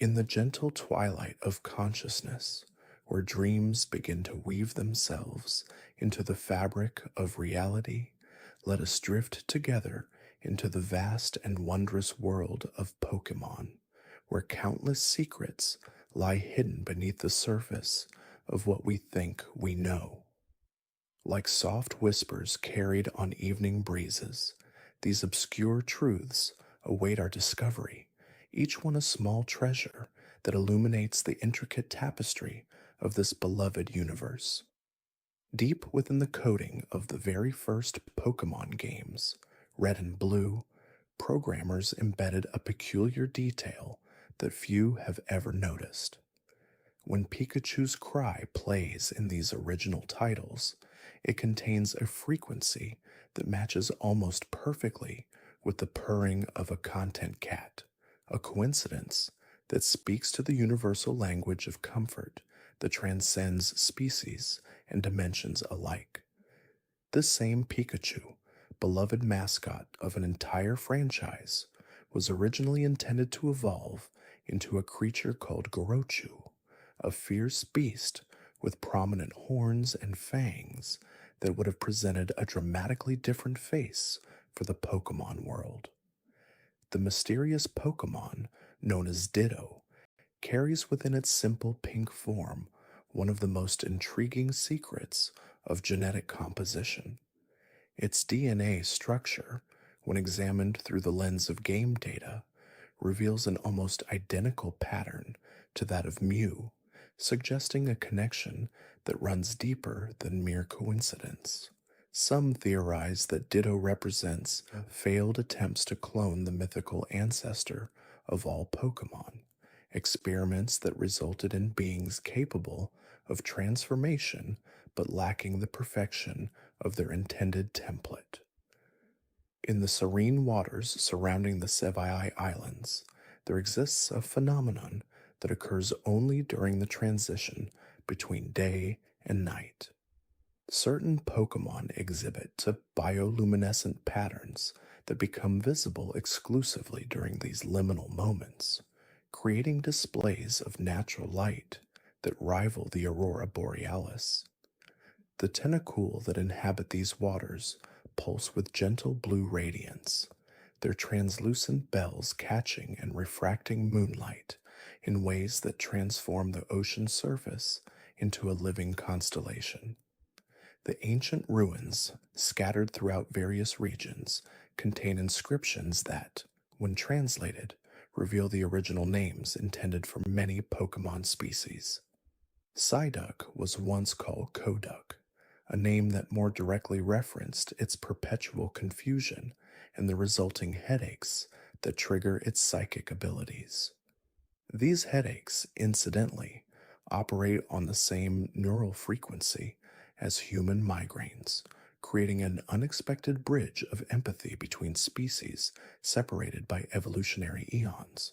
In the gentle twilight of consciousness, where dreams begin to weave themselves into the fabric of reality, let us drift together into the vast and wondrous world of Pokemon, where countless secrets lie hidden beneath the surface of what we think we know. Like soft whispers carried on evening breezes, these obscure truths await our discovery, each one a small treasure that illuminates the intricate tapestry of this beloved universe. Deep within the coding of the very first Pokemon games, Red and Blue, programmers embedded a peculiar detail that few have ever noticed. When Pikachu's cry plays in these original titles, it contains a frequency that matches almost perfectly with the purring of a content cat, a coincidence that speaks to the universal language of comfort that transcends species and dimensions alike. This same Pikachu, beloved mascot of an entire franchise, was originally intended to evolve into a creature called Gorochu, a fierce beast with prominent horns and fangs that would have presented a dramatically different face for the Pokemon world. The mysterious Pokemon, known as Ditto, carries within its simple pink form one of the most intriguing secrets of genetic composition. Its DNA structure, when examined through the lens of game data, reveals an almost identical pattern to that of Mew, suggesting a connection that runs deeper than mere coincidence. Some theorize that Ditto represents failed attempts to clone the mythical ancestor of all Pokemon, experiments that resulted in beings capable of transformation but lacking the perfection of their intended template. In the serene waters surrounding the Sevii Islands, there exists a phenomenon that occurs only during the transition between day and night. Certain Pokemon exhibit bioluminescent patterns that become visible exclusively during these liminal moments, creating displays of natural light that rival the aurora borealis. The Tentacruel that inhabit these waters pulse with gentle blue radiance, their translucent bells catching and refracting moonlight in ways that transform the ocean surface into a living constellation. The ancient ruins, scattered throughout various regions, contain inscriptions that, when translated, reveal the original names intended for many Pokemon species. Psyduck was once called Koduck, a name that more directly referenced its perpetual confusion and the resulting headaches that trigger its psychic abilities. These headaches, incidentally, operate on the same neural frequency as human migraines, creating an unexpected bridge of empathy between species separated by evolutionary eons.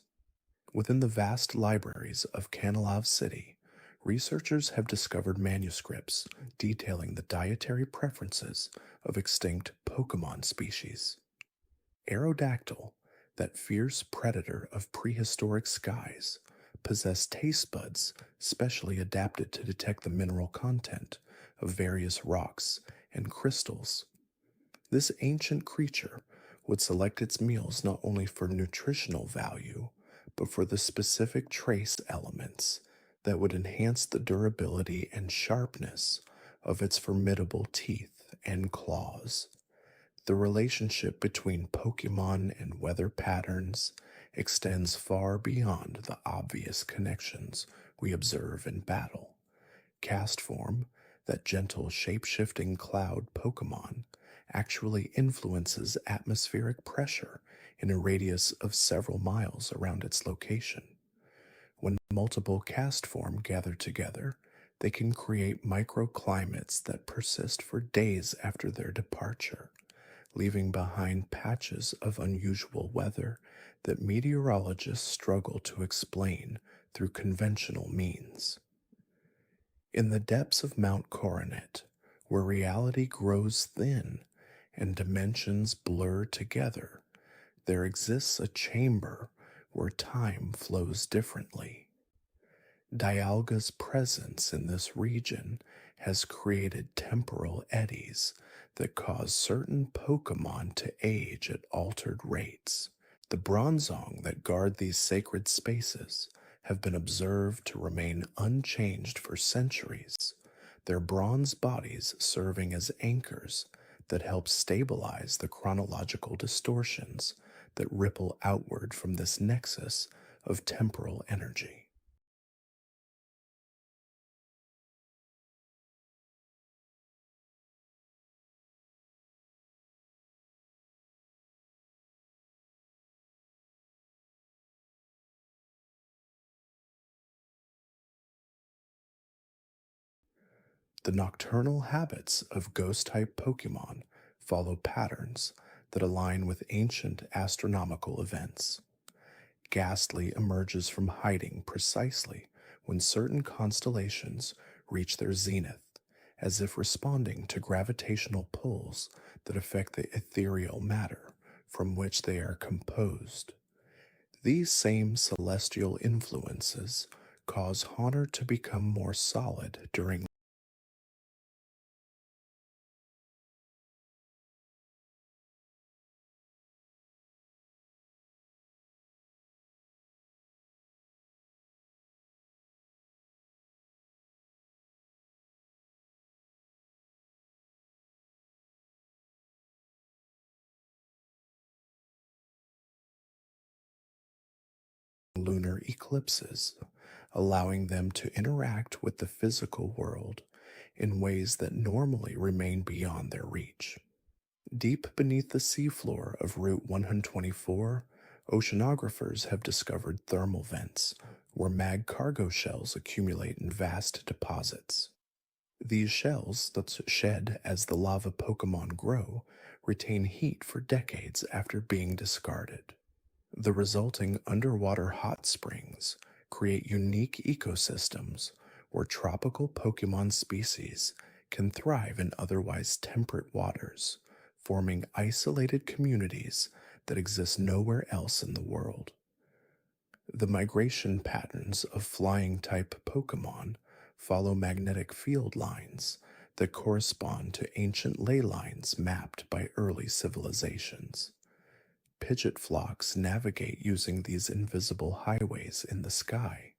Within the vast libraries of Kanalav City, researchers have discovered manuscripts detailing the dietary preferences of extinct Pokemon species. Aerodactyl, that fierce predator of prehistoric skies, possessed taste buds specially adapted to detect the mineral content of various rocks and crystals. This ancient creature would select its meals not only for nutritional value, but for the specific trace elements that would enhance the durability and sharpness of its formidable teeth and claws. The relationship between Pokemon and weather patterns extends far beyond the obvious connections we observe in battle. Castform, that gentle shape-shifting cloud Pokemon, actually influences atmospheric pressure in a radius of several miles around its location. When multiple Castform gather together, they can create microclimates that persist for days after their departure, leaving behind patches of unusual weather that meteorologists struggle to explain through conventional means. In the depths of Mount Coronet, where reality grows thin and dimensions blur together, there exists a chamber where time flows differently. Dialga's presence in this region has created temporal eddies that cause certain Pokemon to age at altered rates. The Bronzong that guard these sacred spaces have been observed to remain unchanged for centuries, their bronze bodies serving as anchors that help stabilize the chronological distortions that ripple outward from this nexus of temporal energy. The nocturnal habits of ghost-type Pokemon follow patterns that align with ancient astronomical events. Ghastly emerges from hiding precisely when certain constellations reach their zenith, as if responding to gravitational pulls that affect the ethereal matter from which they are composed. These same celestial influences cause Haunter to become more solid during lunar eclipses, allowing them to interact with the physical world in ways that normally remain beyond their reach. Deep beneath the seafloor of Route 124, oceanographers have discovered thermal vents where Magcargo shells accumulate in vast deposits. These shells, that's shed as the lava Pokemon grow, retain heat for decades after being discarded. The resulting underwater hot springs create unique ecosystems where tropical Pokemon species can thrive in otherwise temperate waters, forming isolated communities that exist nowhere else in the world. The migration patterns of flying type Pokemon follow magnetic field lines that correspond to ancient ley lines mapped by early civilizations. Pidgeot flocks navigate using these invisible highways in the sky,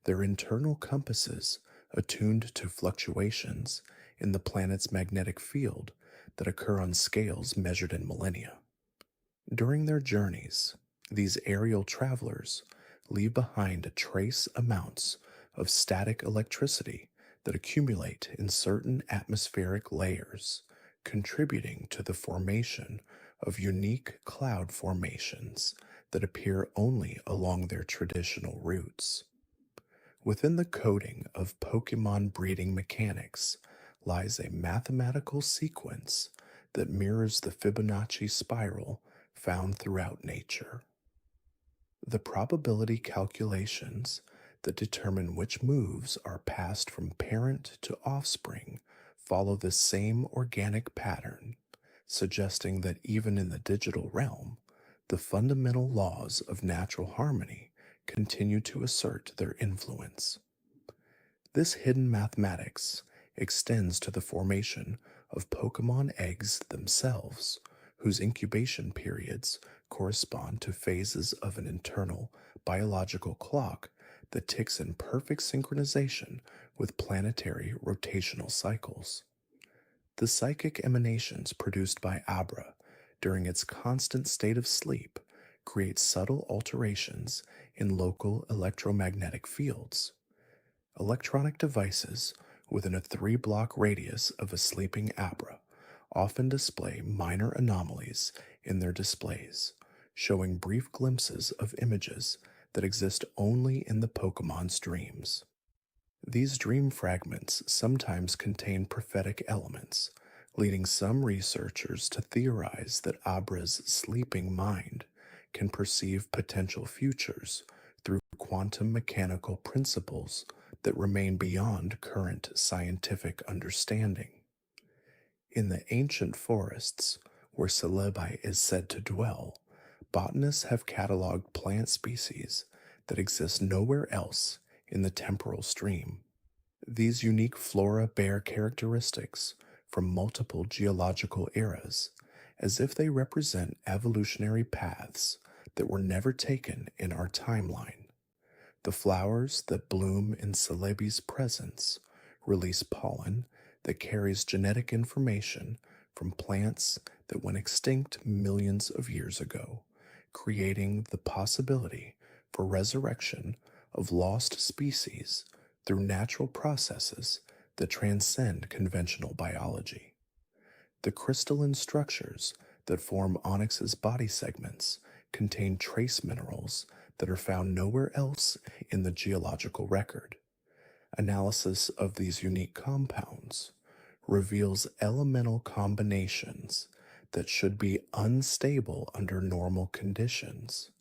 their internal compasses attuned to fluctuations in the planet's magnetic field that occur on scales measured in millennia. During their journeys, these aerial travelers leave behind trace amounts of static electricity that accumulate in certain atmospheric layers, contributing to the formation of unique cloud formations that appear only along their traditional routes. Within the coding of Pokemon breeding mechanics lies a mathematical sequence that mirrors the Fibonacci spiral found throughout nature. The probability calculations that determine which moves are passed from parent to offspring follow the same organic pattern, suggesting that even in the digital realm, the fundamental laws of natural harmony continue to assert their influence. This hidden mathematics extends to the formation of Pokemon eggs themselves, whose incubation periods correspond to phases of an internal biological clock that ticks in perfect synchronization with planetary rotational cycles. The psychic emanations produced by Abra during its constant state of sleep create subtle alterations in local electromagnetic fields. Electronic devices within a 3-block radius of a sleeping Abra often display minor anomalies in their displays, showing brief glimpses of images that exist only in the Pokemon's dreams. These dream fragments sometimes contain prophetic elements, leading some researchers to theorize that Abra's sleeping mind can perceive potential futures through quantum mechanical principles that remain beyond current scientific understanding. In the ancient forests, where Celebi is said to dwell, botanists have cataloged plant species that exist nowhere else in the temporal stream. These unique flora bear characteristics from multiple geological eras, as if they represent evolutionary paths that were never taken in our timeline. The flowers that bloom in Celebi's presence release pollen that carries genetic information from plants that went extinct millions of years ago, creating the possibility for resurrection of lost species through natural processes that transcend conventional biology. The crystalline structures that form Onix's body segments contain trace minerals that are found nowhere else in the geological record. Analysis of these unique compounds reveals elemental combinations that should be unstable under normal conditions,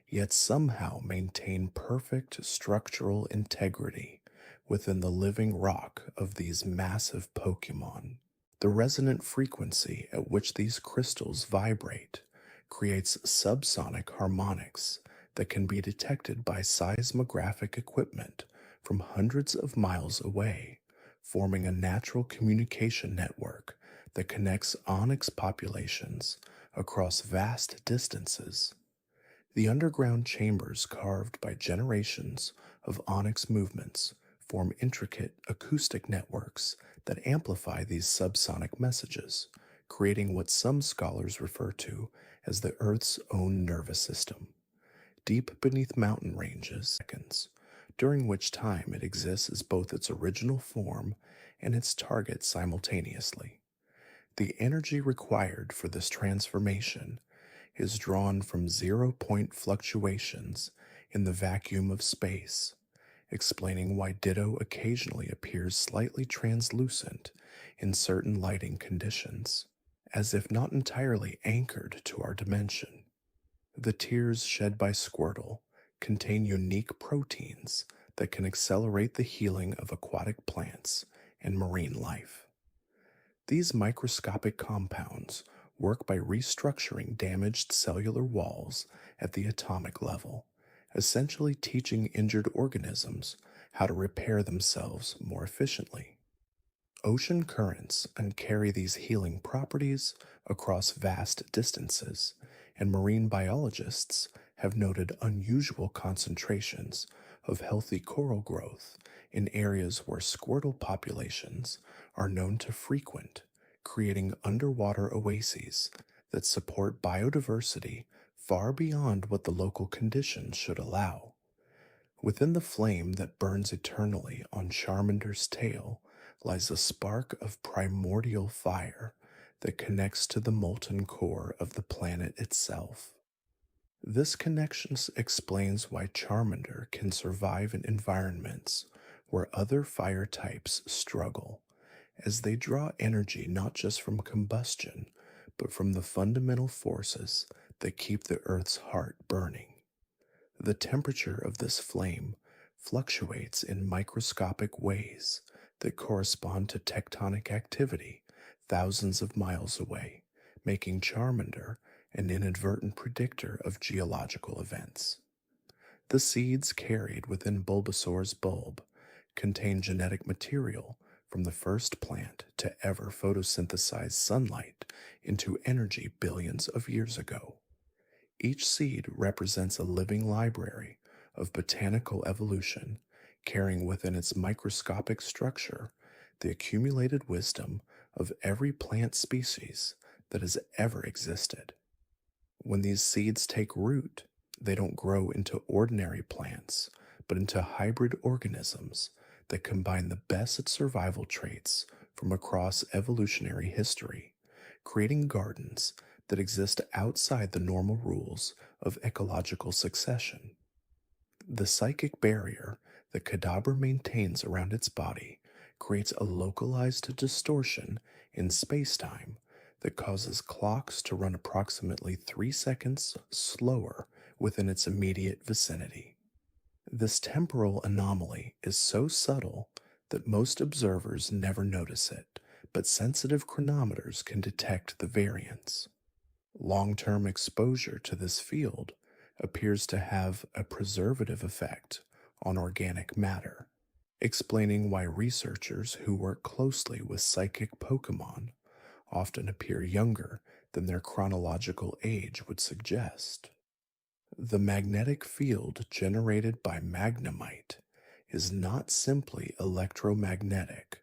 yet somehow maintain perfect structural integrity within the living rock of these massive Pokemon. The resonant frequency at which these crystals vibrate creates subsonic harmonics that can be detected by seismographic equipment from hundreds of miles away, forming a natural communication network that connects Onix populations across vast distances. The underground chambers carved by generations of Onix movements form intricate acoustic networks that amplify these subsonic messages, creating what some scholars refer to as the Earth's own nervous system. Deep beneath mountain ranges, during which time it exists as both its original form and its target simultaneously. The energy required for this transformation is drawn from zero-point fluctuations in the vacuum of space, explaining why Ditto occasionally appears slightly translucent in certain lighting conditions, as if not entirely anchored to our dimension. The tears shed by Squirtle contain unique proteins that can accelerate the healing of aquatic plants and marine life. These microscopic compounds work by restructuring damaged cellular walls at the atomic level, essentially teaching injured organisms how to repair themselves more efficiently. Ocean currents carry these healing properties across vast distances, and marine biologists have noted unusual concentrations of healthy coral growth in areas where Squirtle populations are known to frequent, creating underwater oases that support biodiversity far beyond what the local conditions should allow. Within the flame that burns eternally on Charmander's tail lies a spark of primordial fire that connects to the molten core of the planet itself. This connection explains why Charmander can survive in environments where other fire types struggle, as they draw energy not just from combustion, but from the fundamental forces that keep the Earth's heart burning. The temperature of this flame fluctuates in microscopic ways that correspond to tectonic activity thousands of miles away, making Charmander an inadvertent predictor of geological events. The seeds carried within Bulbasaur's bulb contain genetic material from the first plant to ever photosynthesize sunlight into energy billions of years ago. Each seed represents a living library of botanical evolution, carrying within its microscopic structure the accumulated wisdom of every plant species that has ever existed. When these seeds take root, they don't grow into ordinary plants, but into hybrid organisms that combine the best survival traits from across evolutionary history, creating gardens that exist outside the normal rules of ecological succession. The psychic barrier that Kadabra maintains around its body creates a localized distortion in space-time that causes clocks to run approximately 3 seconds slower within its immediate vicinity. This temporal anomaly is so subtle that most observers never notice it, but sensitive chronometers can detect the variance. Long-term exposure to this field appears to have a preservative effect on organic matter, explaining why researchers who work closely with psychic Pokemon often appear younger than their chronological age would suggest. The magnetic field generated by Magnemite is not simply electromagnetic,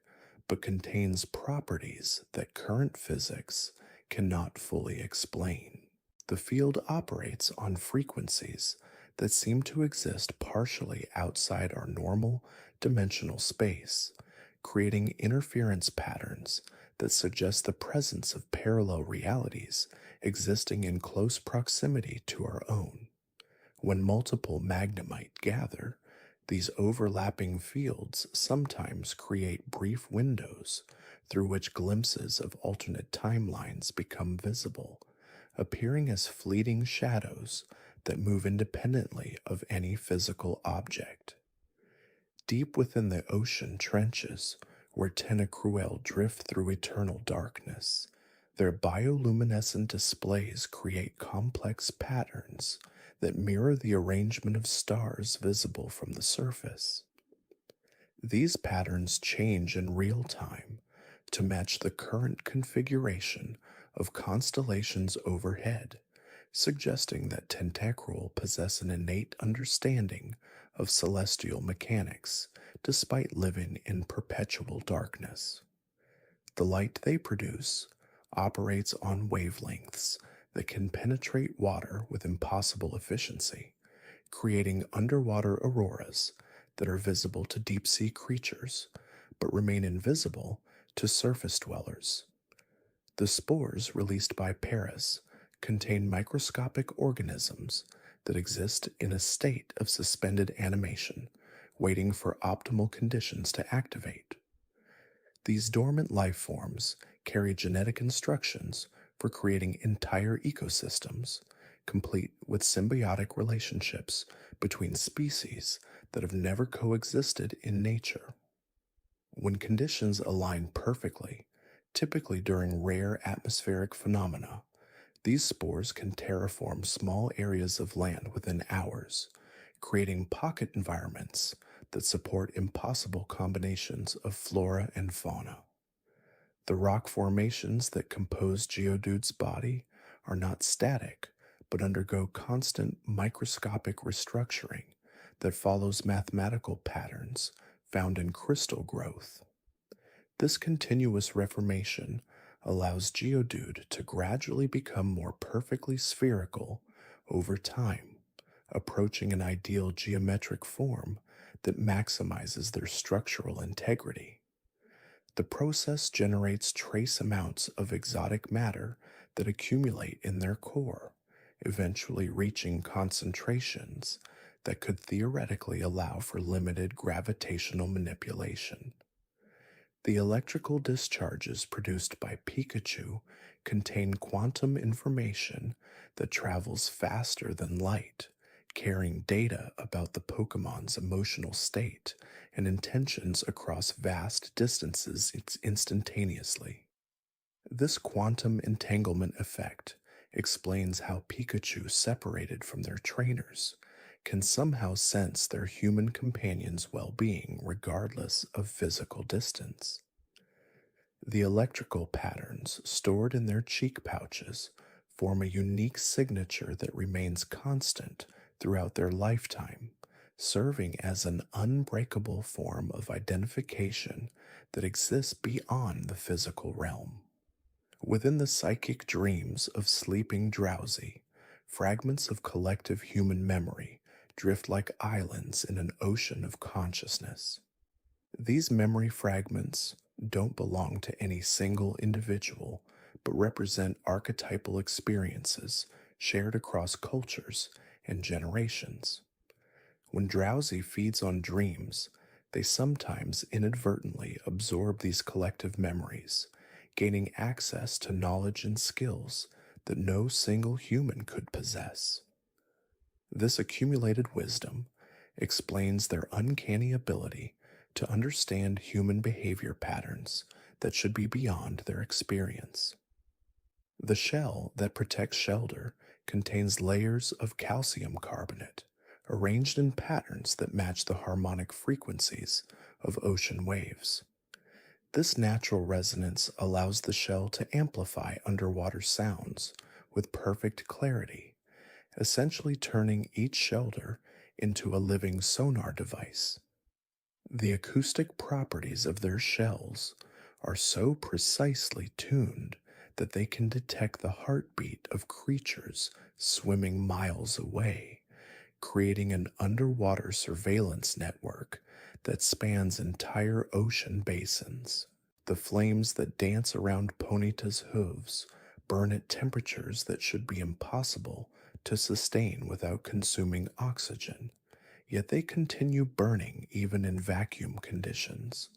but contains properties that current physics cannot fully explain. The field operates on frequencies that seem to exist partially outside our normal dimensional space, creating interference patterns that suggest the presence of parallel realities existing in close proximity to our own. When multiple Magnemite gather, these overlapping fields sometimes create brief windows through which glimpses of alternate timelines become visible, appearing as fleeting shadows that move independently of any physical object. Deep within the ocean trenches, where Tentacruel drift through eternal darkness, their bioluminescent displays create complex patterns that mirror the arrangement of stars visible from the surface. These patterns change in real time to match the current configuration of constellations overhead, suggesting that Tentacruel possess an innate understanding of celestial mechanics despite living in perpetual darkness. The light they produce operates on wavelengths that can penetrate water with impossible efficiency, creating underwater auroras that are visible to deep-sea creatures but remain invisible to surface dwellers. The spores released by Paris contain microscopic organisms that exist in a state of suspended animation, waiting for optimal conditions to activate. These dormant life forms carry genetic instructions for creating entire ecosystems, complete with symbiotic relationships between species that have never coexisted in nature. When conditions align perfectly, typically during rare atmospheric phenomena, these spores can terraform small areas of land within hours, creating pocket environments that support impossible combinations of flora and fauna. The rock formations that compose Geodude's body are not static, but undergo constant microscopic restructuring that follows mathematical patterns found in crystal growth. This continuous reformation allows Geodude to gradually become more perfectly spherical over time, approaching an ideal geometric form that maximizes their structural integrity. The process generates trace amounts of exotic matter that accumulate in their core, eventually reaching concentrations that could theoretically allow for limited gravitational manipulation. The electrical discharges produced by Pikachu contain quantum information that travels faster than light, carrying data about the Pokemon's emotional state and intentions across vast distances instantaneously. This quantum entanglement effect explains how Pikachu, separated from their trainers, can somehow sense their human companions' well-being regardless of physical distance. The electrical patterns stored in their cheek pouches form a unique signature that remains constant throughout their lifetime, serving as an unbreakable form of identification that exists beyond the physical realm. Within the psychic dreams of sleeping Drowsy, fragments of collective human memory drift like islands in an ocean of consciousness. These memory fragments don't belong to any single individual, but represent archetypal experiences shared across cultures and generations. When Drowsy feeds on dreams, they sometimes inadvertently absorb these collective memories, gaining access to knowledge and skills that no single human could possess. This accumulated wisdom explains their uncanny ability to understand human behavior patterns that should be beyond their experience. The shell that protects Shelter contains layers of calcium carbonate arranged in patterns that match the harmonic frequencies of ocean waves. This natural resonance allows the shell to amplify underwater sounds with perfect clarity, essentially turning each shelter into a living sonar device. The acoustic properties of their shells are so precisely tuned that they can detect the heartbeat of creatures swimming miles away, creating an underwater surveillance network that spans entire ocean basins. The flames that dance around Ponyta's hooves burn at temperatures that should be impossible to sustain without consuming oxygen, yet they continue burning even in vacuum conditions.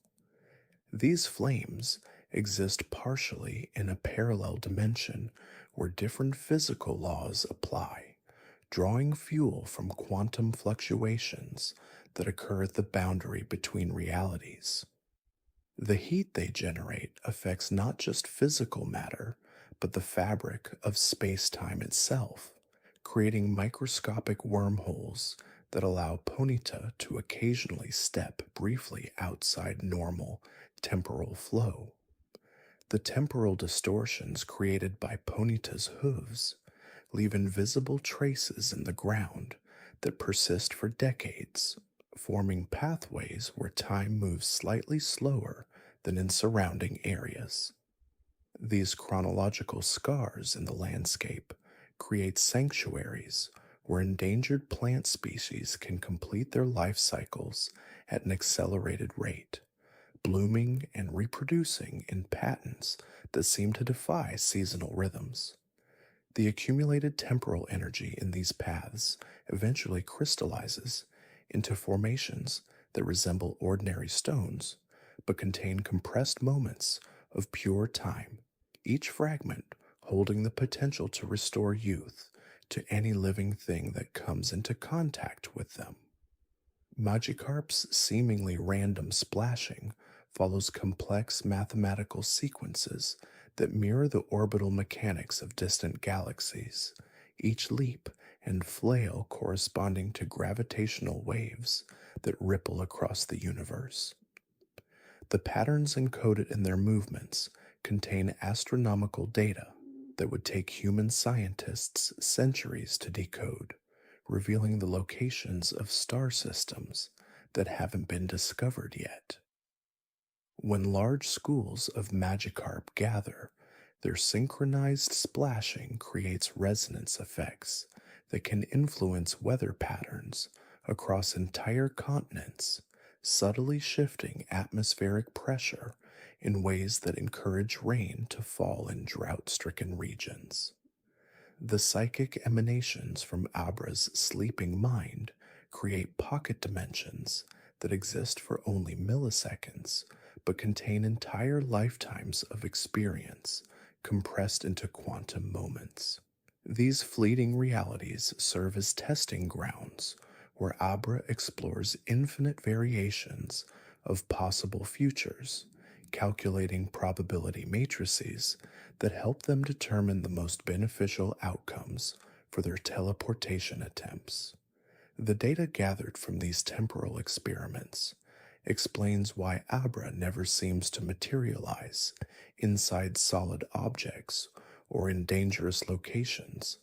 These flames exist partially in a parallel dimension where different physical laws apply, drawing fuel from quantum fluctuations that occur at the boundary between realities. The heat they generate affects not just physical matter, but the fabric of space-time itself, creating microscopic wormholes that allow Ponyta to occasionally step briefly outside normal temporal flow. The temporal distortions created by Ponyta's hooves leave invisible traces in the ground that persist for decades, forming pathways where time moves slightly slower than in surrounding areas. These chronological scars in the landscape create sanctuaries where endangered plant species can complete their life cycles at an accelerated rate, blooming and reproducing in patterns that seem to defy seasonal rhythms. The accumulated temporal energy in these paths eventually crystallizes into formations that resemble ordinary stones, but contain compressed moments of pure time, each fragment holding the potential to restore youth to any living thing that comes into contact with them. Magikarp's seemingly random splashing follows complex mathematical sequences that mirror the orbital mechanics of distant galaxies, each leap and flail corresponding to gravitational waves that ripple across the universe. The patterns encoded in their movements contain astronomical data that would take human scientists centuries to decode, revealing the locations of star systems that haven't been discovered yet. When large schools of Magikarp gather, their synchronized splashing creates resonance effects that can influence weather patterns across entire continents, subtly shifting atmospheric pressure in ways that encourage rain to fall in drought-stricken regions. The psychic emanations from Abra's sleeping mind create pocket dimensions that exist for only milliseconds but contain entire lifetimes of experience compressed into quantum moments. These fleeting realities serve as testing grounds where Abra explores infinite variations of possible futures, calculating probability matrices that help them determine the most beneficial outcomes for their teleportation attempts. The data gathered from these temporal experiments explains why Abra never seems to materialize inside solid objects or in dangerous locations,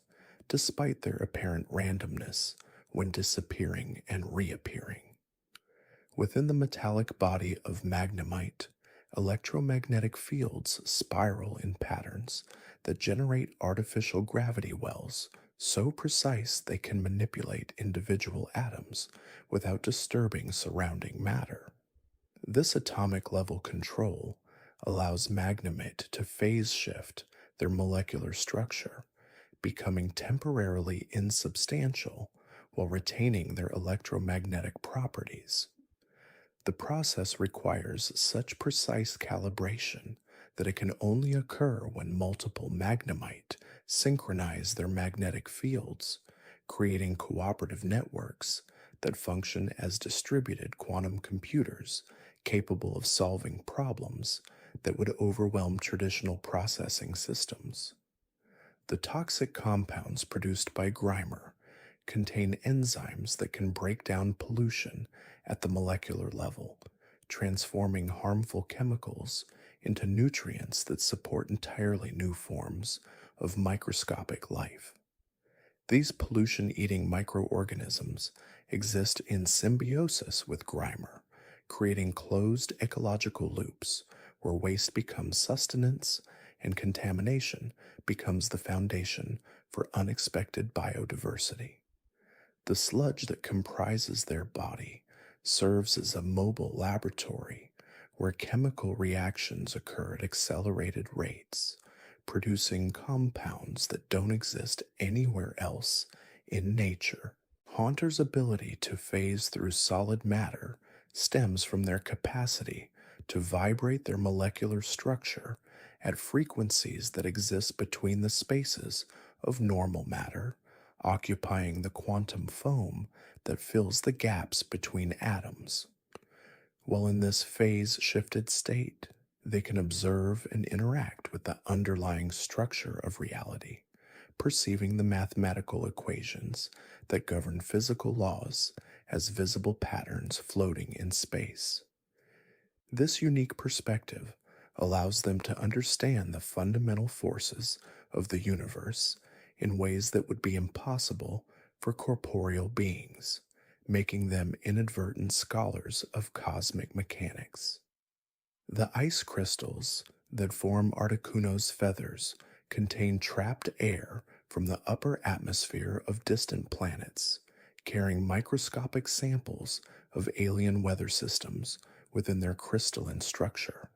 despite their apparent randomness when disappearing and reappearing. Within the metallic body of Magnemite, electromagnetic fields spiral in patterns that generate artificial gravity wells so precise they can manipulate individual atoms without disturbing surrounding matter. This atomic level control allows Magnemite to phase shift their molecular structure, becoming temporarily insubstantial while retaining their electromagnetic properties. The process requires such precise calibration that it can only occur when multiple Magnemite synchronize their magnetic fields, creating cooperative networks that function as distributed quantum computers capable of solving problems that would overwhelm traditional processing systems. The toxic compounds produced by Grimer contain enzymes that can break down pollution at the molecular level, transforming harmful chemicals into nutrients that support entirely new forms of microscopic life. These pollution eating microorganisms exist in symbiosis with Grimer, creating closed ecological loops where waste becomes sustenance and contamination becomes the foundation for unexpected biodiversity. The sludge that comprises their body serves as a mobile laboratory where chemical reactions occur at accelerated rates, producing compounds that don't exist anywhere else in nature. Haunter's ability to phase through solid matter stems from their capacity to vibrate their molecular structure at frequencies that exist between the spaces of normal matter, occupying the quantum foam that fills the gaps between atoms. While in this phase-shifted state, they can observe and interact with the underlying structure of reality, perceiving the mathematical equations that govern physical laws as visible patterns floating in space. This unique perspective allows them to understand the fundamental forces of the universe in ways that would be impossible for corporeal beings, making them inadvertent scholars of cosmic mechanics. The ice crystals that form Articuno's feathers contain trapped air from the upper atmosphere of distant planets, carrying microscopic samples of alien weather systems within their crystalline structure.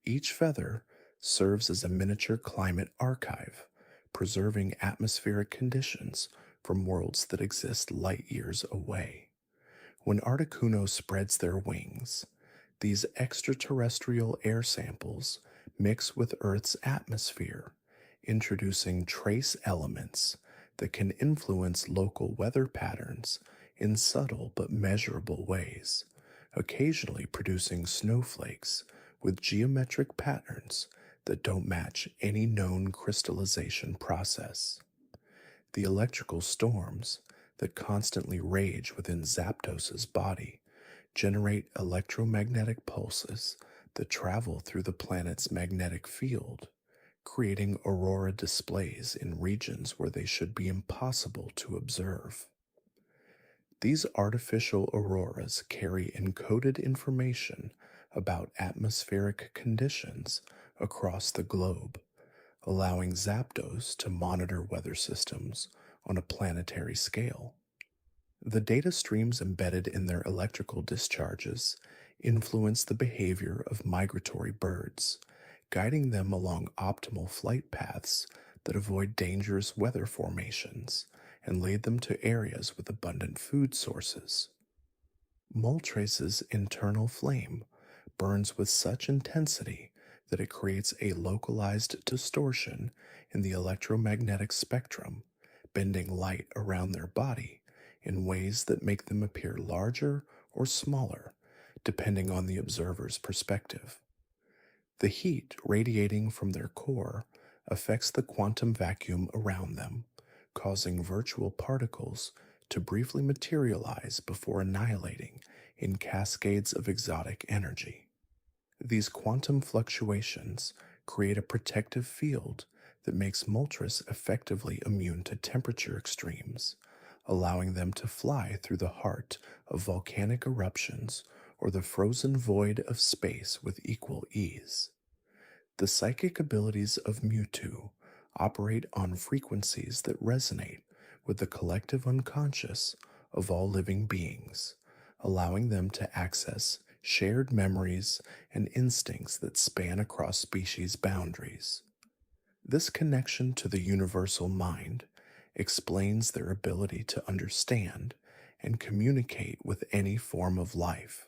Each feather serves as a miniature climate archive, preserving atmospheric conditions from worlds that exist light years away. When Articuno spreads their wings, these extraterrestrial air samples mix with Earth's atmosphere, introducing trace elements that can influence local weather patterns in subtle but measurable ways, occasionally producing snowflakes with geometric patterns that don't match any known crystallization process. The electrical storms that constantly rage within Zapdos's body generate electromagnetic pulses that travel through the planet's magnetic field, creating aurora displays in regions where they should be impossible to observe. These artificial auroras carry encoded information about atmospheric conditions across the globe, allowing Zapdos to monitor weather systems on a planetary scale. The data streams embedded in their electrical discharges influence the behavior of migratory birds, guiding them along optimal flight paths that avoid dangerous weather formations and lead them to areas with abundant food sources. Moltres' internal flame burns with such intensity that it creates a localized distortion in the electromagnetic spectrum, bending light around their body in ways that make them appear larger or smaller, depending on the observer's perspective. The heat radiating from their core affects the quantum vacuum around them, causing virtual particles to briefly materialize before annihilating in cascades of exotic energy. These quantum fluctuations create a protective field that makes Moltres effectively immune to temperature extremes, allowing them to fly through the heart of volcanic eruptions or the frozen void of space with equal ease. The psychic abilities of Mewtwo operate on frequencies that resonate with the collective unconscious of all living beings, allowing them to access shared memories and instincts that span across species boundaries. This connection to the universal mind explains their ability to understand and communicate with any form of life,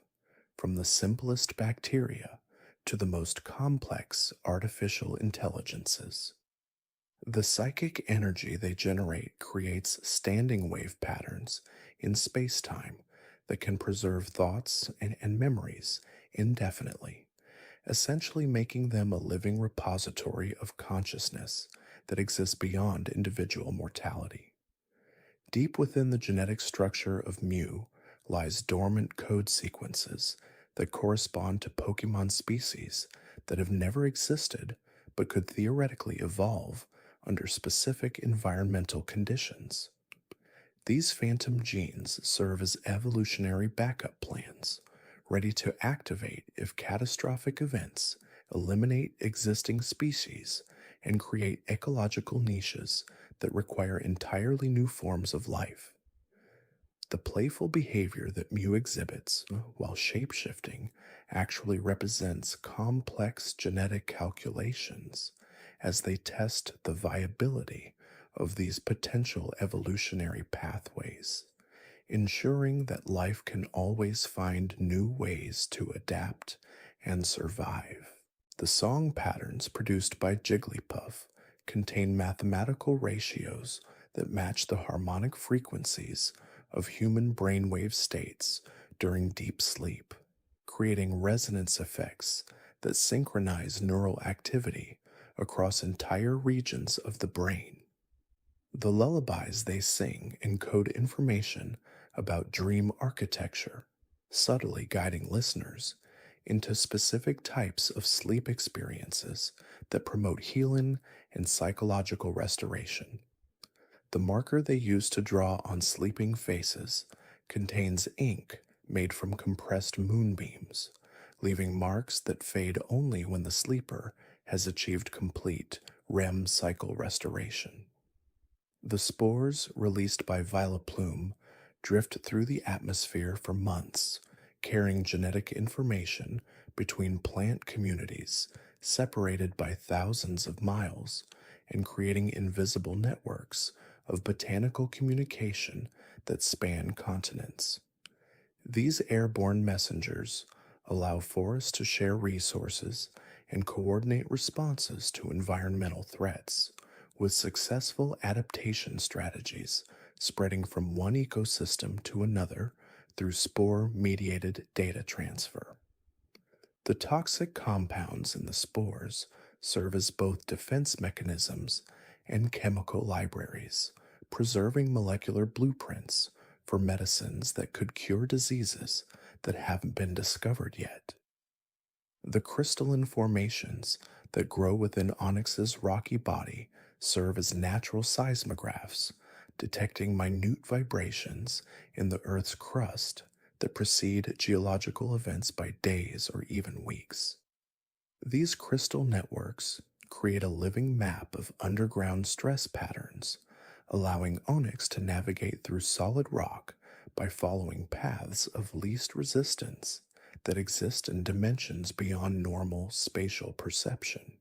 from the simplest bacteria to the most complex artificial intelligences. The psychic energy they generate creates standing wave patterns in space-time that can preserve thoughts and memories indefinitely, essentially making them a living repository of consciousness that exists beyond individual mortality. Deep within the genetic structure of Mew lies dormant code sequences that correspond to Pokemon species that have never existed but could theoretically evolve under specific environmental conditions. These phantom genes serve as evolutionary backup plans, ready to activate if catastrophic events eliminate existing species and create ecological niches that require entirely new forms of life. The playful behavior that Mew exhibits while shapeshifting actually represents complex genetic calculations as they test the viability of these potential evolutionary pathways, ensuring that life can always find new ways to adapt and survive. The song patterns produced by Jigglypuff contain mathematical ratios that match the harmonic frequencies of human brainwave states during deep sleep, creating resonance effects that synchronize neural activity across entire regions of the brain. The lullabies they sing encode information about dream architecture, subtly guiding listeners into specific types of sleep experiences that promote healing and psychological restoration. The marker they use to draw on sleeping faces contains ink made from compressed moonbeams, leaving marks that fade only when the sleeper has achieved complete REM cycle restoration. The spores released by Vileplume drift through the atmosphere for months, carrying genetic information between plant communities separated by thousands of miles and creating invisible networks of botanical communication that span continents. These airborne messengers allow forests to share resources and coordinate responses to environmental threats, with successful adaptation strategies spreading from one ecosystem to another through spore-mediated data transfer. The toxic compounds in the spores serve as both defense mechanisms and chemical libraries, preserving molecular blueprints for medicines that could cure diseases that haven't been discovered yet. The crystalline formations that grow within Onix's rocky body serve as natural seismographs, detecting minute vibrations in the Earth's crust that precede geological events by days or even weeks. These crystal networks create a living map of underground stress patterns, allowing Onix to navigate through solid rock by following paths of least resistance that exist in dimensions beyond normal spatial perception.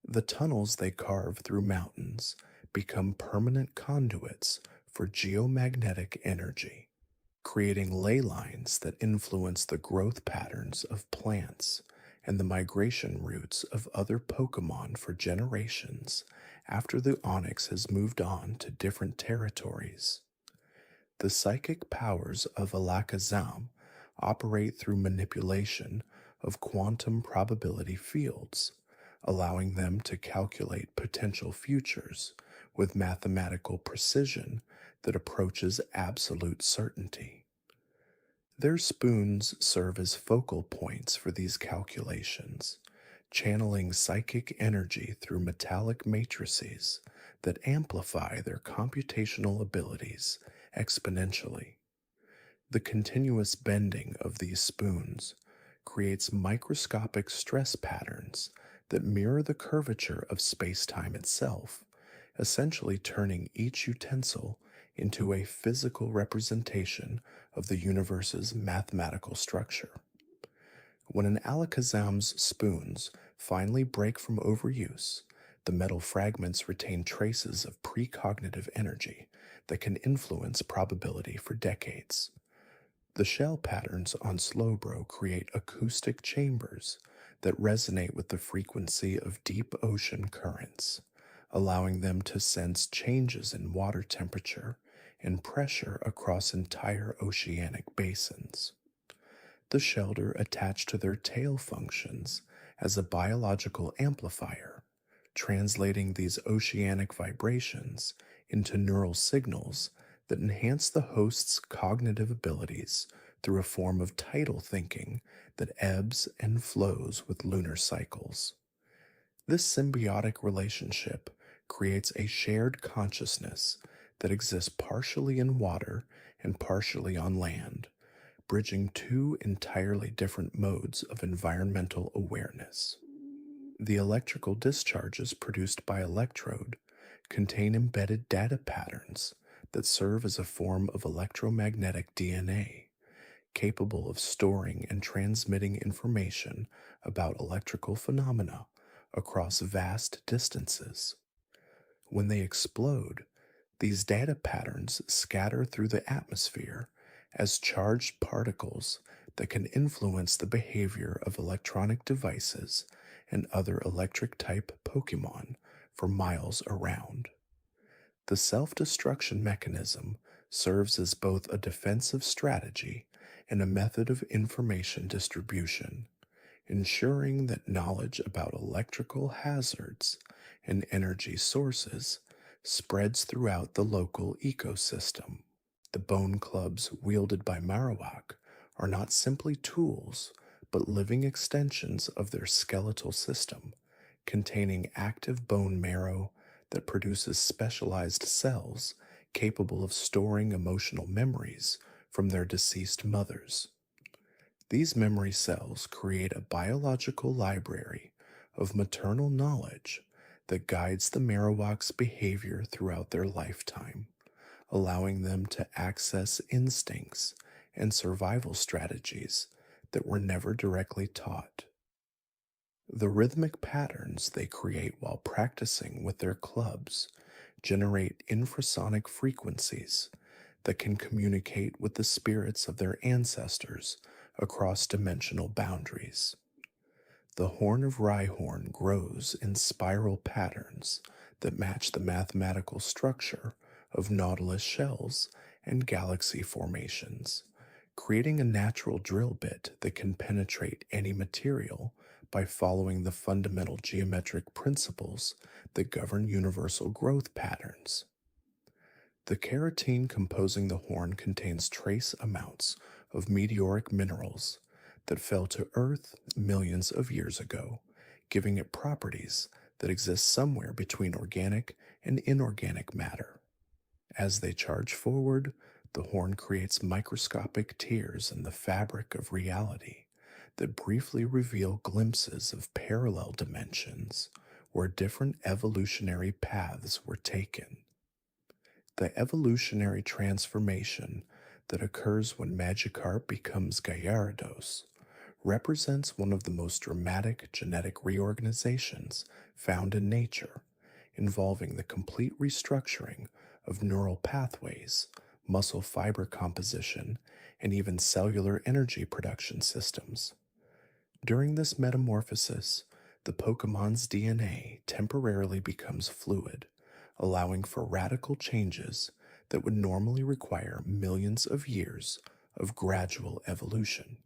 The tunnels they carve through mountains become permanent conduits for geomagnetic energy, creating ley lines that influence the growth patterns of plants and the migration routes of other Pokemon for generations after the Onix has moved on to different territories. The psychic powers of Alakazam operate through manipulation of quantum probability fields, allowing them to calculate potential futures with mathematical precision that approaches absolute certainty. Their spoons serve as focal points for these calculations, channeling psychic energy through metallic matrices that amplify their computational abilities exponentially. The continuous bending of these spoons creates microscopic stress patterns that mirror the curvature of space-time itself, essentially turning each utensil into a physical representation of the universe's mathematical structure. When an Alakazam's spoons finally break from overuse, the metal fragments retain traces of precognitive energy that can influence probability for decades. The shell patterns on Slowbro create acoustic chambers that resonate with the frequency of deep ocean currents, allowing them to sense changes in water temperature and pressure across entire oceanic basins. The shelter attached to their tail functions as a biological amplifier, translating these oceanic vibrations into neural signals that enhance the host's cognitive abilities through a form of tidal thinking that ebbs and flows with lunar cycles. This symbiotic relationship creates a shared consciousness that exists partially in water and partially on land, bridging two entirely different modes of environmental awareness. The electrical discharges produced by electrode contain embedded data patterns that serve as a form of electromagnetic DNA, capable of storing and transmitting information about electrical phenomena across vast distances. When they explode, these data patterns scatter through the atmosphere as charged particles that can influence the behavior of electronic devices and other electric-type Pokémon for miles around. The self-destruction mechanism serves as both a defensive strategy and a method of information distribution, ensuring that knowledge about electrical hazards and energy sources spreads throughout the local ecosystem. The bone clubs wielded by Marowak are not simply tools, but living extensions of their skeletal system, containing active bone marrow that produces specialized cells capable of storing emotional memories from their deceased mothers. These memory cells create a biological library of maternal knowledge that guides the Marowak's behavior throughout their lifetime, allowing them to access instincts and survival strategies that were never directly taught. The rhythmic patterns they create while practicing with their clubs generate infrasonic frequencies that can communicate with the spirits of their ancestors across dimensional boundaries. The horn of Rhyhorn grows in spiral patterns that match the mathematical structure of nautilus shells and galaxy formations, creating a natural drill bit that can penetrate any material by following the fundamental geometric principles that govern universal growth patterns. The keratin composing the horn contains trace amounts of meteoric minerals that fell to Earth millions of years ago, giving it properties that exist somewhere between organic and inorganic matter. As they charge forward, the horn creates microscopic tears in the fabric of reality that briefly reveal glimpses of parallel dimensions where different evolutionary paths were taken. The evolutionary transformation that occurs when Magikarp becomes Gyarados represents one of the most dramatic genetic reorganizations found in nature, involving the complete restructuring of neural pathways, muscle fiber composition, and even cellular energy production systems. During this metamorphosis, the Pokemon's DNA temporarily becomes fluid, allowing for radical changes that would normally require millions of years of gradual evolution.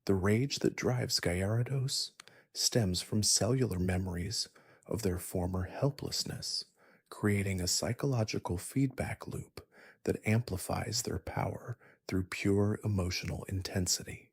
The rage that drives Gyarados stems from cellular memories of their former helplessness, creating a psychological feedback loop that amplifies their power through pure emotional intensity.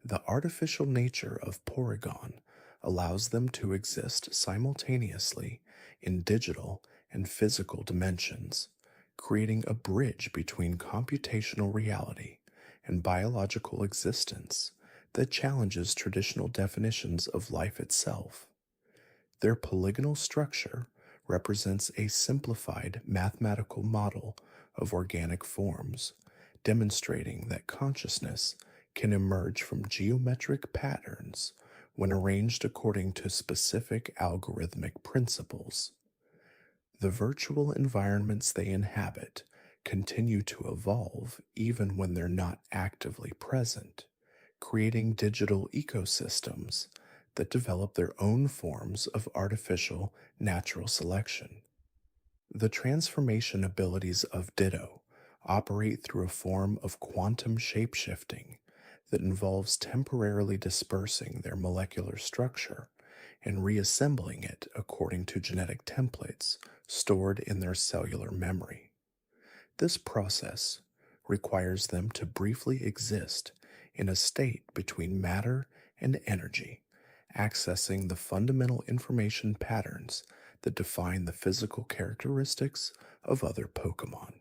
The artificial nature of Porygon allows them to exist simultaneously in digital and physical dimensions, creating a bridge between computational reality and biological existence that challenges traditional definitions of life itself. Their polygonal structure represents a simplified mathematical model of organic forms, demonstrating that consciousness can emerge from geometric patterns when arranged according to specific algorithmic principles. The virtual environments they inhabit continue to evolve even when they're not actively present, creating digital ecosystems that develop their own forms of artificial natural selection. The transformation abilities of Ditto operate through a form of quantum shapeshifting that involves temporarily dispersing their molecular structure and reassembling it according to genetic templates stored in their cellular memory. This process requires them to briefly exist in a state between matter and energy, accessing the fundamental information patterns that define the physical characteristics of other Pokemon.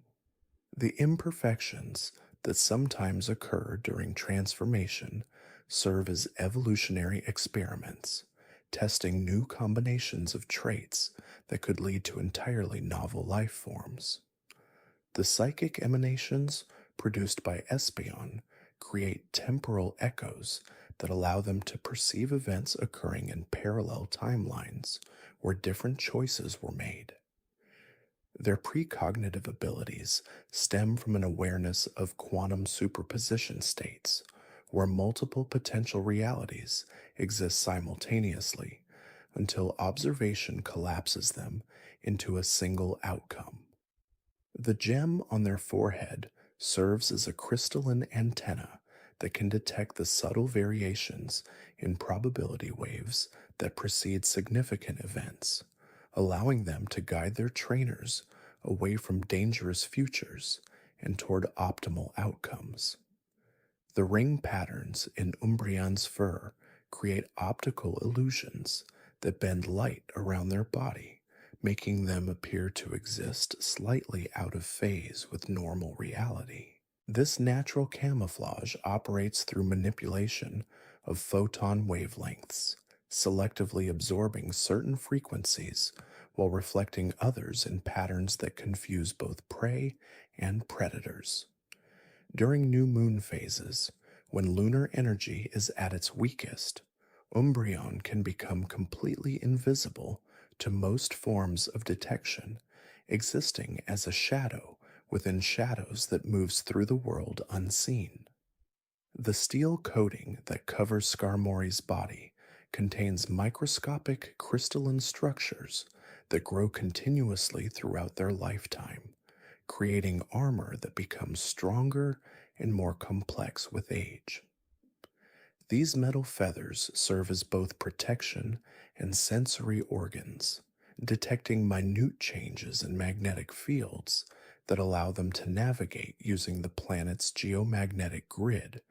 The imperfections that sometimes occur during transformation serve as evolutionary experiments, testing new combinations of traits that could lead to entirely novel life forms. The psychic emanations produced by Espeon create temporal echoes that allow them to perceive events occurring in parallel timelines where different choices were made. Their precognitive abilities stem from an awareness of quantum superposition states, where multiple potential realities exist simultaneously until observation collapses them into a single outcome. The gem on their forehead serves as a crystalline antenna that can detect the subtle variations in probability waves that precede significant events, allowing them to guide their trainers away from dangerous futures and toward optimal outcomes. The ring patterns in Umbreon's fur create optical illusions that bend light around their body, making them appear to exist slightly out of phase with normal reality. This natural camouflage operates through manipulation of photon wavelengths, selectively absorbing certain frequencies while reflecting others in patterns that confuse both prey and predators. During new moon phases, when lunar energy is at its weakest, Umbreon can become completely invisible to most forms of detection, existing as a shadow within shadows that moves through the world unseen. The steel coating that covers Skarmory's body contains microscopic crystalline structures that grow continuously throughout their lifetime, creating armor that becomes stronger and more complex with age. These metal feathers serve as both protection and sensory organs, detecting minute changes in magnetic fields that allow them to navigate using the planet's geomagnetic grid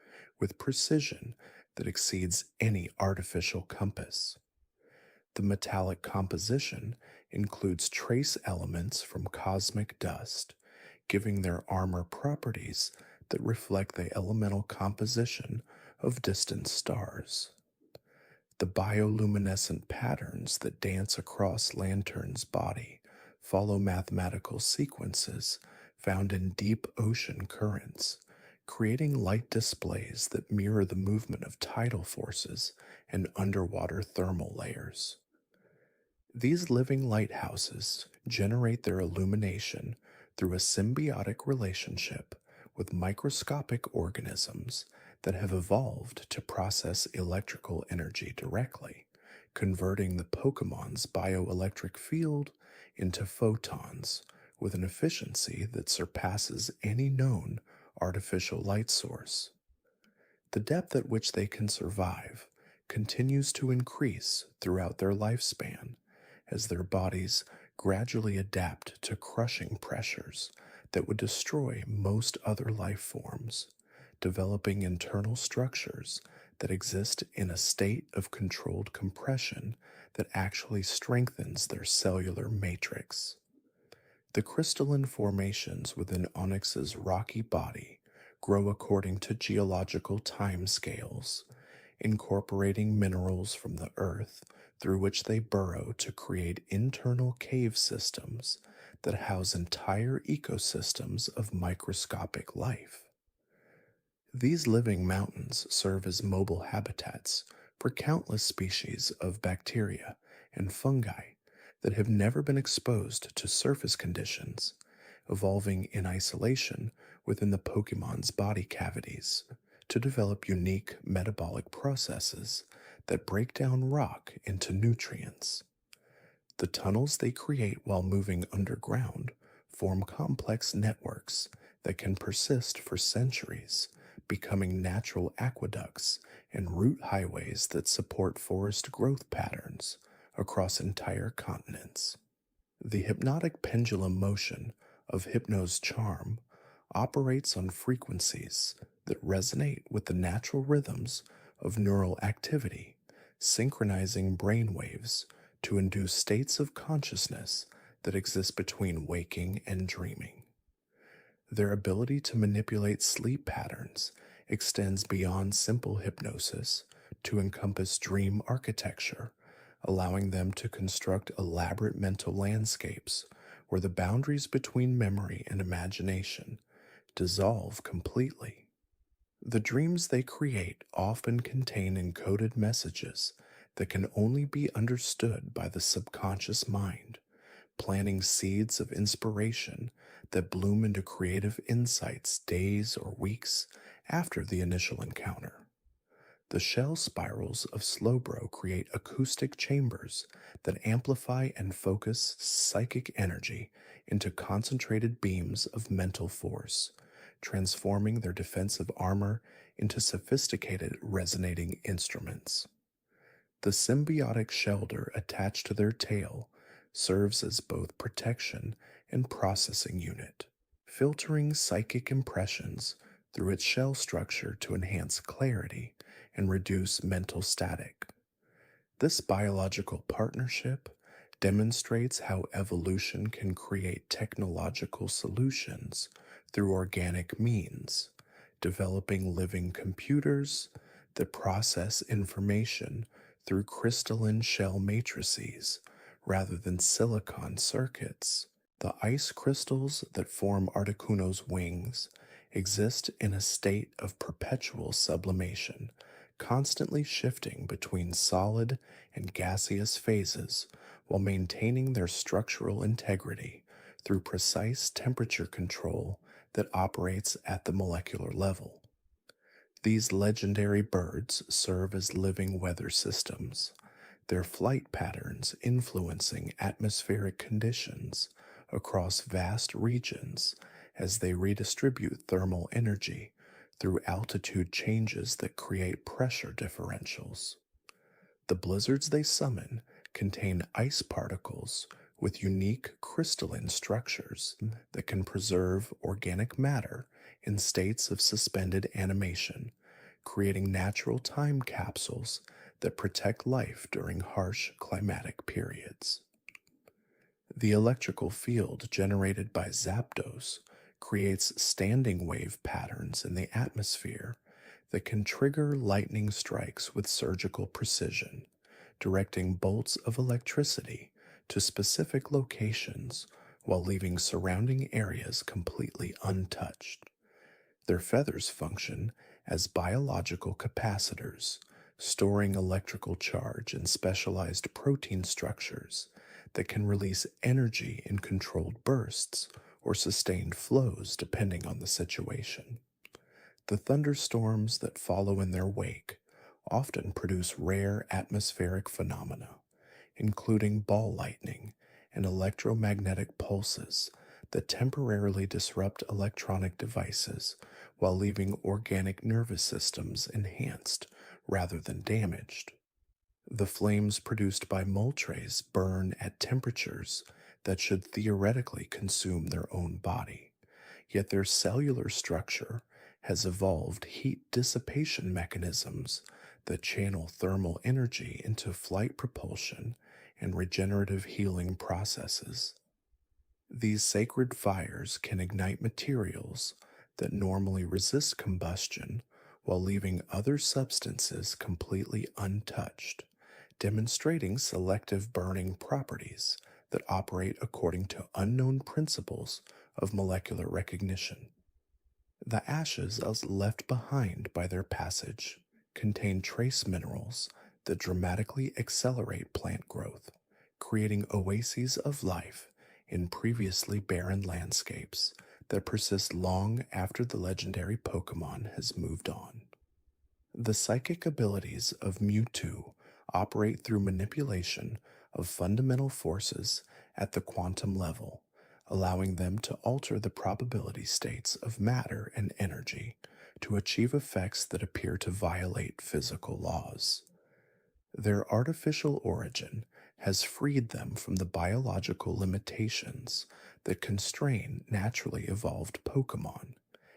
with precision that exceeds any artificial compass. The metallic composition includes trace elements from cosmic dust, giving their armor properties that reflect the elemental composition of distant stars. The bioluminescent patterns that dance across Lantern's body follow mathematical sequences found in deep ocean currents, creating light displays that mirror the movement of tidal forces and underwater thermal layers. These living lighthouses generate their illumination through a symbiotic relationship with microscopic organisms that have evolved to process electrical energy directly, converting the Pokemon's bioelectric field into photons with an efficiency that surpasses any known artificial light source. The depth at which they can survive continues to increase throughout their lifespan as their bodies gradually adapt to crushing pressures that would destroy most other life forms, developing internal structures that exist in a state of controlled compression that actually strengthens their cellular matrix. The crystalline formations within Onix's rocky body grow according to geological timescales, incorporating minerals from the earth through which they burrow to create internal cave systems that house entire ecosystems of microscopic life. These living mountains serve as mobile habitats for countless species of bacteria and fungi that have never been exposed to surface conditions, evolving in isolation within the Pokemon's body cavities to develop unique metabolic processes that break down rock into nutrients. The tunnels they create while moving underground form complex networks that can persist for centuries becoming natural aqueducts and root highways that support forest growth patterns across entire continents. The hypnotic pendulum motion of Hypno's charm operates on frequencies that resonate with the natural rhythms of neural activity, synchronizing brain waves to induce states of consciousness that exist between waking and dreaming. Their ability to manipulate sleep patterns extends beyond simple hypnosis to encompass dream architecture, allowing them to construct elaborate mental landscapes where the boundaries between memory and imagination dissolve completely. The dreams they create often contain encoded messages that can only be understood by the subconscious mind, planting seeds of inspiration that bloom into creative insights days or weeks after the initial encounter. The shell spirals of Slowbro create acoustic chambers that amplify and focus psychic energy into concentrated beams of mental force, transforming their defensive armor into sophisticated resonating instruments. The symbiotic shelter attached to their tail serves as both protection and processing unit, filtering psychic impressions through its shell structure to enhance clarity and reduce mental static. This biological partnership demonstrates how evolution can create technological solutions through organic means, developing living computers that process information through crystalline shell matrices rather than silicon circuits. The ice crystals that form Articuno's wings exist in a state of perpetual sublimation, constantly shifting between solid and gaseous phases while maintaining their structural integrity through precise temperature control that operates at the molecular level. These legendary birds serve as living weather systems, their flight patterns influencing atmospheric conditions across vast regions as they redistribute thermal energy through altitude changes that create pressure differentials. The blizzards they summon contain ice particles with unique crystalline structures that can preserve organic matter in states of suspended animation, creating natural time capsules that protect life during harsh climatic periods. The electrical field generated by Zapdos creates standing wave patterns in the atmosphere that can trigger lightning strikes with surgical precision, directing bolts of electricity to specific locations while leaving surrounding areas completely untouched. Their feathers function as biological capacitors, storing electrical charge in specialized protein structures that can release energy in controlled bursts or sustained flows depending on the situation. The thunderstorms that follow in their wake often produce rare atmospheric phenomena, including ball lightning and electromagnetic pulses that temporarily disrupt electronic devices while leaving organic nervous systems enhanced rather than damaged. The flames produced by Moltres burn at temperatures that should theoretically consume their own body, yet their cellular structure has evolved heat dissipation mechanisms that channel thermal energy into flight propulsion and regenerative healing processes. These sacred fires can ignite materials that normally resist combustion while leaving other substances completely untouched, demonstrating selective burning properties that operate according to unknown principles of molecular recognition. The ashes left behind by their passage contain trace minerals that dramatically accelerate plant growth, creating oases of life in previously barren landscapes that persist long after the legendary Pokémon has moved on. The psychic abilities of Mewtwo operate through manipulation of fundamental forces at the quantum level, allowing them to alter the probability states of matter and energy, to achieve effects that appear to violate physical laws. Their artificial origin has freed them from the biological limitations that constrain naturally evolved Pokemon,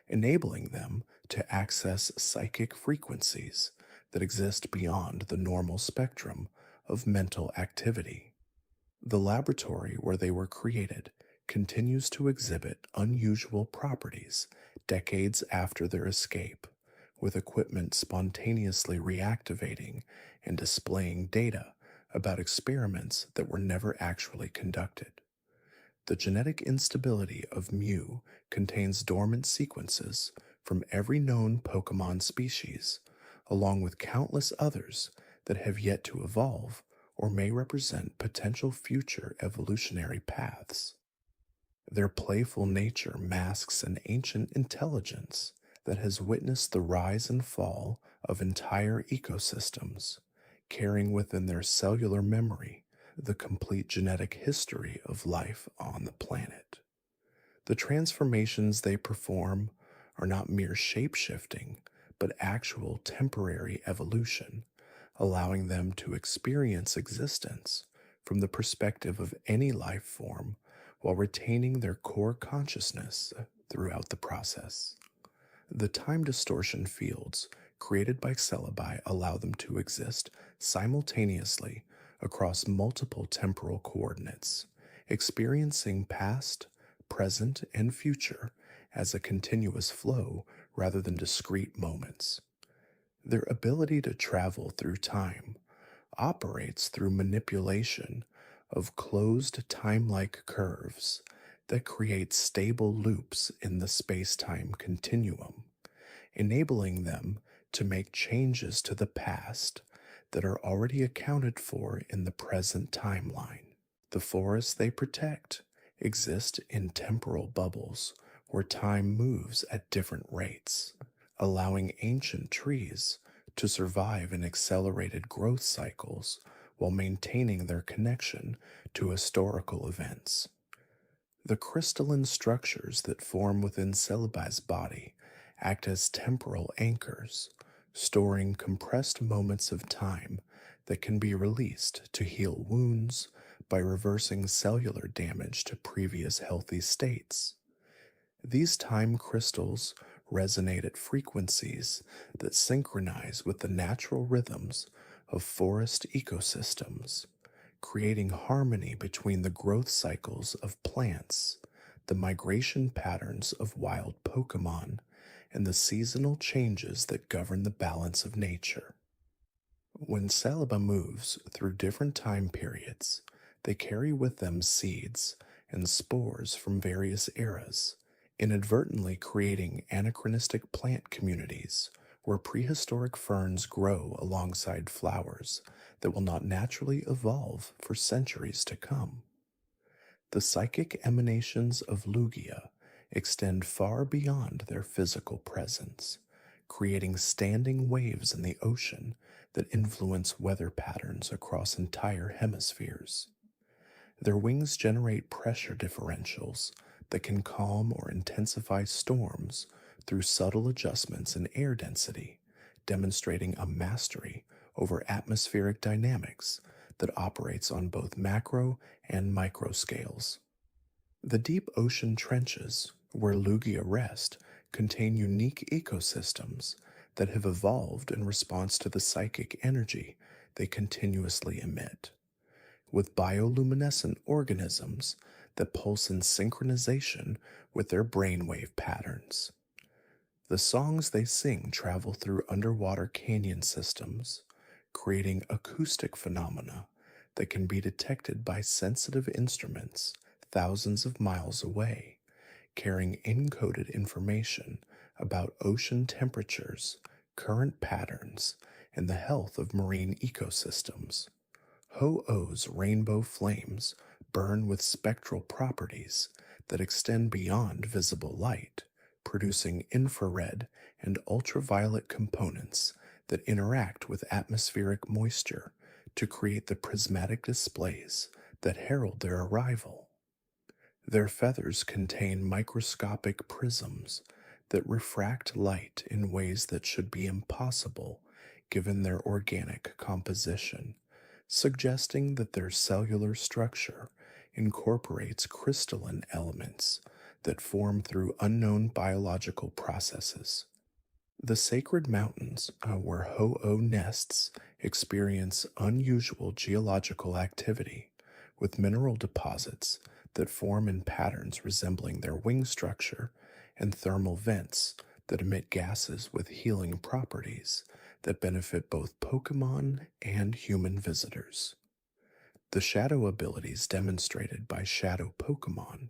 enabling them to access psychic frequencies that exist beyond the normal spectrum of mental activity. The laboratory where they were created continues to exhibit unusual properties decades after their escape, with equipment spontaneously reactivating and displaying data about experiments that were never actually conducted. The genetic instability of Mew contains dormant sequences from every known Pokemon species, along with countless others that have yet to evolve or may represent potential future evolutionary paths. Their playful nature masks an ancient intelligence that has witnessed the rise and fall of entire ecosystems, carrying within their cellular memory the complete genetic history of life on the planet. The transformations they perform are not mere shape-shifting, but actual temporary evolution, allowing them to experience existence from the perspective of any life form while retaining their core consciousness throughout the process. The time distortion fields created by Celebi allow them to exist simultaneously across multiple temporal coordinates, experiencing past, present, and future as a continuous flow rather than discrete moments. Their ability to travel through time operates through manipulation of closed time-like curves that create stable loops in the space-time continuum, enabling them to make changes to the past that are already accounted for in the present timeline. The forests they protect exist in temporal bubbles where time moves at different rates, allowing ancient trees to survive in accelerated growth cycles while maintaining their connection to historical events. The crystalline structures that form within Celebi's body act as temporal anchors, storing compressed moments of time that can be released to heal wounds by reversing cellular damage to previous healthy states. These time crystals resonate at frequencies that synchronize with the natural rhythms of forest ecosystems, creating harmony between the growth cycles of plants, the migration patterns of wild Pokemon, and the seasonal changes that govern the balance of nature. When Celebi moves through different time periods, they carry with them seeds and spores from various eras, inadvertently creating anachronistic plant communities where prehistoric ferns grow alongside flowers that will not naturally evolve for centuries to come. The psychic emanations of Lugia extend far beyond their physical presence, creating standing waves in the ocean that influence weather patterns across entire hemispheres. Their wings generate pressure differentials that can calm or intensify storms through subtle adjustments in air density, demonstrating a mastery over atmospheric dynamics that operates on both macro and micro scales. The deep ocean trenches where Lugia rest contain unique ecosystems that have evolved in response to the psychic energy they continuously emit, with bioluminescent organisms that pulse in synchronization with their brainwave patterns. The songs they sing travel through underwater canyon systems, creating acoustic phenomena that can be detected by sensitive instruments thousands of miles away, carrying encoded information about ocean temperatures, current patterns, and the health of marine ecosystems. Ho-Oh's rainbow flames burn with spectral properties that extend beyond visible light, producing infrared and ultraviolet components that interact with atmospheric moisture to create the prismatic displays that herald their arrival. Their feathers contain microscopic prisms that refract light in ways that should be impossible given their organic composition, suggesting that their cellular structure incorporates crystalline elements that form through unknown biological processes. The sacred mountains, where Ho-Oh nests, experience unusual geological activity, with mineral deposits that form in patterns resembling their wing structure and thermal vents that emit gases with healing properties that benefit both Pokemon and human visitors. The shadow abilities demonstrated by shadow Pokemon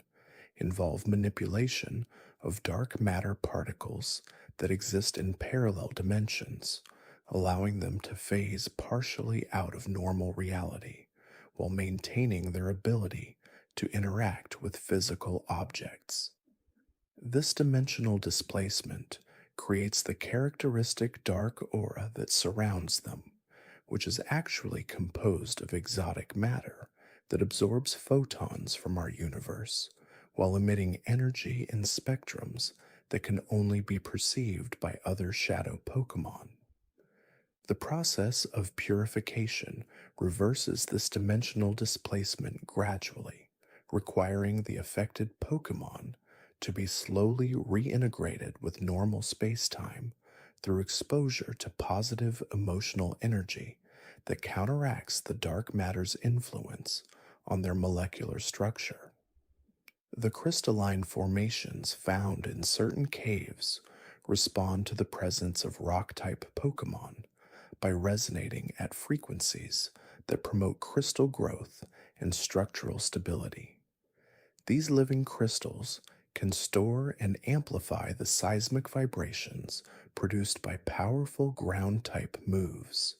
involve manipulation of dark matter particles that exist in parallel dimensions, allowing them to phase partially out of normal reality while maintaining their ability to interact with physical objects. This dimensional displacement creates the characteristic dark aura that surrounds them, which is actually composed of exotic matter that absorbs photons from our universe while emitting energy in spectrums that can only be perceived by other shadow Pokemon. The process of purification reverses this dimensional displacement gradually, requiring the affected Pokemon to be slowly reintegrated with normal spacetime through exposure to positive emotional energy that counteracts the dark matter's influence on their molecular structure. The crystalline formations found in certain caves respond to the presence of rock-type Pokemon by resonating at frequencies that promote crystal growth and structural stability. These living crystals can store and amplify the seismic vibrations produced by powerful ground-type moves,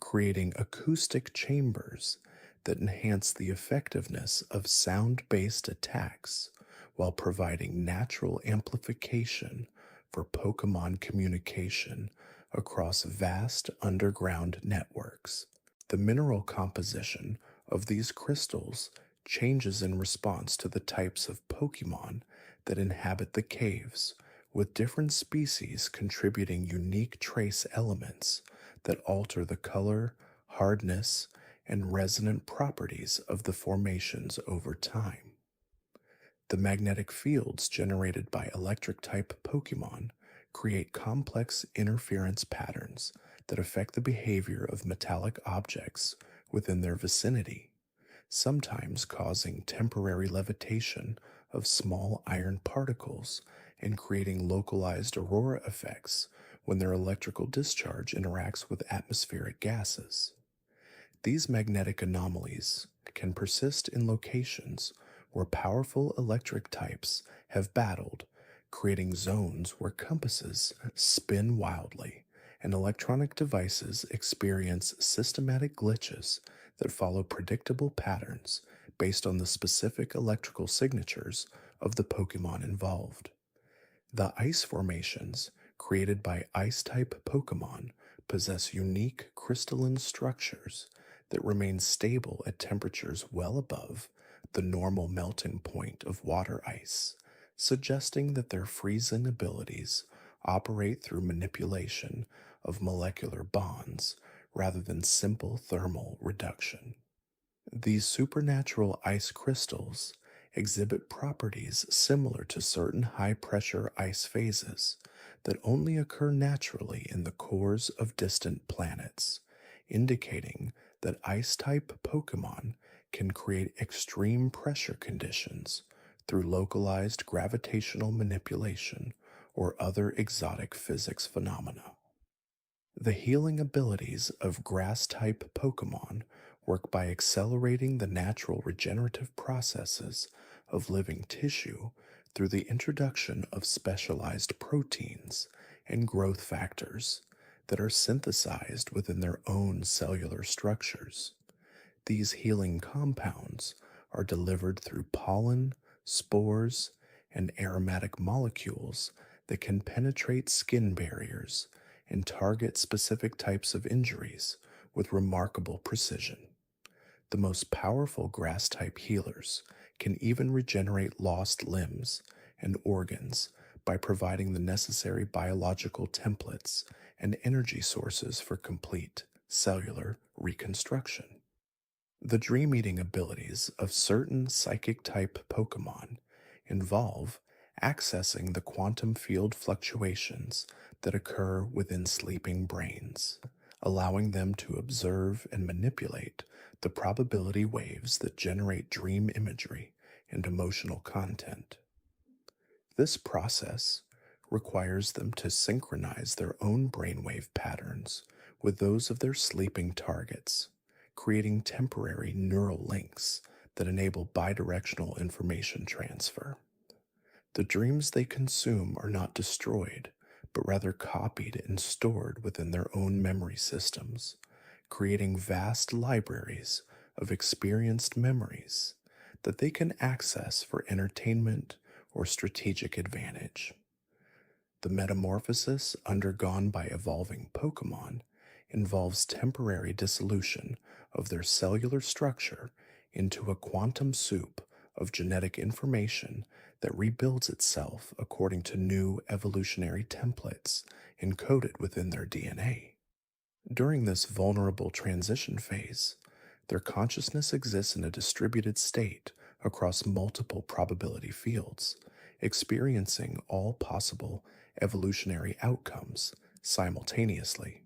creating acoustic chambers that enhance the effectiveness of sound-based attacks while providing natural amplification for Pokemon communication across vast underground networks. The mineral composition of these crystals changes in response to the types of Pokemon that inhabit the caves, with different species contributing unique trace elements that alter the color, hardness, and resonant properties of the formations over time. The magnetic fields generated by electric-type Pokemon create complex interference patterns that affect the behavior of metallic objects within their vicinity, sometimes causing temporary levitation of small iron particles and creating localized aurora effects when their electrical discharge interacts with atmospheric gases. These magnetic anomalies can persist in locations where powerful electric types have battled, creating zones where compasses spin wildly and electronic devices experience systematic glitches that follow predictable patterns based on the specific electrical signatures of the Pokemon involved. The ice formations created by ice-type Pokemon possess unique crystalline structures that remain stable at temperatures well above the normal melting point of water ice, suggesting that their freezing abilities operate through manipulation of molecular bonds rather than simple thermal reduction. These supernatural ice crystals exhibit properties similar to certain high-pressure ice phases that only occur naturally in the cores of distant planets, indicating that ice-type Pokemon can create extreme pressure conditions through localized gravitational manipulation or other exotic physics phenomena. The healing abilities of grass-type Pokemon work by accelerating the natural regenerative processes of living tissue through the introduction of specialized proteins and growth factors that are synthesized within their own cellular structures. These healing compounds are delivered through pollen, spores, and aromatic molecules that can penetrate skin barriers and target specific types of injuries with remarkable precision. The most powerful grass-type healers can even regenerate lost limbs and organs by providing the necessary biological templates and energy sources for complete cellular reconstruction. The dream-eating abilities of certain psychic-type Pokemon involve accessing the quantum field fluctuations that occur within sleeping brains, allowing them to observe and manipulate the probability waves that generate dream imagery and emotional content. This process requires them to synchronize their own brainwave patterns with those of their sleeping targets, creating temporary neural links that enable bidirectional information transfer. The dreams they consume are not destroyed, but rather copied and stored within their own memory systems, creating vast libraries of experienced memories that they can access for entertainment or strategic advantage. The metamorphosis undergone by evolving Pokemon involves temporary dissolution of their cellular structure into a quantum soup of genetic information that rebuilds itself according to new evolutionary templates encoded within their DNA. During this vulnerable transition phase, their consciousness exists in a distributed state across multiple probability fields, experiencing all possible evolutionary outcomes simultaneously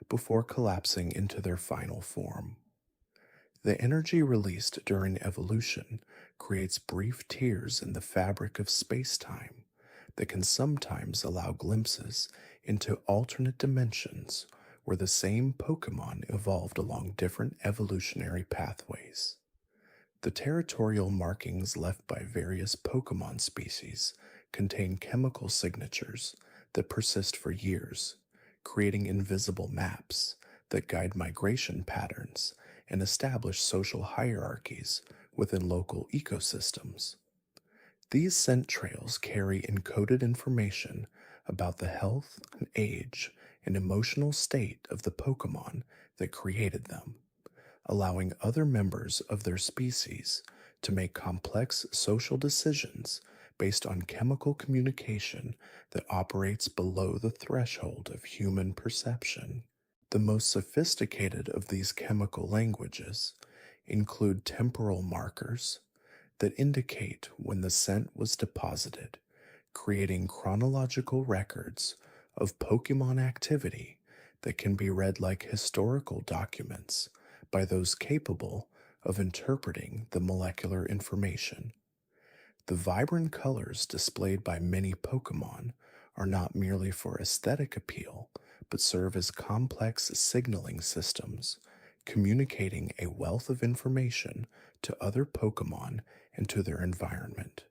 before collapsing into their final form. The energy released during evolution creates brief tears in the fabric of space-time that can sometimes allow glimpses into alternate dimensions where the same Pokemon evolved along different evolutionary pathways. The territorial markings left by various Pokemon species contain chemical signatures that persist for years, creating invisible maps that guide migration patterns and establish social hierarchies within local ecosystems. These scent trails carry encoded information about the health and age and emotional state of the Pokemon that created them, allowing other members of their species to make complex social decisions based on chemical communication that operates below the threshold of human perception. The most sophisticated of these chemical languages include temporal markers that indicate when the scent was deposited, creating chronological records of Pokemon activity that can be read like historical documents by those capable of interpreting the molecular information. The vibrant colors displayed by many Pokemon are not merely for aesthetic appeal, but serve as complex signaling systems, communicating a wealth of information to other Pokemon and to their environment.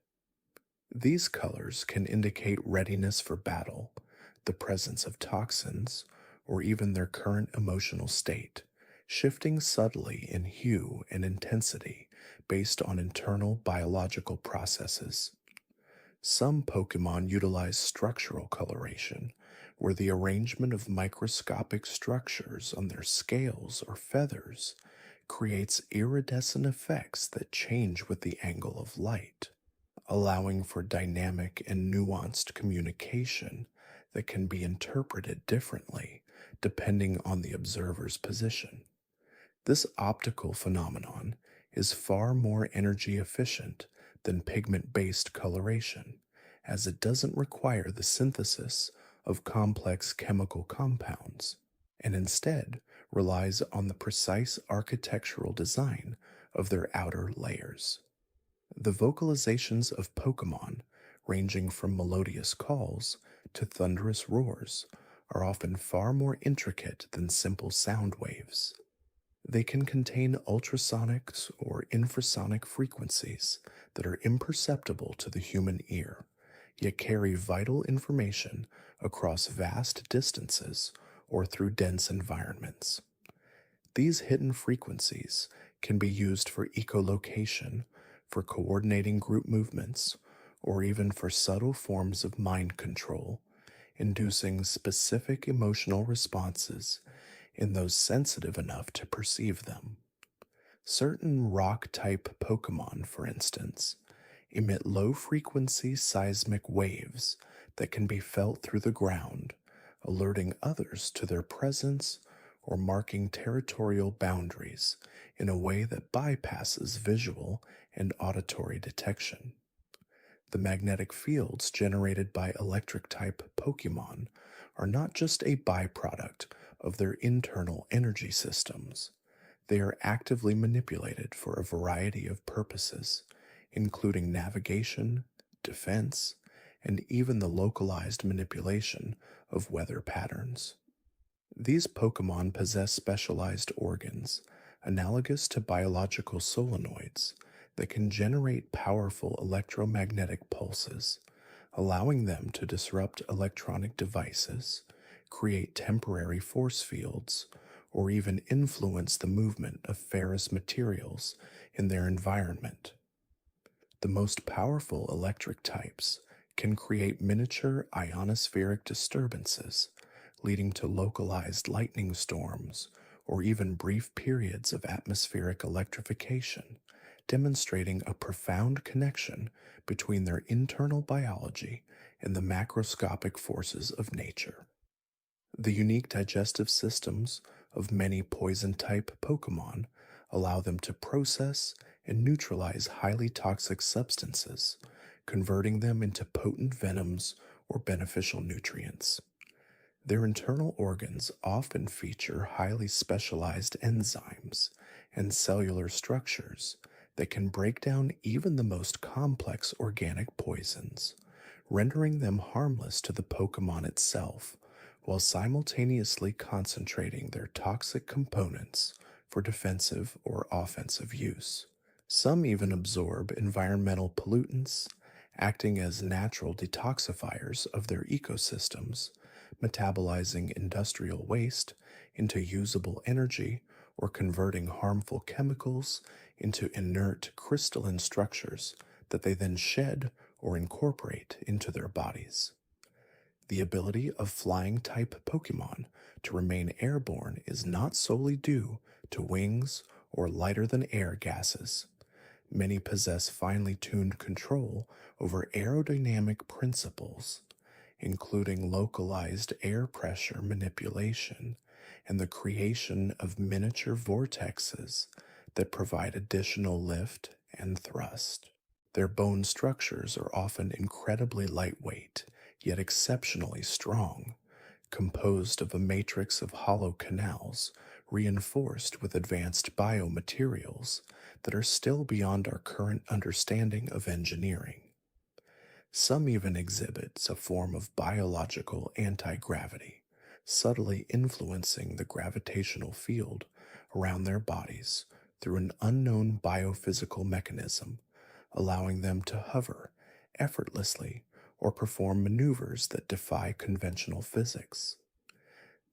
These colors can indicate readiness for battle, the presence of toxins, or even their current emotional state, shifting subtly in hue and intensity based on internal biological processes. Some Pokemon utilize structural coloration, where the arrangement of microscopic structures on their scales or feathers creates iridescent effects that change with the angle of light, allowing for dynamic and nuanced communication that can be interpreted differently depending on the observer's position. This optical phenomenon is far more energy efficient than pigment-based coloration, as it doesn't require the synthesis of complex chemical compounds, and instead relies on the precise architectural design of their outer layers. The vocalizations of Pokemon, ranging from melodious calls to thunderous roars, are often far more intricate than simple sound waves. They can contain ultrasonic or infrasonic frequencies that are imperceptible to the human ear, yet carry vital information across vast distances or through dense environments. These hidden frequencies can be used for echolocation, for coordinating group movements, or even for subtle forms of mind control, inducing specific emotional responses in those sensitive enough to perceive them. Certain rock-type Pokemon, for instance, emit low-frequency seismic waves that can be felt through the ground, alerting others to their presence or marking territorial boundaries in a way that bypasses visual and auditory detection. The magnetic fields generated by electric-type Pokémon are not just a byproduct of their internal energy systems. They are actively manipulated for a variety of purposes, including navigation, defense, and even the localized manipulation of weather patterns. These Pokémon possess specialized organs, analogous to biological solenoids, that can generate powerful electromagnetic pulses, allowing them to disrupt electronic devices, create temporary force fields, or even influence the movement of ferrous materials in their environment. The most powerful electric types can create miniature ionospheric disturbances, leading to localized lightning storms or even brief periods of atmospheric electrification, demonstrating a profound connection between their internal biology and the macroscopic forces of nature. The unique digestive systems of many poison-type Pokémon allow them to process and neutralize highly toxic substances, converting them into potent venoms or beneficial nutrients. Their internal organs often feature highly specialized enzymes and cellular structures that can break down even the most complex organic poisons, rendering them harmless to the Pokémon itself, while simultaneously concentrating their toxic components for defensive or offensive use. Some even absorb environmental pollutants, acting as natural detoxifiers of their ecosystems, metabolizing industrial waste into usable energy or converting harmful chemicals into inert crystalline structures that they then shed or incorporate into their bodies. The ability of flying-type Pokémon to remain airborne is not solely due to wings or lighter-than-air gases. Many possess finely tuned control over aerodynamic principles, including localized air pressure manipulation and the creation of miniature vortexes that provide additional lift and thrust. Their bone structures are often incredibly lightweight, yet exceptionally strong, composed of a matrix of hollow canals reinforced with advanced biomaterials that are still beyond our current understanding of engineering. Some even exhibit a form of biological anti-gravity, subtly influencing the gravitational field around their bodies through an unknown biophysical mechanism, allowing them to hover effortlessly or perform maneuvers that defy conventional physics.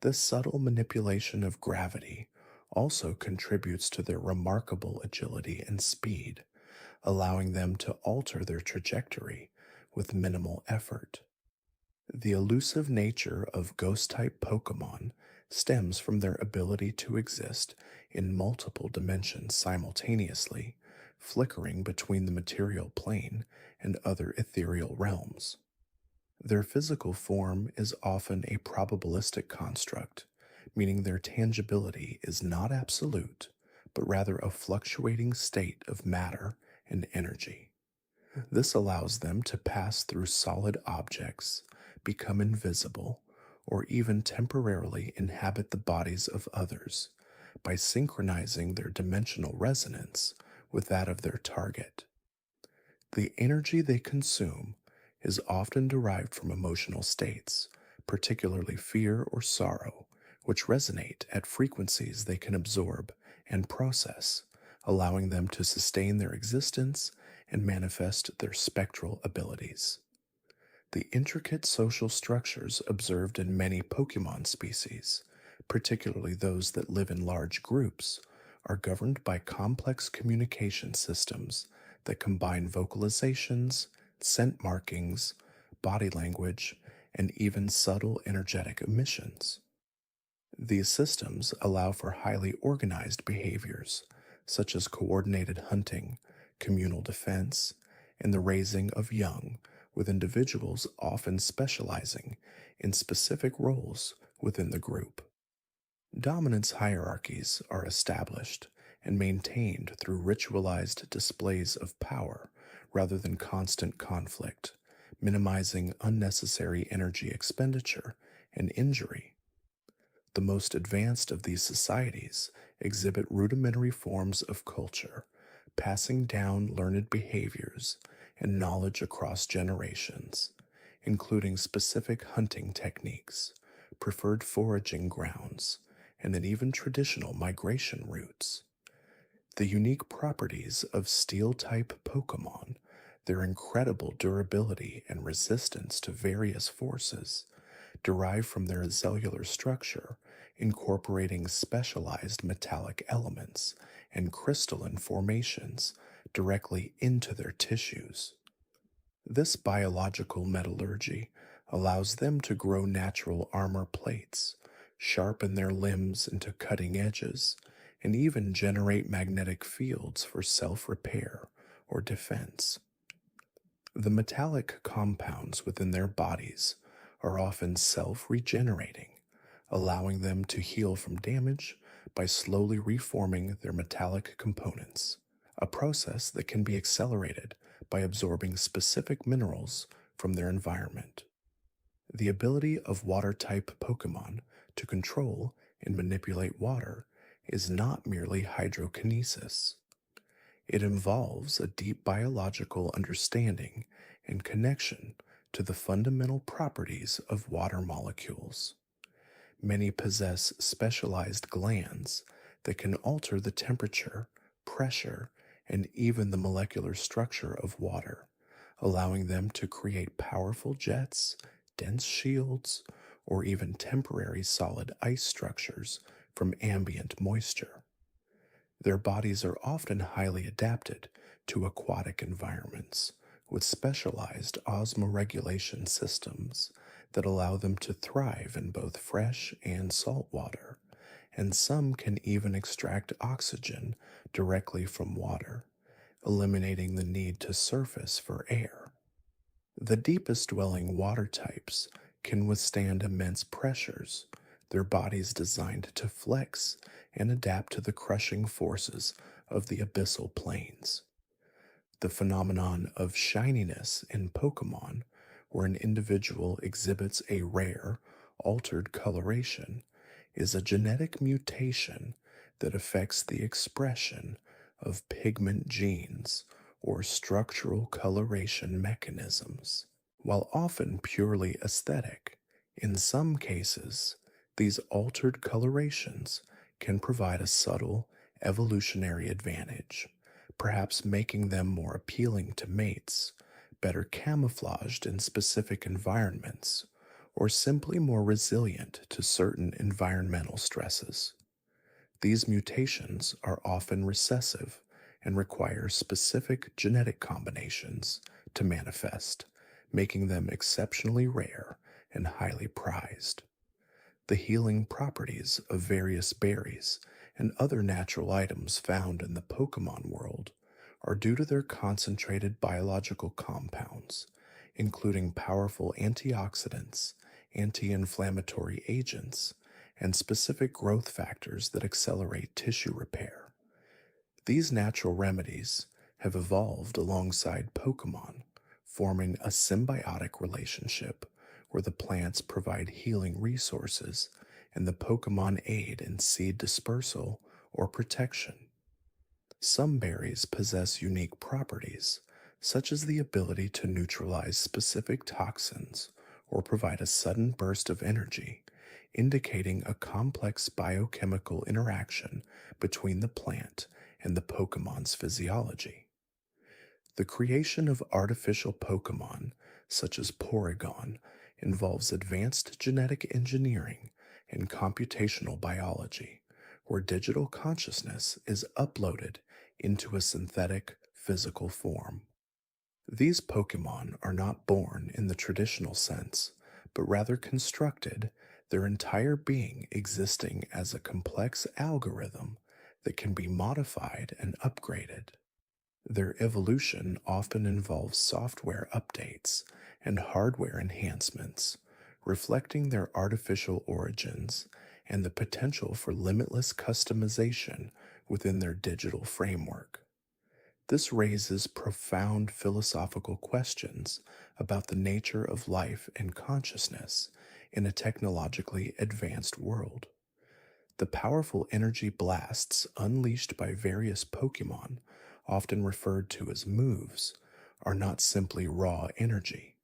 This subtle manipulation of gravity also contributes to their remarkable agility and speed, allowing them to alter their trajectory with minimal effort. The elusive nature of ghost-type Pokémon stems from their ability to exist in multiple dimensions simultaneously, flickering between the material plane and other ethereal realms. Their physical form is often a probabilistic construct, meaning their tangibility is not absolute, but rather a fluctuating state of matter and energy. This allows them to pass through solid objects, become invisible, or even temporarily inhabit the bodies of others by synchronizing their dimensional resonance with that of their target. The energy they consume is often derived from emotional states, particularly fear or sorrow, which resonate at frequencies they can absorb and process, allowing them to sustain their existence and manifest their spectral abilities. The intricate social structures observed in many Pokémon species, particularly those that live in large groups, are governed by complex communication systems that combine vocalizations, scent markings, body language, and even subtle energetic emissions. These systems allow for highly organized behaviors, such as coordinated hunting, communal defense, and the raising of young, with individuals often specializing in specific roles within the group. Dominance hierarchies are established and maintained through ritualized displays of power rather than constant conflict, minimizing unnecessary energy expenditure and injury. The most advanced of these societies exhibit rudimentary forms of culture, passing down learned behaviors and knowledge across generations, including specific hunting techniques, preferred foraging grounds, and then even traditional migration routes. The unique properties of steel-type Pokémon, their incredible durability and resistance to various forces, derive from their cellular structure, incorporating specialized metallic elements and crystalline formations directly into their tissues. This biological metallurgy allows them to grow natural armor plates, sharpen their limbs into cutting edges, and even generate magnetic fields for self-repair or defense. The metallic compounds within their bodies are often self-regenerating, allowing them to heal from damage by slowly reforming their metallic components, a process that can be accelerated by absorbing specific minerals from their environment. The ability of water-type Pokémon to control and manipulate water is not merely hydrokinesis. It involves a deep biological understanding and connection to the fundamental properties of water molecules. Many possess specialized glands that can alter the temperature, pressure, and even the molecular structure of water, allowing them to create powerful jets, dense shields, or even temporary solid ice structures from ambient moisture. Their bodies are often highly adapted to aquatic environments, with specialized osmoregulation systems that allow them to thrive in both fresh and salt water, and some can even extract oxygen directly from water, eliminating the need to surface for air. The deepest dwelling water types can withstand immense pressures, their bodies designed to flex and adapt to the crushing forces of the abyssal plains. The phenomenon of shininess in Pokemon, where an individual exhibits a rare, altered coloration, is a genetic mutation that affects the expression of pigment genes or structural coloration mechanisms. While often purely aesthetic, in some cases, these altered colorations can provide a subtle evolutionary advantage, perhaps making them more appealing to mates, better camouflaged in specific environments, or simply more resilient to certain environmental stresses. These mutations are often recessive and require specific genetic combinations to manifest, making them exceptionally rare and highly prized. The healing properties of various berries and other natural items found in the Pokemon world are due to their concentrated biological compounds, including powerful antioxidants, anti-inflammatory agents, and specific growth factors that accelerate tissue repair. These natural remedies have evolved alongside Pokemon, forming a symbiotic relationship where the plants provide healing resources and the Pokemon aid in seed dispersal or protection. Some berries possess unique properties, such as the ability to neutralize specific toxins or provide a sudden burst of energy, indicating a complex biochemical interaction between the plant and the Pokemon's physiology. The creation of artificial Pokemon, such as Porygon, involves advanced genetic engineering and computational biology, where digital consciousness is uploaded into a synthetic physical form. These Pokemon are not born in the traditional sense, but rather constructed, their entire being existing as a complex algorithm that can be modified and upgraded. Their evolution often involves software updates and hardware enhancements, reflecting their artificial origins and the potential for limitless customization within their digital framework. This raises profound philosophical questions about the nature of life and consciousness in a technologically advanced world. The powerful energy blasts unleashed by various Pokemon, often referred to as moves, are not simply raw energy.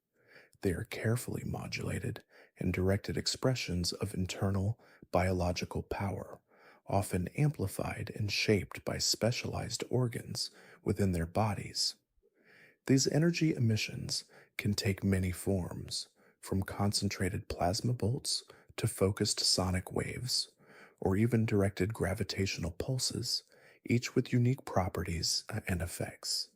They are carefully modulated and directed expressions of internal biological power, often amplified and shaped by specialized organs within their bodies. These energy emissions can take many forms, from concentrated plasma bolts to focused sonic waves, or even directed gravitational pulses, each with unique properties and effects.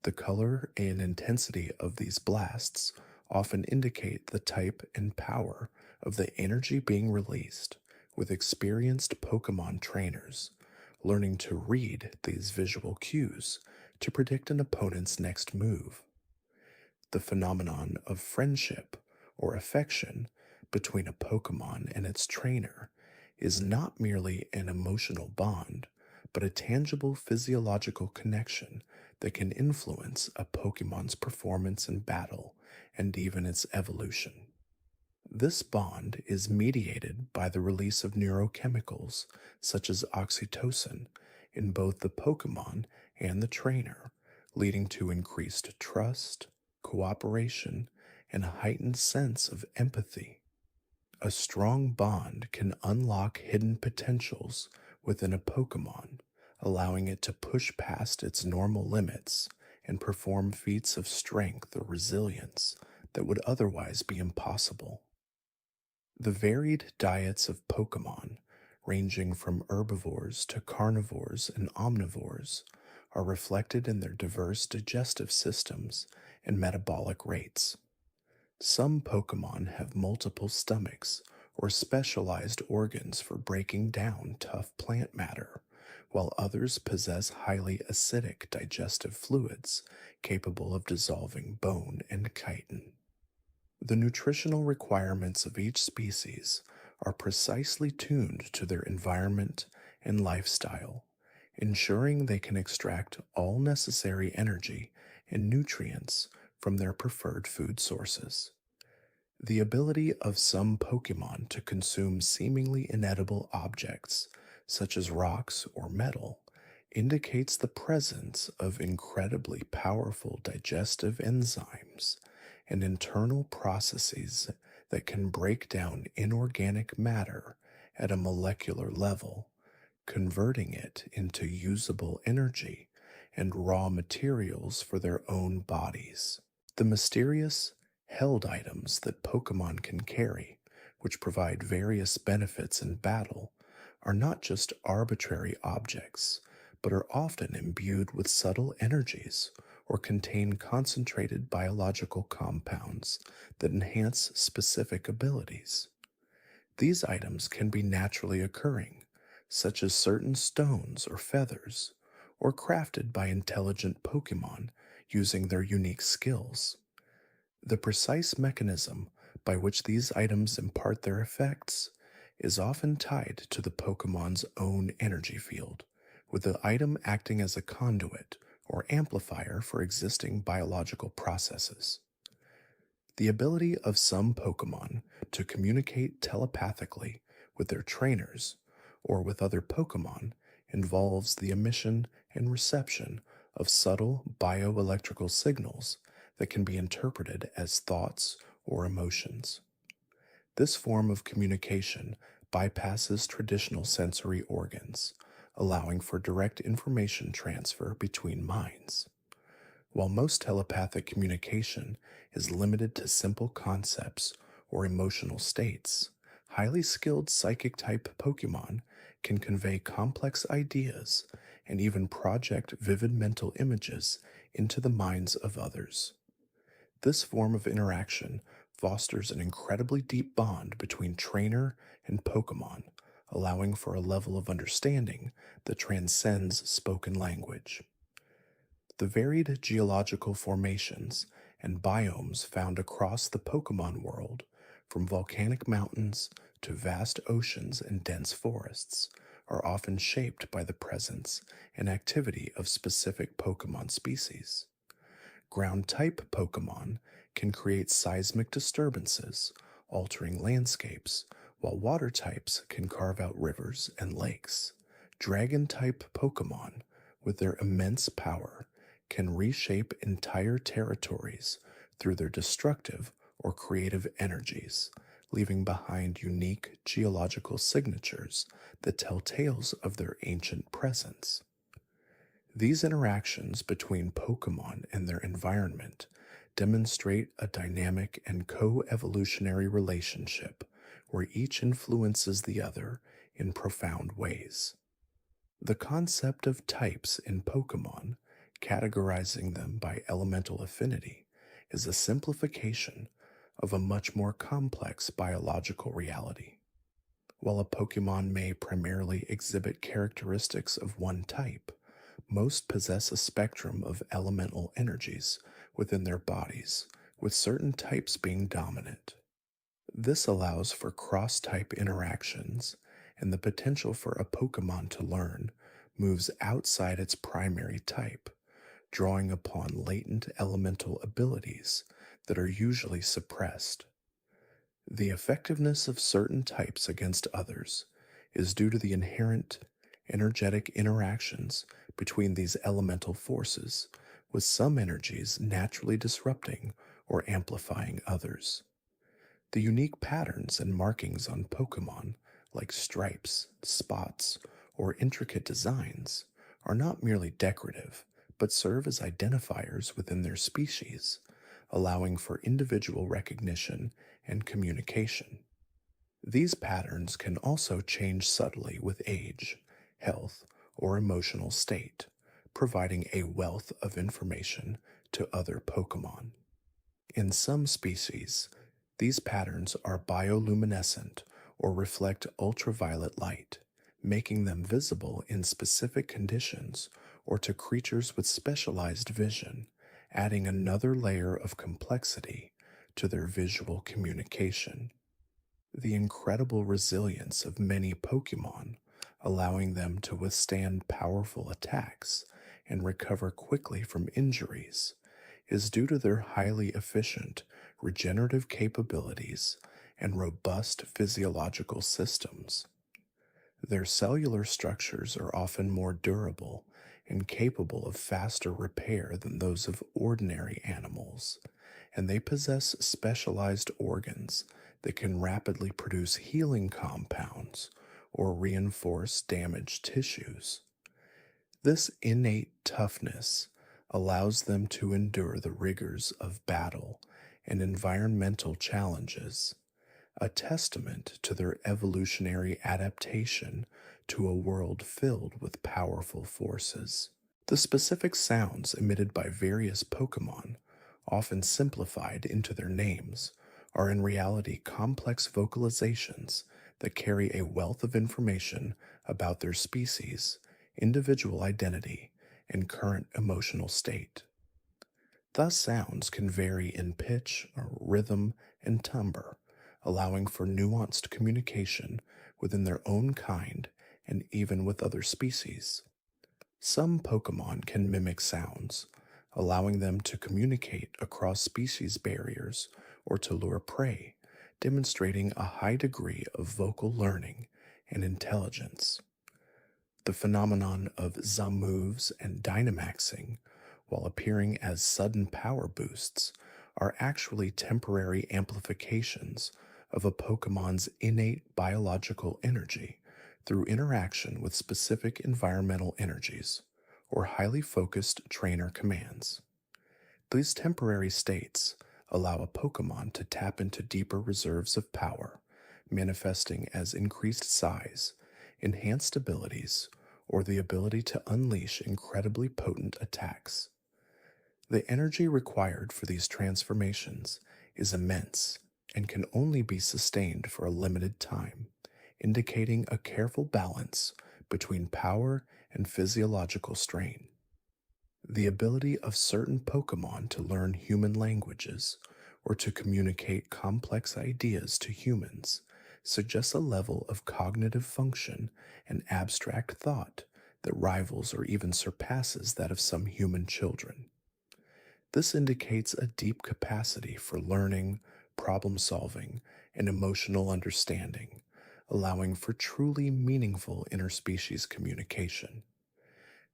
The color and intensity of these blasts often indicate the type and power of the energy being released, with experienced Pokemon trainers learning to read these visual cues to predict an opponent's next move. The phenomenon of friendship or affection between a Pokemon and its trainer is not merely an emotional bond, but a tangible physiological connection that can influence a Pokemon's performance in battle and even its evolution. This bond is mediated by the release of neurochemicals such as oxytocin in both the Pokemon and the trainer, leading to increased trust, cooperation, and a heightened sense of empathy. A strong bond can unlock hidden potentials within a Pokemon, allowing it to push past its normal limits and perform feats of strength or resilience that would otherwise be impossible. The varied diets of Pokemon, ranging from herbivores to carnivores and omnivores, are reflected in their diverse digestive systems and metabolic rates. Some Pokemon have multiple stomachs or specialized organs for breaking down tough plant matter, while others possess highly acidic digestive fluids capable of dissolving bone and chitin. The nutritional requirements of each species are precisely tuned to their environment and lifestyle, ensuring they can extract all necessary energy and nutrients from their preferred food sources. The ability of some Pokemon to consume seemingly inedible objects, such as rocks or metal, indicates the presence of incredibly powerful digestive enzymes and internal processes that can break down inorganic matter at a molecular level, converting it into usable energy and raw materials for their own bodies. The mysterious held items that Pokemon can carry, which provide various benefits in battle, are not just arbitrary objects, but are often imbued with subtle energies or contain concentrated biological compounds that enhance specific abilities. These items can be naturally occurring, such as certain stones or feathers, or crafted by intelligent Pokemon using their unique skills. The precise mechanism by which these items impart their effects is often tied to the Pokemon's own energy field, with the item acting as a conduit or amplifier for existing biological processes. The ability of some Pokemon to communicate telepathically with their trainers or with other Pokemon involves the emission and reception of subtle bioelectrical signals that can be interpreted as thoughts or emotions. This form of communication bypasses traditional sensory organs, allowing for direct information transfer between minds. While most telepathic communication is limited to simple concepts or emotional states, highly skilled psychic type Pokemon can convey complex ideas and even project vivid mental images into the minds of others. This form of interaction fosters an incredibly deep bond between trainer and Pokemon, allowing for a level of understanding that transcends spoken language. The varied geological formations and biomes found across the Pokemon world, from volcanic mountains to vast oceans and dense forests, are often shaped by the presence and activity of specific Pokemon species. Ground-type Pokemon can create seismic disturbances, altering landscapes, while water types can carve out rivers and lakes. Dragon-type Pokemon, with their immense power, can reshape entire territories through their destructive or creative energies, leaving behind unique geological signatures that tell tales of their ancient presence. These interactions between Pokemon and their environment demonstrate a dynamic and co-evolutionary relationship where each influences the other in profound ways. The concept of types in Pokemon, categorizing them by elemental affinity, is a simplification of a much more complex biological reality. While a Pokemon may primarily exhibit characteristics of one type, most possess a spectrum of elemental energies within their bodies, with certain types being dominant. This allows for cross-type interactions and the potential for a Pokemon to learn moves outside its primary type, drawing upon latent elemental abilities that are usually suppressed. The effectiveness of certain types against others is due to the inherent energetic interactions between these elemental forces, with some energies naturally disrupting or amplifying others. The unique patterns and markings on Pokemon, like stripes, spots, or intricate designs, are not merely decorative, but serve as identifiers within their species, allowing for individual recognition and communication. These patterns can also change subtly with age, health, or emotional state, providing a wealth of information to other Pokemon. In some species, these patterns are bioluminescent or reflect ultraviolet light, making them visible in specific conditions or to creatures with specialized vision, adding another layer of complexity to their visual communication. The incredible resilience of many Pokemon, allowing them to withstand powerful attacks and recover quickly from injuries, is due to their highly efficient regenerative capabilities and robust physiological systems. Their cellular structures are often more durable and capable of faster repair than those of ordinary animals, and they possess specialized organs that can rapidly produce healing compounds or reinforce damaged tissues. This innate toughness allows them to endure the rigors of battle and environmental challenges, a testament to their evolutionary adaptation to a world filled with powerful forces. The specific sounds emitted by various Pokemon, often simplified into their names, are in reality complex vocalizations that carry a wealth of information about their species, individual identity, and current emotional state. Thus, sounds can vary in pitch, rhythm, and timbre, allowing for nuanced communication within their own kind and even with other species. Some Pokemon can mimic sounds, allowing them to communicate across species barriers or to lure prey, demonstrating a high degree of vocal learning and intelligence. The phenomenon of Zamoves and Dynamaxing, while appearing as sudden power boosts, are actually temporary amplifications of a Pokemon's innate biological energy through interaction with specific environmental energies or highly focused trainer commands. These temporary states allow a Pokemon to tap into deeper reserves of power, manifesting as increased size, enhanced abilities, or the ability to unleash incredibly potent attacks. The energy required for these transformations is immense and can only be sustained for a limited time, indicating a careful balance between power and physiological strain. The ability of certain Pokemon to learn human languages or to communicate complex ideas to humans suggests a level of cognitive function and abstract thought that rivals or even surpasses that of some human children. This indicates a deep capacity for learning, problem solving, and emotional understanding, allowing for truly meaningful interspecies communication.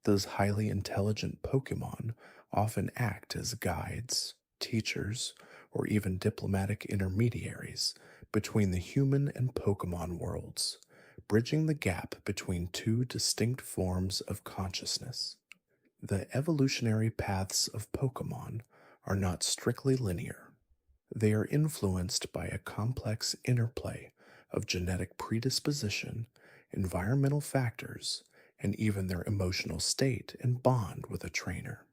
Those highly intelligent Pokemon often act as guides, teachers, or even diplomatic intermediaries between the human and Pokemon worlds, bridging the gap between two distinct forms of consciousness. The evolutionary paths of Pokemon are not strictly linear. They are influenced by a complex interplay of genetic predisposition, environmental factors, and even their emotional state and bond with a trainer.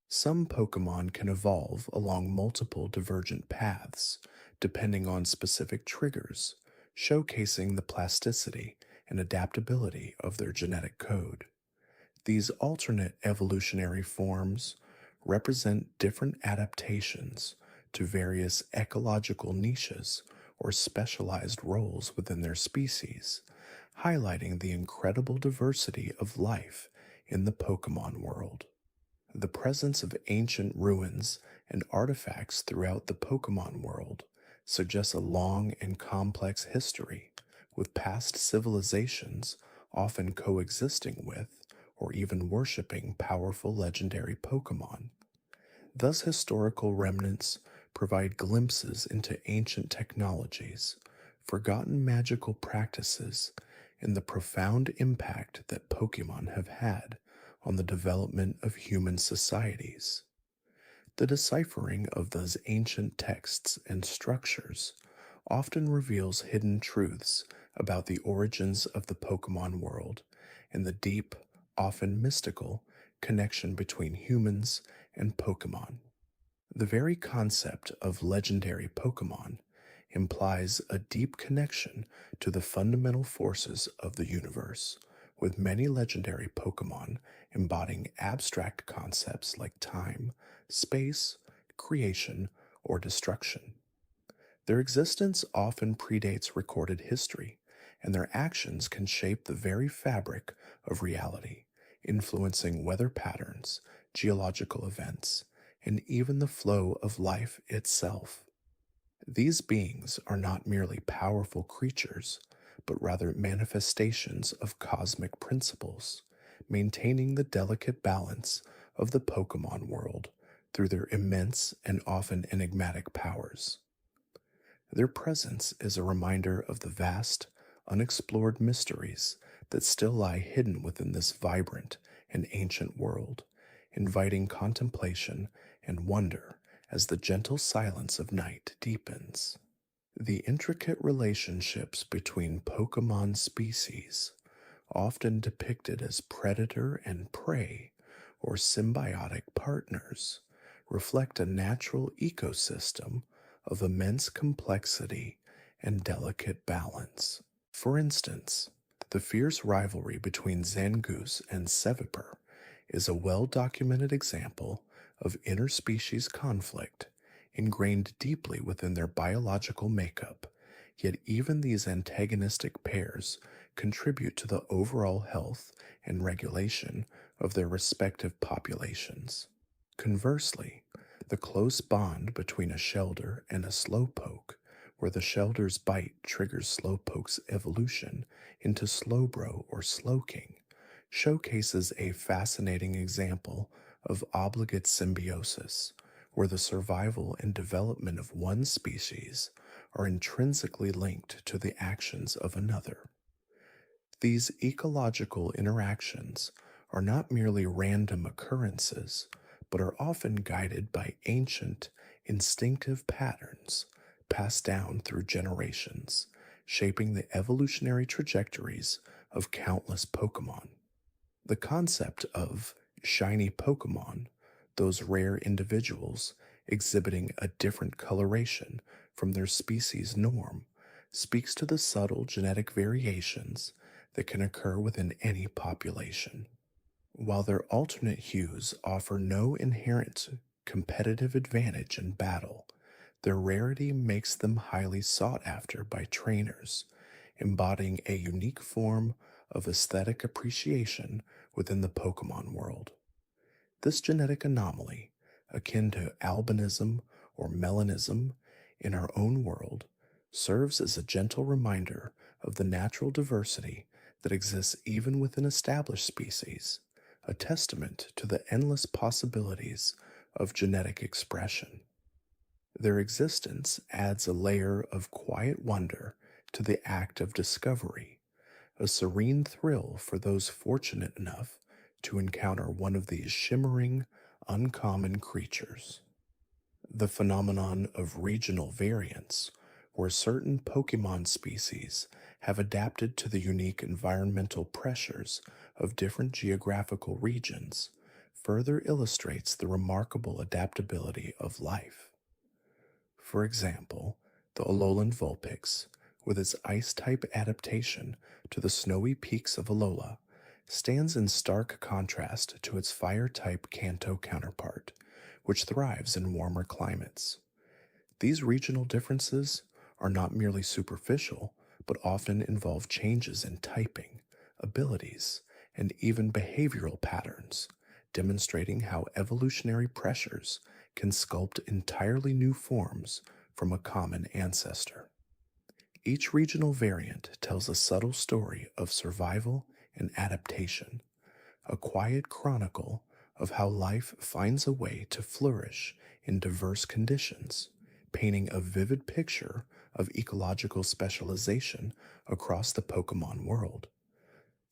Some Pokemon can evolve along multiple divergent paths, depending on specific triggers, showcasing the plasticity and adaptability of their genetic code. These alternate evolutionary forms represent different adaptations to various ecological niches or specialized roles within their species, highlighting the incredible diversity of life in the Pokemon world. The presence of ancient ruins and artifacts throughout the Pokemon world suggests a long and complex history, with past civilizations often coexisting with or even worshipping powerful legendary Pokemon. Thus, historical remnants provide glimpses into ancient technologies, forgotten magical practices, and the profound impact that Pokemon have had on the development of human societies. The deciphering of those ancient texts and structures often reveals hidden truths about the origins of the Pokemon world and the deep, often mystical, connection between humans and Pokemon. The very concept of legendary Pokemon implies a deep connection to the fundamental forces of the universe, with many legendary Pokemon embodying abstract concepts like time, space, creation, or destruction. Their existence often predates recorded history, and their actions can shape the very fabric of reality, influencing weather patterns, geological events, and even the flow of life itself. These beings are not merely powerful creatures, but rather manifestations of cosmic principles, maintaining the delicate balance of the Pokemon world through their immense and often enigmatic powers. Their presence is a reminder of the vast, unexplored mysteries that still lie hidden within this vibrant and ancient world, inviting contemplation and wonder as the gentle silence of night deepens. The intricate relationships between Pokemon species, often depicted as predator and prey or symbiotic partners, reflect a natural ecosystem of immense complexity and delicate balance. For instance, the fierce rivalry between Zangoose and Sevii is a well-documented example of interspecies conflict ingrained deeply within their biological makeup, yet even these antagonistic pairs contribute to the overall health and regulation of their respective populations. Conversely, the close bond between a Shelder and a Slowpoke, where the Shelder's bite triggers Slowpoke's evolution into Slowbro or Slowking, showcases a fascinating example of obligate symbiosis, where the survival and development of one species are intrinsically linked to the actions of another. These ecological interactions are not merely random occurrences, but are often guided by ancient, instinctive patterns passed down through generations, shaping the evolutionary trajectories of countless Pokemon. The concept of shiny Pokemon, those rare individuals exhibiting a different coloration from their species norm, speaks to the subtle genetic variations that can occur within any population. While their alternate hues offer no inherent competitive advantage in battle, their rarity makes them highly sought after by trainers, embodying a unique form of aesthetic appreciation within the Pokemon world. This genetic anomaly, akin to albinism or melanism in our own world, serves as a gentle reminder of the natural diversity that exists even within established species, a testament to the endless possibilities of genetic expression. Their existence adds a layer of quiet wonder to the act of discovery, a serene thrill for those fortunate enough to encounter one of these shimmering, uncommon creatures. The phenomenon of regional variance, where certain Pokemon species have adapted to the unique environmental pressures of different geographical regions, further illustrates the remarkable adaptability of life. For example, the Alolan Vulpix, with its ice-type adaptation to the snowy peaks of Alola, stands in stark contrast to its fire-type Kanto counterpart, which thrives in warmer climates. These regional differences are not merely superficial, but often involve changes in typing, abilities, and even behavioral patterns, demonstrating how evolutionary pressures can sculpt entirely new forms from a common ancestor. Each regional variant tells a subtle story of survival and adaptation, a quiet chronicle of how life finds a way to flourish in diverse conditions, painting a vivid picture of ecological specialization across the Pokemon world.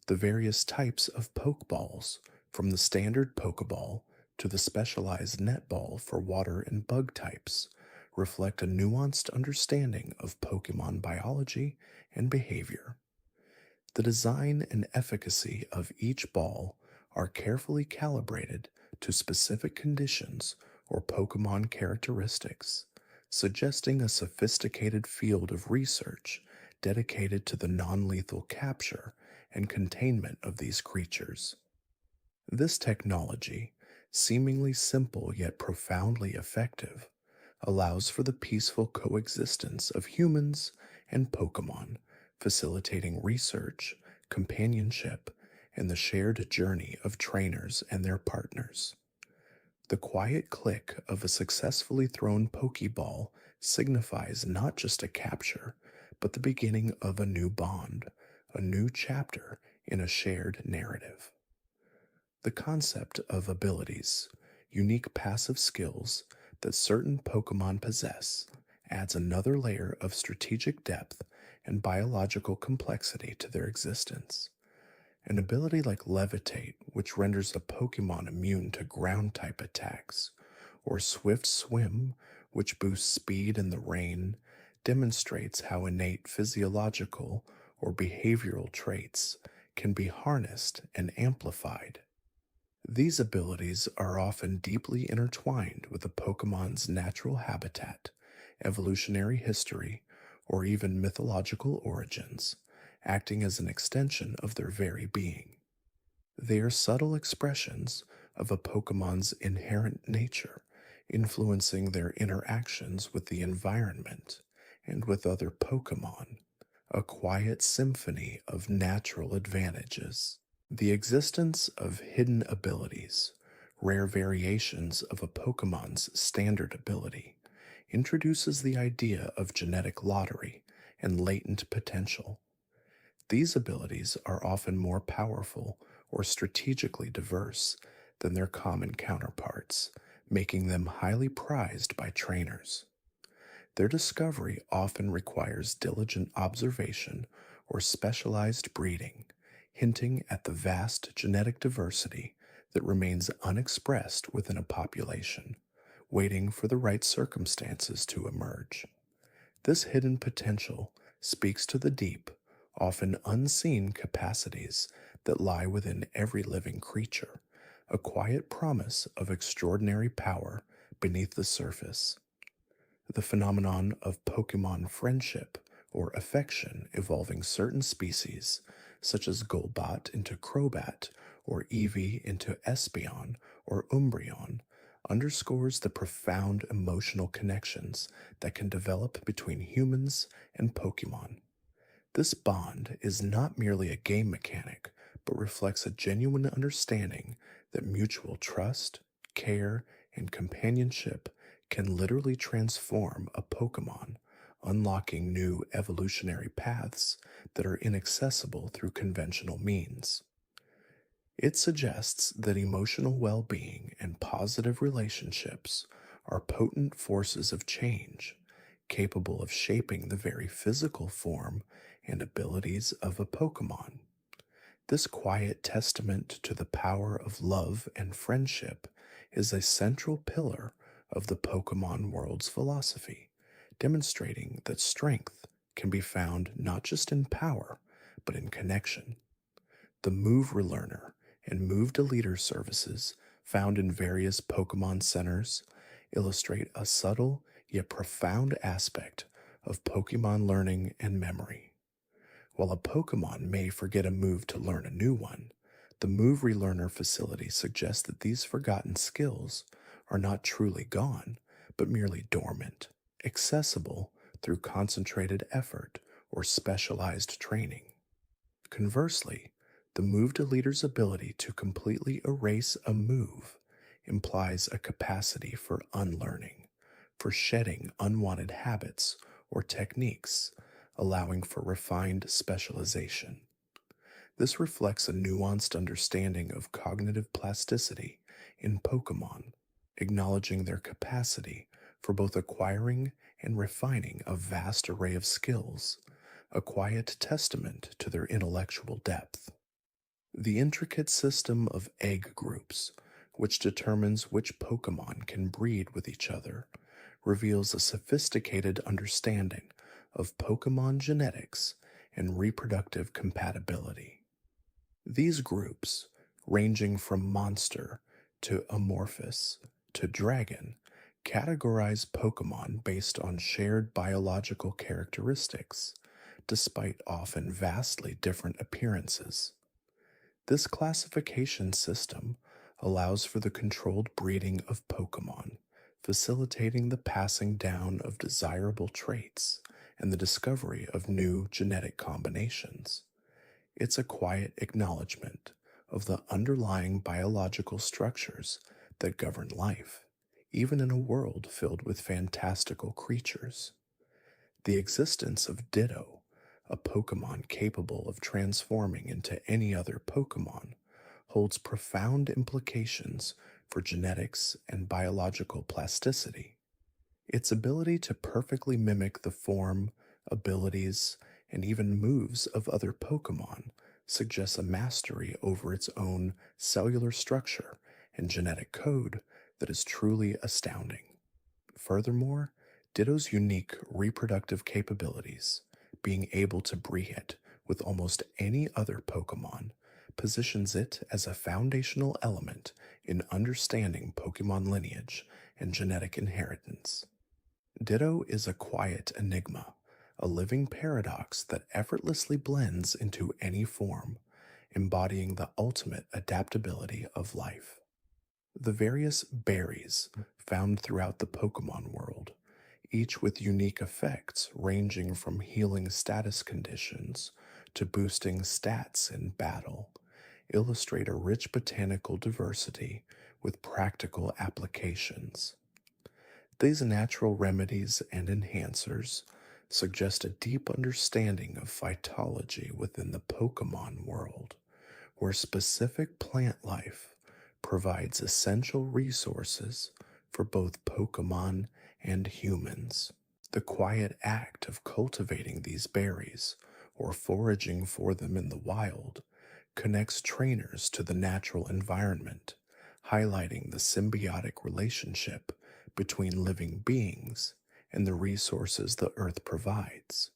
The various types of Pokeballs, from the standard Pokeball to the specialized netball for water and bug types, reflect a nuanced understanding of Pokemon biology and behavior. The design and efficacy of each ball are carefully calibrated to specific conditions or Pokemon characteristics, suggesting a sophisticated field of research dedicated to the non-lethal capture and containment of these creatures. This technology, seemingly simple yet profoundly effective, allows for the peaceful coexistence of humans and Pokemon, facilitating research, companionship, and the shared journey of trainers and their partners. The quiet click of a successfully thrown Pokeball signifies not just a capture, but the beginning of a new bond, a new chapter in a shared narrative. The concept of abilities, unique passive skills that certain Pokemon possess, adds another layer of strategic depth and biological complexity to their existence. An ability like Levitate, which renders a Pokemon immune to ground-type attacks, or Swift Swim, which boosts speed in the rain, demonstrates how innate physiological or behavioral traits can be harnessed and amplified. These abilities are often deeply intertwined with a Pokemon's natural habitat, evolutionary history, or even mythological origins, acting as an extension of their very being. They are subtle expressions of a Pokemon's inherent nature, influencing their interactions with the environment and with other Pokemon, a quiet symphony of natural advantages. The existence of hidden abilities, rare variations of a Pokemon's standard ability, introduces the idea of genetic lottery and latent potential. These abilities are often more powerful or strategically diverse than their common counterparts, making them highly prized by trainers. Their discovery often requires diligent observation or specialized breeding, hinting at the vast genetic diversity that remains unexpressed within a population, waiting for the right circumstances to emerge. This hidden potential speaks to the deep, often unseen capacities that lie within every living creature, a quiet promise of extraordinary power beneath the surface. The phenomenon of Pokemon friendship or affection evolving certain species, such as Golbat into Crobat or Eevee into Espeon or Umbreon, underscores the profound emotional connections that can develop between humans and Pokemon. This bond is not merely a game mechanic, but reflects a genuine understanding that mutual trust, care, and companionship can literally transform a Pokemon, unlocking new evolutionary paths that are inaccessible through conventional means. It suggests that emotional well being and positive relationships are potent forces of change, capable of shaping the very physical form and abilities of a Pokemon. This quiet testament to the power of love and friendship is a central pillar of the Pokemon world's philosophy, demonstrating that strength can be found not just in power, but in connection. The Move Relearner and Move Deleter services found in various Pokemon centers illustrate a subtle yet profound aspect of Pokemon learning and memory. While a Pokemon may forget a move to learn a new one, the Move Relearner facility suggests that these forgotten skills are not truly gone, but merely dormant, accessible through concentrated effort or specialized training. Conversely, the Move Deleter's ability to completely erase a move implies a capacity for unlearning, for shedding unwanted habits or techniques, allowing for refined specialization. This reflects a nuanced understanding of cognitive plasticity in Pokemon, acknowledging their capacity for both acquiring and refining a vast array of skills, a quiet testament to their intellectual depth. The intricate system of egg groups, which determines which Pokemon can breed with each other, reveals a sophisticated understanding of Pokemon genetics and reproductive compatibility. These groups, ranging from monster to amorphous to dragon, categorize Pokemon based on shared biological characteristics, despite often vastly different appearances. This classification system allows for the controlled breeding of Pokemon, facilitating the passing down of desirable traits and the discovery of new genetic combinations. It's a quiet acknowledgement of the underlying biological structures that govern life, even in a world filled with fantastical creatures. The existence of Ditto, a Pokemon capable of transforming into any other Pokemon, holds profound implications for genetics and biological plasticity. Its ability to perfectly mimic the form, abilities, and even moves of other Pokemon suggests a mastery over its own cellular structure and genetic code that is truly astounding. Furthermore, Ditto's unique reproductive capabilities, being able to breed with almost any other Pokemon, positions it as a foundational element in understanding Pokemon lineage and genetic inheritance. Ditto is a quiet enigma, a living paradox that effortlessly blends into any form, embodying the ultimate adaptability of life. The various berries found throughout the Pokemon world, each with unique effects ranging from healing status conditions to boosting stats in battle, illustrate a rich botanical diversity with practical applications. These natural remedies and enhancers suggest a deep understanding of phytology within the Pokemon world, where specific plant life provides essential resources for both Pokemon and humans. The quiet act of cultivating these berries or foraging for them in the wild connects trainers to the natural environment, highlighting the symbiotic relationship between living beings and the resources the earth provides.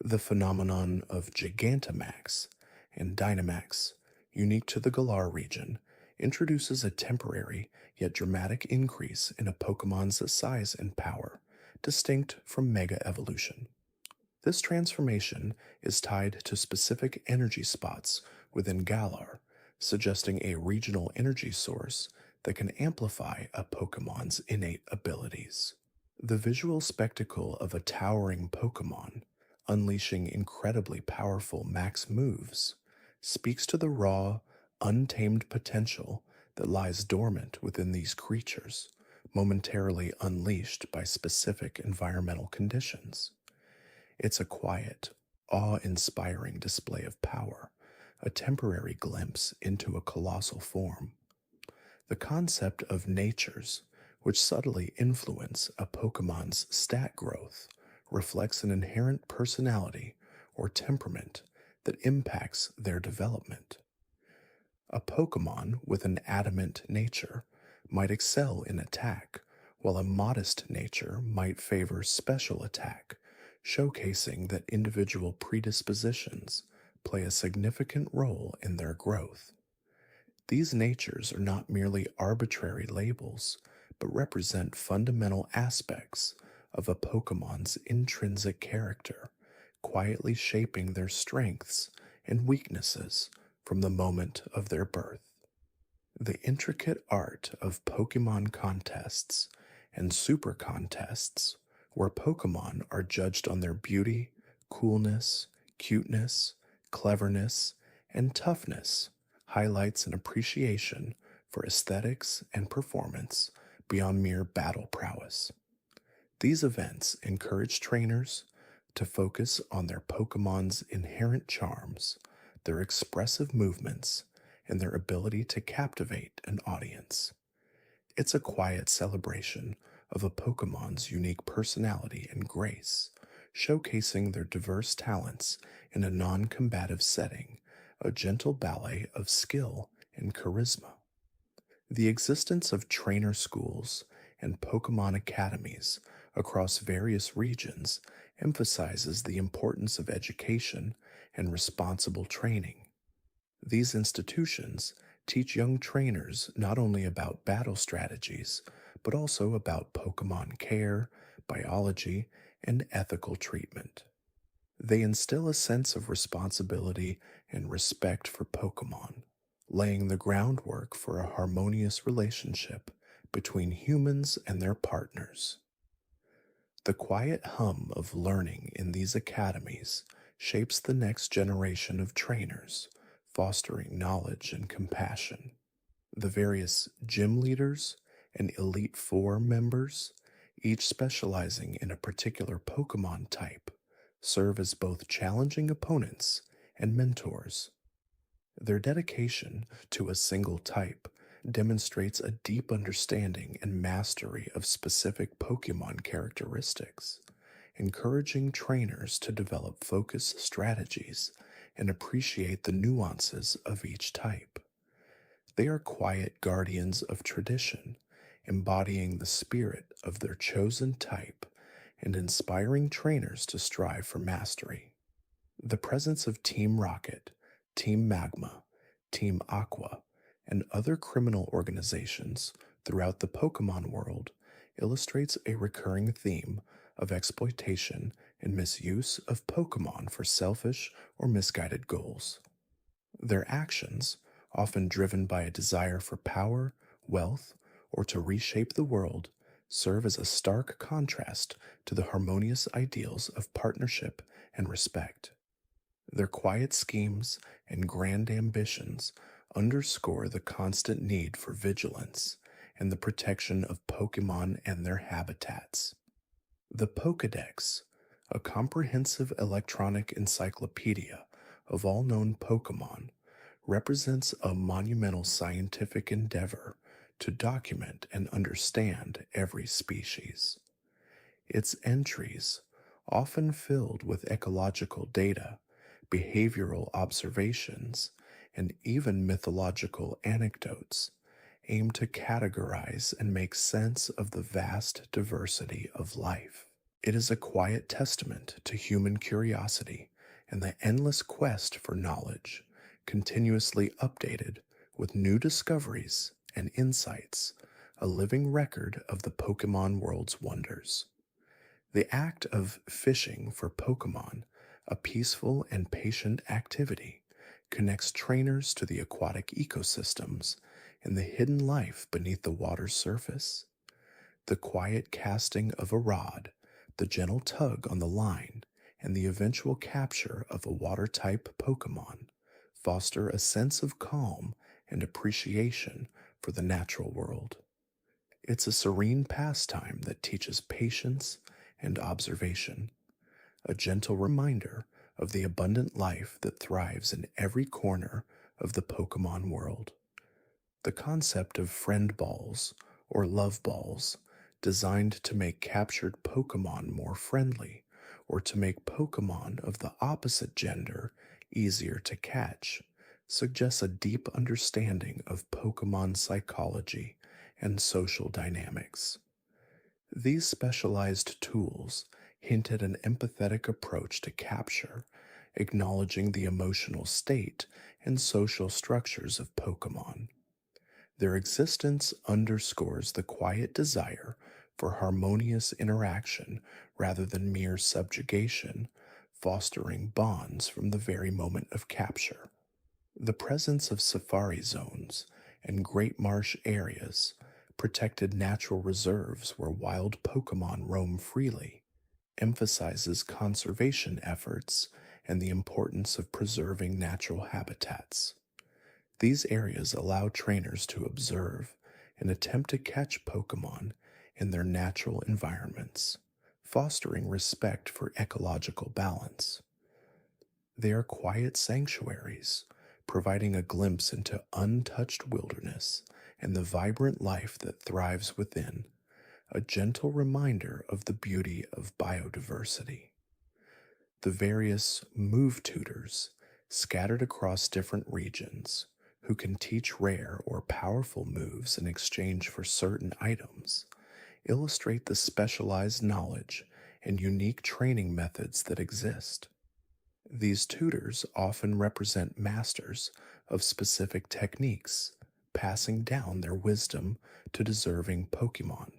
The phenomenon of Gigantamax and Dynamax, unique to the Galar region, introduces a temporary yet dramatic increase in a Pokemon's size and power, distinct from Mega Evolution. This transformation is tied to specific energy spots within Galar suggesting a regional energy source that can amplify a Pokemon's innate abilities. The visual spectacle of a towering Pokemon unleashing incredibly powerful max moves speaks to the raw, untamed potential that lies dormant within these creatures, momentarily unleashed by specific environmental conditions. It's a quiet, awe inspiring display of power, a temporary glimpse into a colossal form. The concept of natures, which subtly influence a Pokemon's stat growth, reflects an inherent personality or temperament that impacts their development. A Pokemon with an adamant nature might excel in attack, while a modest nature might favor special attack, showcasing that individual predispositions play a significant role in their growth. These natures are not merely arbitrary labels, but represent fundamental aspects of a Pokemon's intrinsic character, quietly shaping their strengths and weaknesses from the moment of their birth. The intricate art of Pokemon contests and super contests, where Pokemon are judged on their beauty, coolness, cuteness, cleverness, and toughness, highlights an appreciation for aesthetics and performance beyond mere battle prowess. These events encourage trainers to focus on their Pokemon's inherent charms, their expressive movements, and their ability to captivate an audience. It's a quiet celebration of a Pokemon's unique personality and grace, showcasing their diverse talents in a non-combative setting, a gentle ballet of skill and charisma. The existence of trainer schools and Pokemon academies across various regions emphasizes the importance of education and responsible training. These institutions teach young trainers not only about battle strategies, but also about Pokemon care, biology, and ethical treatment. They instill a sense of responsibility and respect for Pokemon, laying the groundwork for a harmonious relationship between humans and their partners. The quiet hum of learning in these academies shapes the next generation of trainers, fostering knowledge and compassion. The various gym leaders and Elite Four members, each specializing in a particular Pokemon type, serve as both challenging opponents and mentors. Their dedication to a single type demonstrates a deep understanding and mastery of specific Pokemon characteristics, encouraging trainers to develop focused strategies and appreciate the nuances of each type. They are quiet guardians of tradition, embodying the spirit of their chosen type and inspiring trainers to strive for mastery. The presence of Team Rocket, Team Magma, Team Aqua, and other criminal organizations throughout the Pokemon world illustrates a recurring theme of exploitation and misuse of Pokemon for selfish or misguided goals. Their actions, often driven by a desire for power, wealth, or to reshape the world, serve as a stark contrast to the harmonious ideals of partnership and respect. Their quiet schemes and grand ambitions underscore the constant need for vigilance and the protection of Pokemon and their habitats. The Pokédex, a comprehensive electronic encyclopedia of all known Pokemon, represents a monumental scientific endeavor to document and understand every species. Its entries, often filled with ecological data, behavioral observations, and even mythological anecdotes, aim to categorize and make sense of the vast diversity of life. It is a quiet testament to human curiosity and the endless quest for knowledge, continuously updated with new discoveries and insights, a living record of the Pokemon world's wonders. The act of fishing for Pokemon, a peaceful and patient activity, connects trainers to the aquatic ecosystems and the hidden life beneath the water's surface. The quiet casting of a rod, the gentle tug on the line, and the eventual capture of a water type Pokemon foster a sense of calm and appreciation for the natural world. It's a serene pastime that teaches patience and observation, a gentle reminder of the abundant life that thrives in every corner of the Pokemon world. The concept of friend balls or love balls, designed to make captured Pokemon more friendly or to make Pokemon of the opposite gender easier to catch, suggests a deep understanding of Pokemon psychology and social dynamics. These specialized tools hint at an empathetic approach to capture, acknowledging the emotional state and social structures of Pokemon. Their existence underscores the quiet desire for harmonious interaction rather than mere subjugation, fostering bonds from the very moment of capture. The presence of safari zones and great marsh areas, protected natural reserves where wild Pokemon roam freely, emphasizes conservation efforts and the importance of preserving natural habitats. These areas allow trainers to observe and attempt to catch Pokemon in their natural environments, fostering respect for ecological balance. They are quiet sanctuaries, providing a glimpse into untouched wilderness and the vibrant life that thrives within, a gentle reminder of the beauty of biodiversity. The various move tutors, scattered across different regions, who can teach rare or powerful moves in exchange for certain items, illustrate the specialized knowledge and unique training methods that exist. These tutors often represent masters of specific techniques, passing down their wisdom to deserving Pokemon.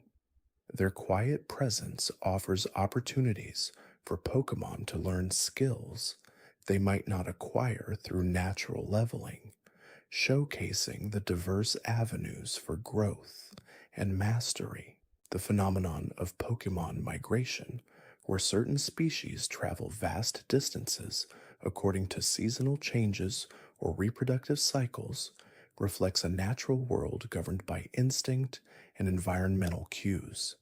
Their quiet presence offers opportunities for Pokemon to learn skills they might not acquire through natural leveling, showcasing the diverse avenues for growth and mastery. The phenomenon of Pokemon migration, where certain species travel vast distances according to seasonal changes or reproductive cycles, reflects a natural world governed by instinct and environmental cues.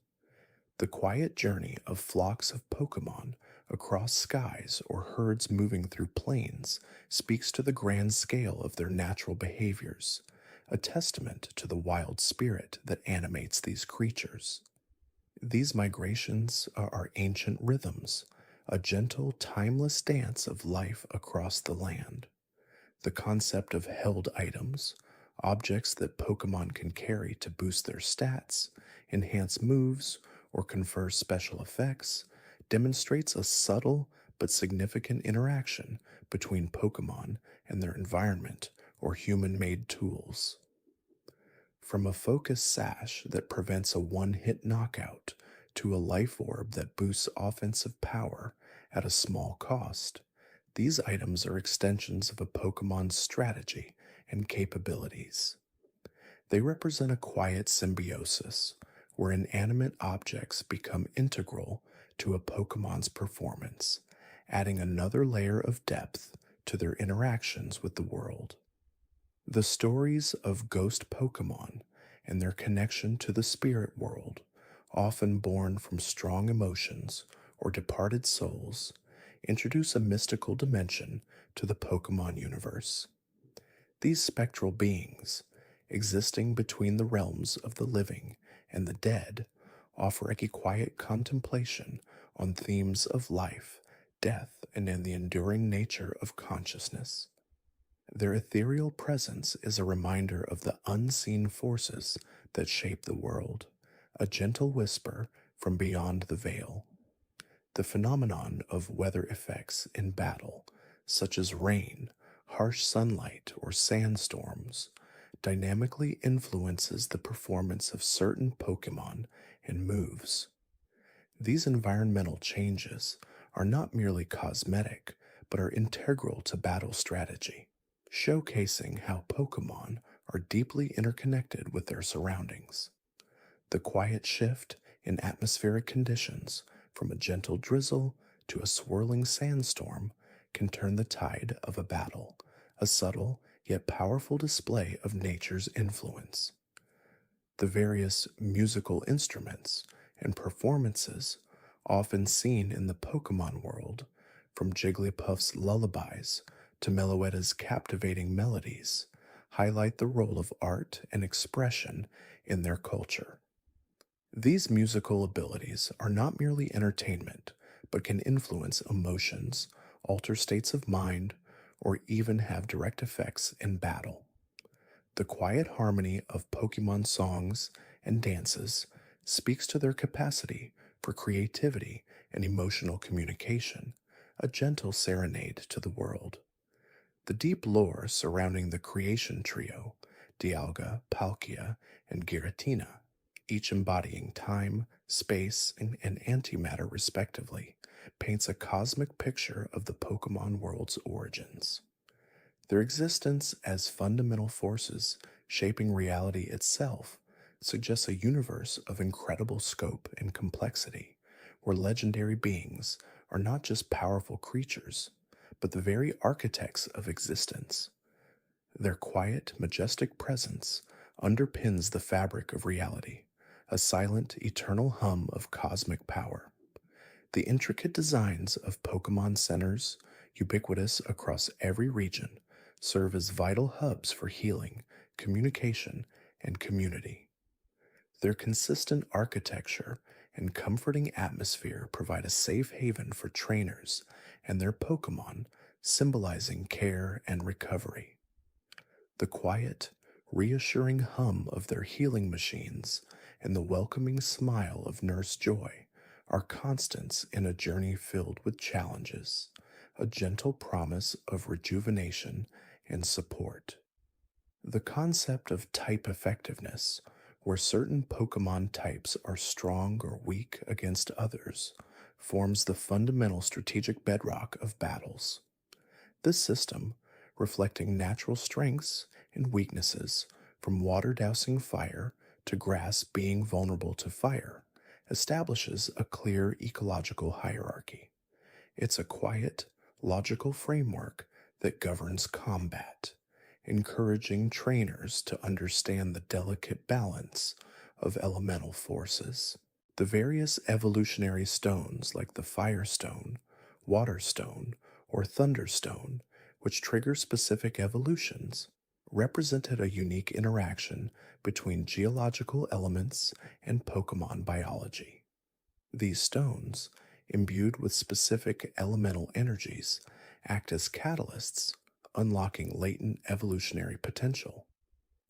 The quiet journey of flocks of Pokemon across skies or herds moving through plains speaks to the grand scale of their natural behaviors, a testament to the wild spirit that animates these creatures. These migrations are ancient rhythms, a gentle, timeless dance of life across the land. The concept of held items, objects that Pokemon can carry to boost their stats, enhance moves, or confer special effects, demonstrates a subtle but significant interaction between Pokemon and their environment or human-made tools. From a focus sash that prevents a one-hit knockout to a life orb that boosts offensive power at a small cost, these items are extensions of a Pokemon's strategy and capabilities. They represent a quiet symbiosis where inanimate objects become integral to a Pokemon's performance, adding another layer of depth to their interactions with the world. The stories of ghost Pokemon and their connection to the spirit world, often born from strong emotions or departed souls, introduce a mystical dimension to the Pokemon universe. These spectral beings, existing between the realms of the living and the dead, offer a quiet contemplation on themes of life, death, and in the enduring nature of consciousness. Their ethereal presence is a reminder of the unseen forces that shape the world, a gentle whisper from beyond the veil. The phenomenon of weather effects in battle, such as rain, harsh sunlight, or sandstorms, dynamically influences the performance of certain Pokemon and moves. These environmental changes are not merely cosmetic, but are integral to battle strategy. showcasing how Pokemon are deeply interconnected with their surroundings. The quiet shift in atmospheric conditions, from a gentle drizzle to a swirling sandstorm, can turn the tide of a battle, a subtle yet powerful display of nature's influence. The various musical instruments and performances often seen in the Pokemon world, from Jigglypuff's lullabies to Meloetta's captivating melodies, highlight the role of art and expression in their culture. These musical abilities are not merely entertainment, but can influence emotions, alter states of mind, or even have direct effects in battle. The quiet harmony of Pokemon songs and dances speaks to their capacity for creativity and emotional communication, a gentle serenade to the world. The deep lore surrounding the creation trio, Dialga, Palkia, and Giratina, each embodying time, space, and antimatter respectively, paints a cosmic picture of the Pokemon world's origins. Their existence as fundamental forces shaping reality itself suggests a universe of incredible scope and complexity, where legendary beings are not just powerful creatures, but the very architects of existence. Their quiet, majestic presence underpins the fabric of reality, a silent, eternal hum of cosmic power. The intricate designs of Pokemon centers, ubiquitous across every region, serve as vital hubs for healing, communication, and community. Their consistent architecture and comforting atmosphere provide a safe haven for trainers and their Pokemon, symbolizing care and recovery. The quiet, reassuring hum of their healing machines and the welcoming smile of Nurse Joy are constants in a journey filled with challenges, a gentle promise of rejuvenation and support. The concept of type effectiveness, where certain Pokemon types are strong or weak against others, forms the fundamental strategic bedrock of battles. This system, reflecting natural strengths and weaknesses, from water dousing fire to grass being vulnerable to fire, establishes a clear ecological hierarchy. It's a quiet, logical framework that governs combat, encouraging trainers to understand the delicate balance of elemental forces. The various evolutionary stones, like the Fire Stone, Water Stone, or Thunderstone, which trigger specific evolutions, represented a unique interaction between geological elements and Pokemon biology. These stones, imbued with specific elemental energies, act as catalysts, unlocking latent evolutionary potential.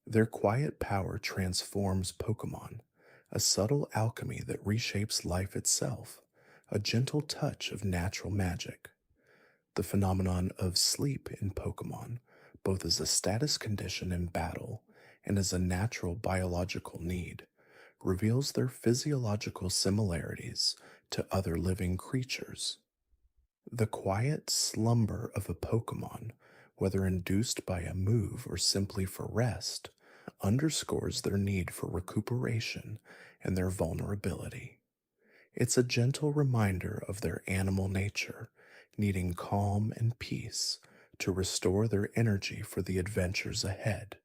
Their quiet power transforms Pokemon, a subtle alchemy that reshapes life itself, a gentle touch of natural magic. The phenomenon of sleep in Pokemon, both as a status condition in battle and as a natural biological need, reveals their physiological similarities to other living creatures. The quiet slumber of a Pokemon, whether induced by a move or simply for rest, underscores their need for recuperation and their vulnerability. It's a gentle reminder of their animal nature, needing calm and peace to restore their energy for the adventures ahead.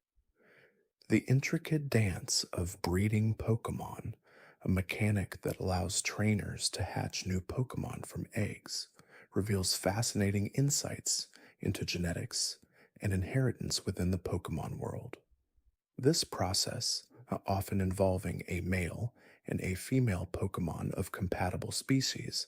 The intricate dance of breeding Pokemon, a mechanic that allows trainers to hatch new Pokemon from eggs, reveals fascinating insights into genetics and inheritance within the Pokemon world. This process, often involving a male and a female Pokemon of compatible species,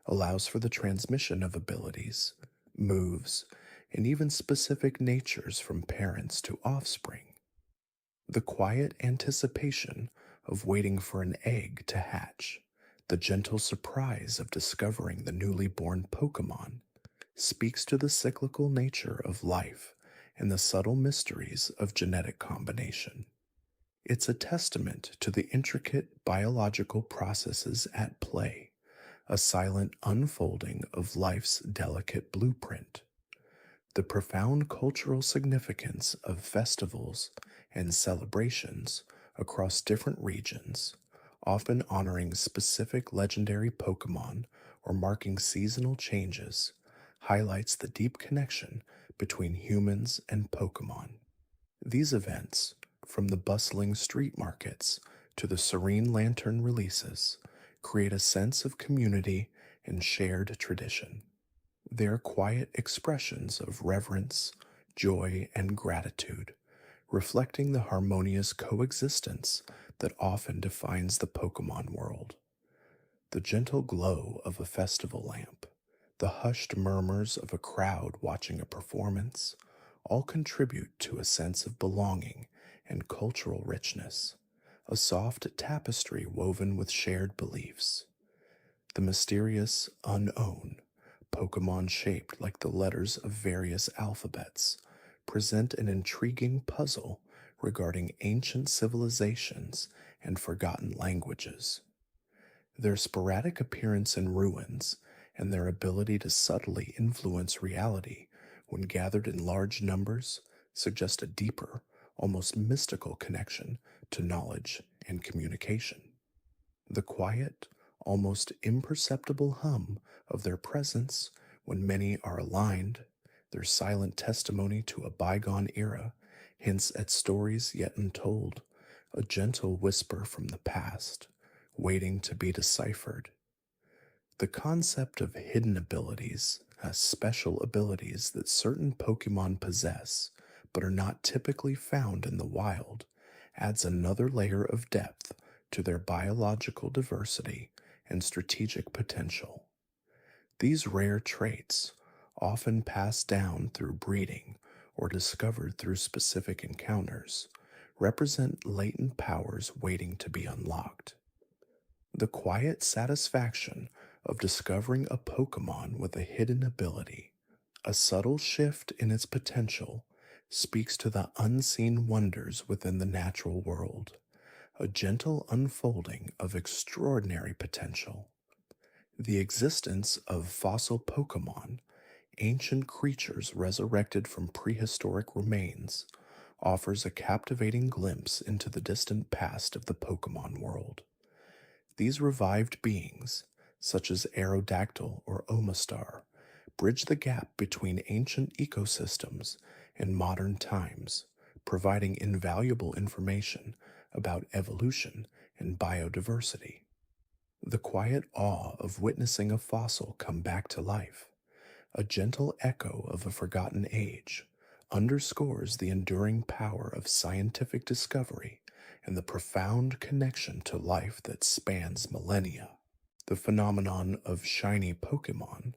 allows for the transmission of abilities, moves, and even specific natures from parents to offspring. The quiet anticipation of waiting for an egg to hatch, the gentle surprise of discovering the newly born Pokemon, speaks to the cyclical nature of life and the subtle mysteries of genetic combination. It's a testament to the intricate biological processes at play, a silent unfolding of life's delicate blueprint. The profound cultural significance of festivals and celebrations across different regions, often honoring specific legendary Pokemon or marking seasonal changes, highlights the deep connection between humans and Pokemon. These events, from the bustling street markets to the serene lantern releases, create a sense of community and shared tradition. They are quiet expressions of reverence, joy, and gratitude, reflecting the harmonious coexistence that often defines the Pokemon world. The gentle glow of a festival lamp, the hushed murmurs of a crowd watching a performance, all contribute to a sense of belonging and cultural richness, a soft tapestry woven with shared beliefs. The mysterious unknown, Pokemon shaped like the letters of various alphabets, present an intriguing puzzle regarding ancient civilizations and forgotten languages. Their sporadic appearance in ruins and their ability to subtly influence reality when gathered in large numbers suggest a deeper, almost mystical connection to knowledge and communication. The quiet, almost imperceptible hum of their presence when many are aligned, their silent testimony to a bygone era, hints at stories yet untold, a gentle whisper from the past, waiting to be deciphered. The concept of hidden abilities, as special abilities that certain Pokemon possess but are not typically found in the wild, adds another layer of depth to their biological diversity and strategic potential. These rare traits, often passed down through breeding or discovered through specific encounters, represent latent powers waiting to be unlocked. The quiet satisfaction of discovering a Pokemon with a hidden ability, a subtle shift in its potential, speaks to the unseen wonders within the natural world, a gentle unfolding of extraordinary potential. The existence of fossil Pokemon, ancient creatures resurrected from prehistoric remains, offers a captivating glimpse into the distant past of the Pokemon world. These revived beings, such as Aerodactyl or Omastar, bridge the gap between ancient ecosystems and modern times, providing invaluable information about evolution and biodiversity. The quiet awe of witnessing a fossil come back to life, a gentle echo of a forgotten age, underscores the enduring power of scientific discovery and the profound connection to life that spans millennia. The phenomenon of shiny Pokemon,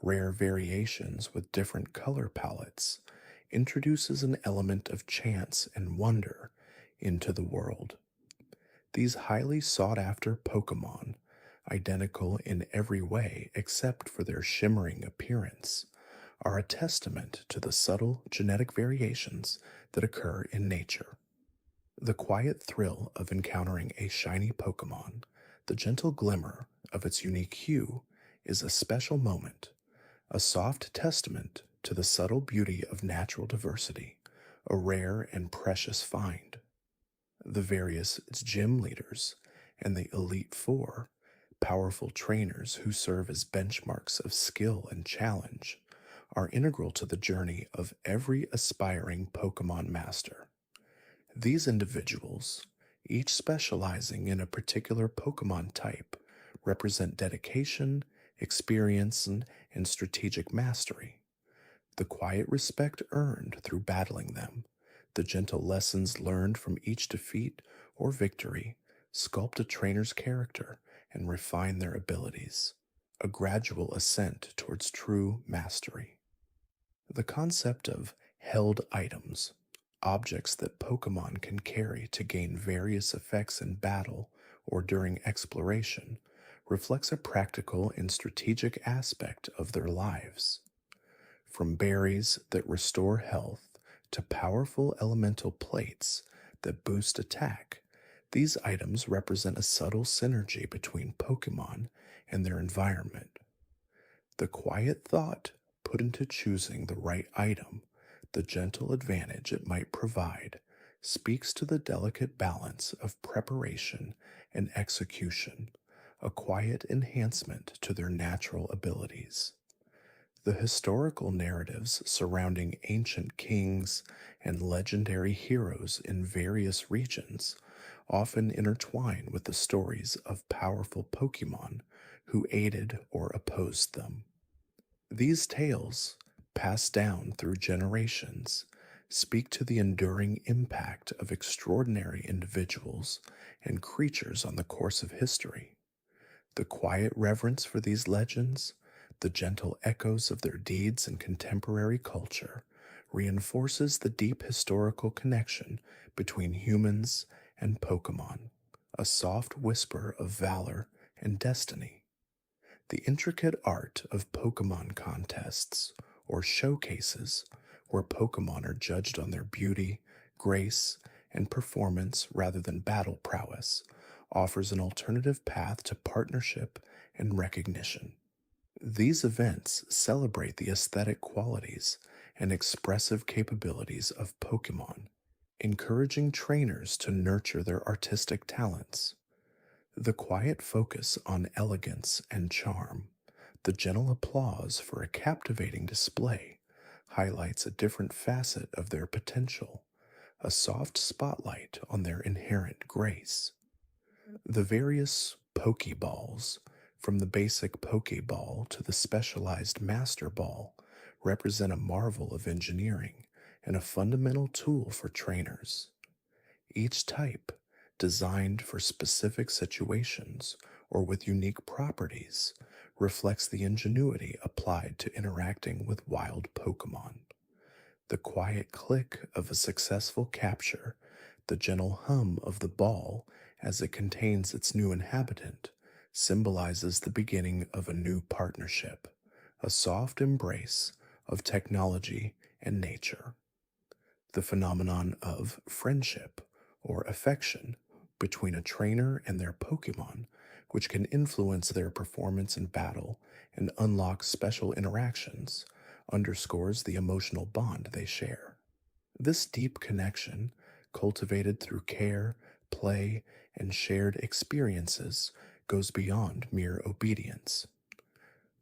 rare variations with different color palettes, introduces an element of chance and wonder into the world. These highly sought-after Pokemon, identical in every way except for their shimmering appearance, are a testament to the subtle genetic variations that occur in nature. The quiet thrill of encountering a shiny Pokemon, the gentle glimmer of its unique hue, is a special moment, a soft testament to the subtle beauty of natural diversity, a rare and precious find. The various gym leaders and the Elite Four, powerful trainers who serve as benchmarks of skill and challenge, are integral to the journey of every aspiring Pokemon master. These individuals, each specializing in a particular Pokemon type, represent dedication, experience, and strategic mastery. The quiet respect earned through battling them, the gentle lessons learned from each defeat or victory, sculpt a trainer's character and refine their abilities, a gradual ascent towards true mastery. The concept of held items, objects that Pokemon can carry to gain various effects in battle or during exploration, reflects a practical and strategic aspect of their lives. From berries that restore health to powerful elemental plates that boost attack, these items represent a subtle synergy between Pokemon and their environment. The quiet thought put into choosing the right item, the gentle advantage it might provide speaks to the delicate balance of preparation and execution, a quiet enhancement to their natural abilities. The historical narratives surrounding ancient kings and legendary heroes in various regions often intertwine with the stories of powerful Pokemon who aided or opposed them. These tales, passed down through generations, speak to the enduring impact of extraordinary individuals and creatures on the course of history. The quiet reverence for these legends, the gentle echoes of their deeds in contemporary culture, reinforces the deep historical connection between humans and Pokemon, a soft whisper of valor and destiny. The intricate art of Pokemon contests, or showcases, where Pokemon are judged on their beauty, grace, and performance rather than battle prowess, offers an alternative path to partnership and recognition. These events celebrate the aesthetic qualities and expressive capabilities of Pokemon, encouraging trainers to nurture their artistic talents. The quiet focus on elegance and charm, the gentle applause for a captivating display, highlights a different facet of their potential, a soft spotlight on their inherent grace. The various Pokeballs, from the basic Pokeball to the specialized Master Ball, represent a marvel of engineering and a fundamental tool for trainers. Each type, designed for specific situations or with unique properties, reflects the ingenuity applied to interacting with wild Pokemon. The quiet click of a successful capture, the gentle hum of the ball as it contains its new inhabitant, symbolizes the beginning of a new partnership, a soft embrace of technology and nature. The phenomenon of friendship or affection between a trainer and their Pokemon, which can influence their performance in battle and unlock special interactions, underscores the emotional bond they share. This deep connection, cultivated through care, play, and shared experiences, goes beyond mere obedience.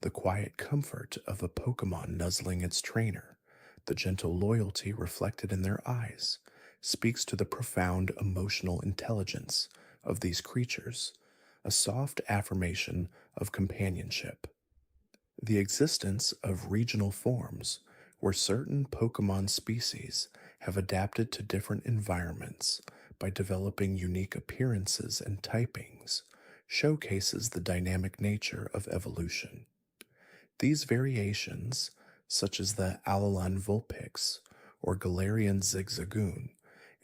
The quiet comfort of a Pokemon nuzzling its trainer, the gentle loyalty reflected in their eyes, speaks to the profound emotional intelligence of these creatures, a soft affirmation of companionship. The existence of regional forms, where certain Pokemon species have adapted to different environments by developing unique appearances and typings, showcases the dynamic nature of evolution. These variations, such as the Alolan Vulpix or Galarian Zigzagoon,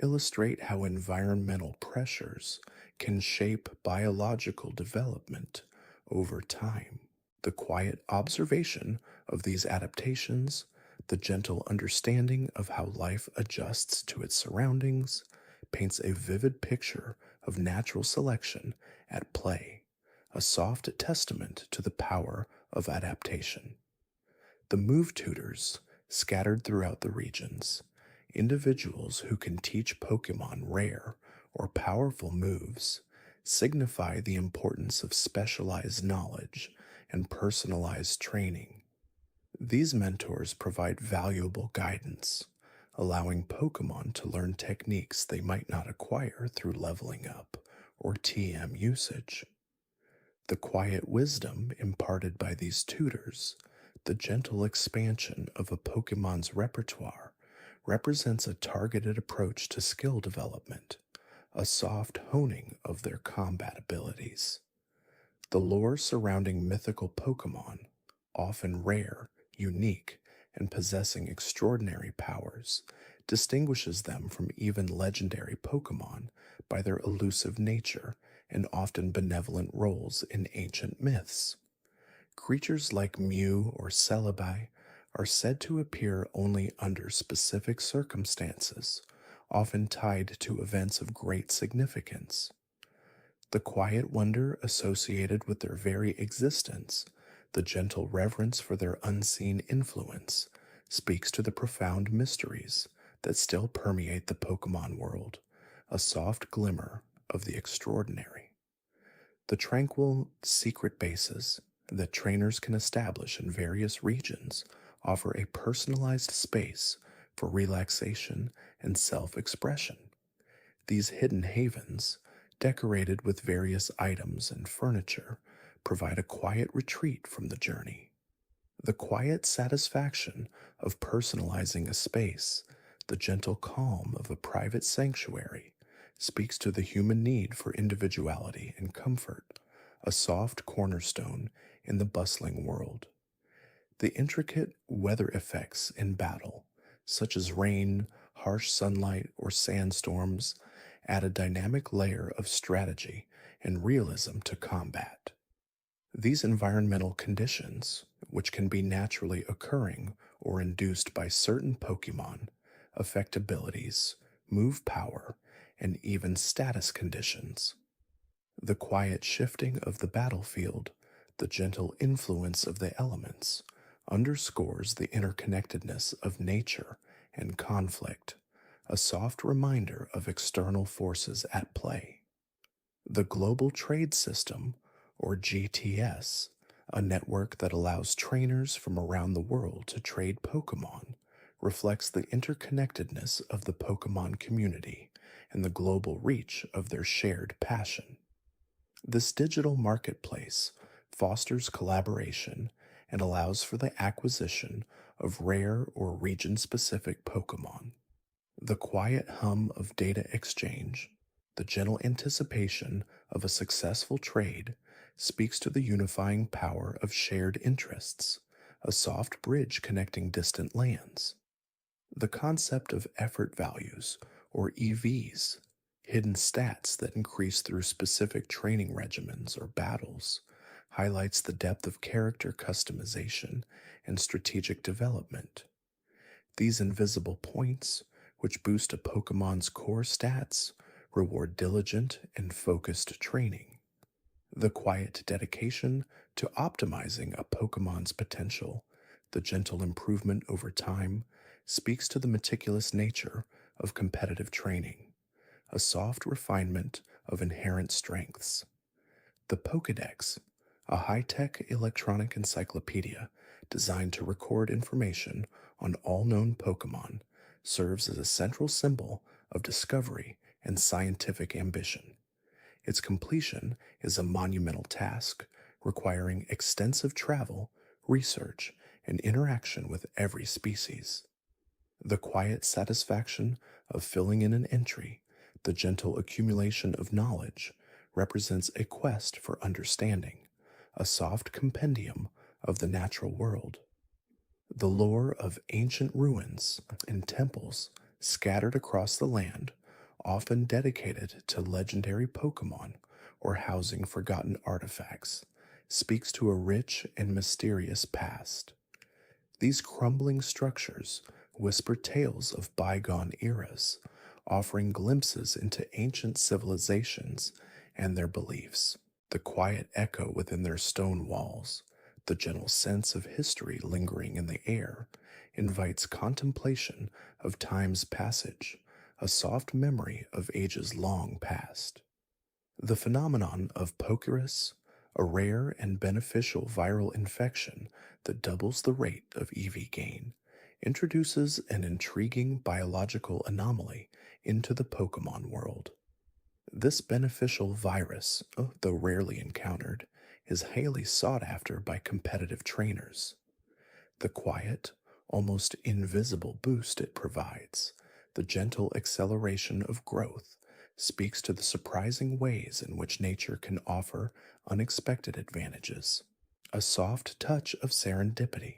illustrate how environmental pressures can shape biological development over time. The quiet observation of these adaptations, the gentle understanding of how life adjusts to its surroundings, paints a vivid picture of natural selection at play, a soft testament to the power of adaptation. The move tutors, scattered throughout the regions, individuals who can teach Pokemon rare or powerful moves, signify the importance of specialized knowledge and personalized training. These mentors provide valuable guidance, allowing Pokemon to learn techniques they might not acquire through leveling up or TM usage. The quiet wisdom imparted by these tutors, the gentle expansion of a Pokemon's repertoire, represents a targeted approach to skill development, a soft honing of their combat abilities. The lore surrounding mythical Pokemon, often rare, unique, and possessing extraordinary powers, distinguishes them from even legendary Pokemon by their elusive nature and often benevolent roles in ancient myths. Creatures like Mew or Celebi are said to appear only under specific circumstances, often tied to events of great significance. The quiet wonder associated with their very existence, The gentle reverence for their unseen influence speaks to the profound mysteries that still permeate the Pokemon world, a soft glimmer of the extraordinary. The tranquil, secret bases that trainers can establish in various regions offer a personalized space for relaxation and self expression. These hidden havens, decorated with various items and furniture, provide a quiet retreat from the journey. The quiet satisfaction of personalizing a space, the gentle calm of a private sanctuary, speaks to the human need for individuality and comfort, a soft cornerstone in the bustling world. The intricate weather effects in battle, such as rain, harsh sunlight, or sandstorms, add a dynamic layer of strategy and realism to combat. These environmental conditions, which can be naturally occurring or induced by certain Pokemon, affect abilities, move power, and even status conditions. The quiet shifting of the battlefield, the gentle influence of the elements, underscores the interconnectedness of nature and conflict, a soft reminder of external forces at play. The Global Trade System, or GTS, a network that allows trainers from around the world to trade Pokemon, reflects the interconnectedness of the Pokemon community and the global reach of their shared passion. This digital marketplace fosters collaboration and allows for the acquisition of rare or region specific Pokemon. The quiet hum of data exchange, the gentle anticipation of a successful trade, speaks to the unifying power of shared interests, a soft bridge connecting distant lands. The concept of effort values, or EVs, hidden stats that increase through specific training regimens or battles, highlights the depth of character customization and strategic development. These invisible points, which boost a Pokemon's core stats, reward diligent and focused training. The quiet dedication to optimizing a Pokemon's potential, the gentle improvement over time, speaks to the meticulous nature of competitive training, a soft refinement of inherent strengths. The Pokédex, a high-tech electronic encyclopedia designed to record information on all known Pokemon, serves as a central symbol of discovery and scientific ambition. Its completion is a monumental task requiring extensive travel, research, and interaction with every species. The quiet satisfaction of filling in an entry, the gentle accumulation of knowledge, represents a quest for understanding, a soft compendium of the natural world. The lore of ancient ruins and temples scattered across the land, often dedicated to legendary Pokemon or housing forgotten artifacts, speaks to a rich and mysterious past. These crumbling structures whisper tales of bygone eras, offering glimpses into ancient civilizations and their beliefs. The quiet echo within their stone walls, the gentle sense of history lingering in the air, invites contemplation of time's passage, a soft memory of ages long past. The phenomenon of Pokerus, a rare and beneficial viral infection that doubles the rate of EV gain, introduces an intriguing biological anomaly into the Pokemon world. This beneficial virus, though rarely encountered, is highly sought after by competitive trainers. The quiet, almost invisible boost it provides, the gentle acceleration of growth, speaks to the surprising ways in which nature can offer unexpected advantages, a soft touch of serendipity.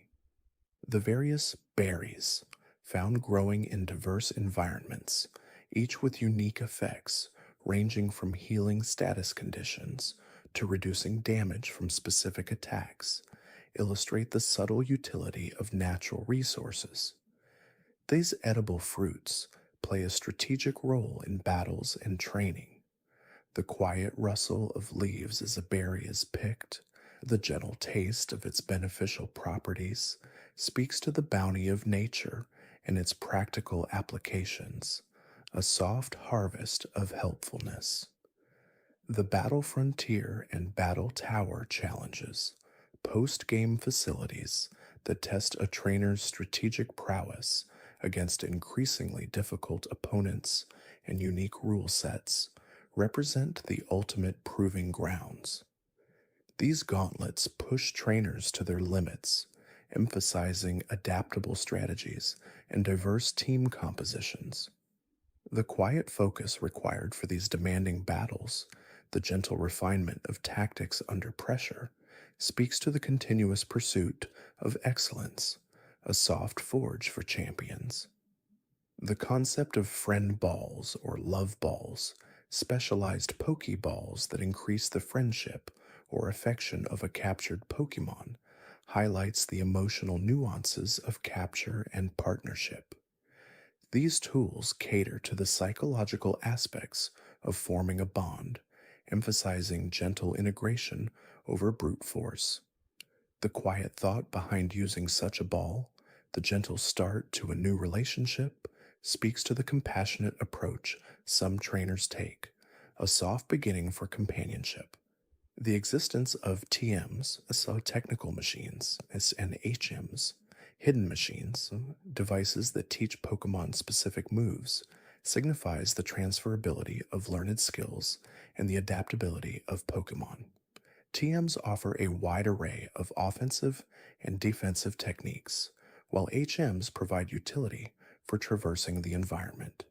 The various berries, found growing in diverse environments, each with unique effects, ranging from healing status conditions to reducing damage from specific attacks, illustrate the subtle utility of natural resources. These edible fruits play a strategic role in battles and training. The quiet rustle of leaves as a berry is picked, The gentle taste of its beneficial properties speaks to the bounty of nature and its practical applications, a soft harvest of helpfulness. The Battle Frontier and Battle Tower challenges, post-game facilities that test a trainer's strategic prowess against increasingly difficult opponents and unique rule sets, represent the ultimate proving grounds. These gauntlets push trainers to their limits, emphasizing adaptable strategies and diverse team compositions. The quiet focus required for these demanding battles, the gentle refinement of tactics under pressure, speaks to the continuous pursuit of excellence, a soft forge for champions. The concept of friend balls or love balls, specialized Pokeballs that increase the friendship or affection of a captured Pokemon, highlights the emotional nuances of capture and partnership. These tools cater to the psychological aspects of forming a bond, emphasizing gentle integration over brute force. The quiet thought behind using such a ball, the gentle start to a new relationship, speaks to the compassionate approach some trainers take, a soft beginning for companionship. The existence of TMs, so technical machines, and HMs, hidden machines, devices that teach Pokemon specific moves, signifies the transferability of learned skills and the adaptability of Pokemon. TMs offer a wide array of offensive and defensive techniques, while HMs provide utility for traversing the environment.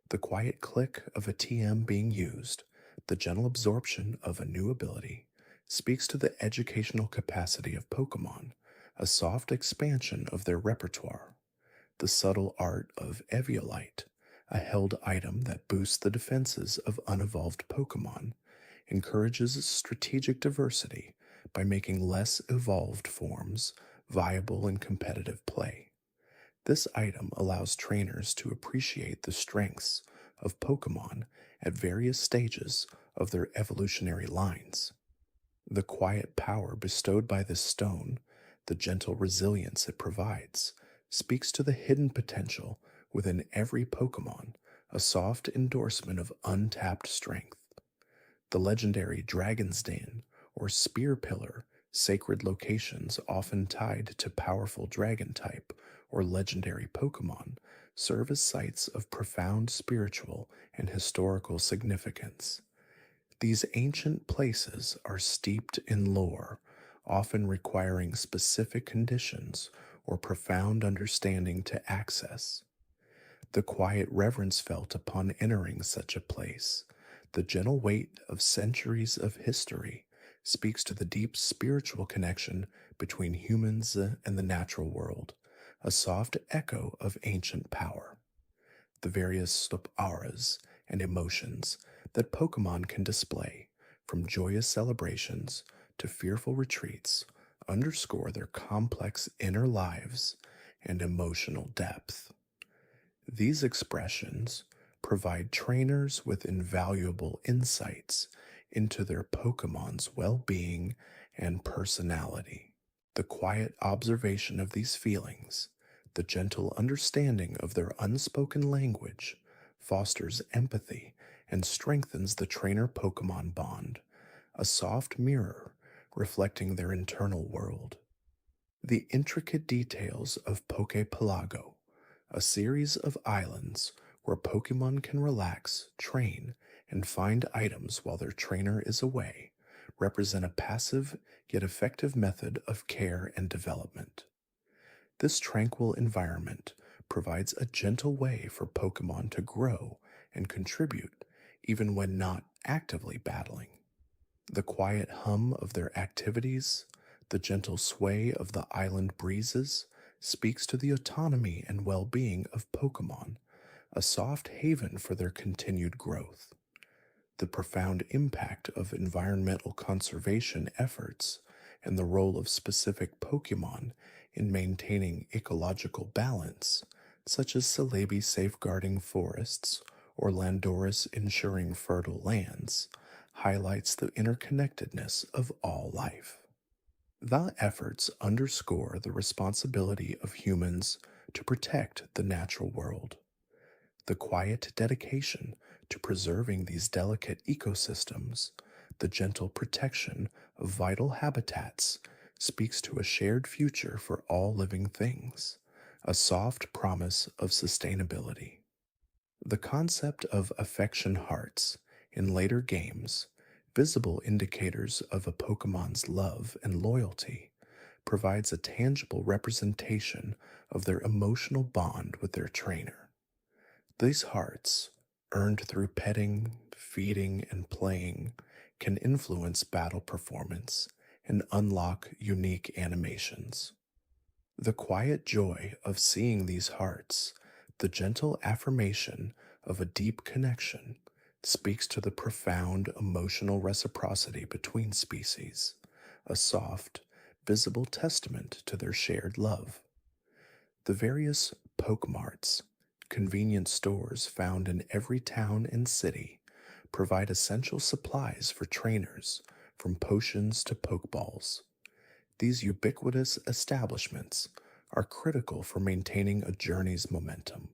The quiet click of a TM being used, the gentle absorption of a new ability, speaks to the educational capacity of Pokemon, a soft expansion of their repertoire. The subtle art of Eviolite, a held item that boosts the defenses of unevolved Pokemon, encourages strategic diversity by making less evolved forms viable in competitive play. This item allows trainers to appreciate the strengths of Pokemon at various stages of their evolutionary lines. The quiet power bestowed by this stone, the gentle resilience it provides, speaks to the hidden potential within every Pokemon, a soft endorsement of untapped strength. The legendary Dragon's Den or Spear Pillar, sacred locations often tied to powerful dragon type or legendary Pokemon, serve as sites of profound spiritual and historical significance. These ancient places are steeped in lore, often requiring specific conditions or profound understanding to access. The quiet reverence felt upon entering such a place, the gentle weight of centuries of history, speaks to the deep spiritual connection between humans and the natural world, a soft echo of ancient power. The various auras and emotions that Pokemon can display, from joyous celebrations to fearful retreats, underscore their complex inner lives and emotional depth. These expressions provide trainers with invaluable insights into their Pokemon's well-being and personality. The quiet observation of these feelings, the gentle understanding of their unspoken language, fosters empathy and strengthens the trainer-Pokemon bond, a soft mirror reflecting their internal world. The intricate details of Poképelago, a series of islands where Pokemon can relax, train, and find items while their trainer is away, represent a passive yet effective method of care and development. This tranquil environment provides a gentle way for Pokemon to grow and contribute even when not actively battling. The quiet hum of their activities, the gentle sway of the island breezes, speaks to the autonomy and well-being of Pokemon, a soft haven for their continued growth. The profound impact of environmental conservation efforts and the role of specific Pokemon in maintaining ecological balance, such as Celebi safeguarding forests or Landorus ensuring fertile lands, highlights the interconnectedness of all life. The efforts underscore the responsibility of humans to protect the natural world. The quiet dedication to preserving these delicate ecosystems, the gentle protection of vital habitats, speaks to a shared future for all living things, a soft promise of sustainability. The concept of affection hearts in later games, visible indicators of a Pokemon's love and loyalty, provides a tangible representation of their emotional bond with their trainer. These hearts, earned through petting, feeding, and playing, can influence battle performance and unlock unique animations. The quiet joy of seeing these hearts, the gentle affirmation of a deep connection, speaks to the profound emotional reciprocity between species, a soft, visible testament to their shared love. The various Pokemarts, convenience stores found in every town and city, provide essential supplies for trainers, from potions to Pokeballs. These ubiquitous establishments are critical for maintaining a journey's momentum.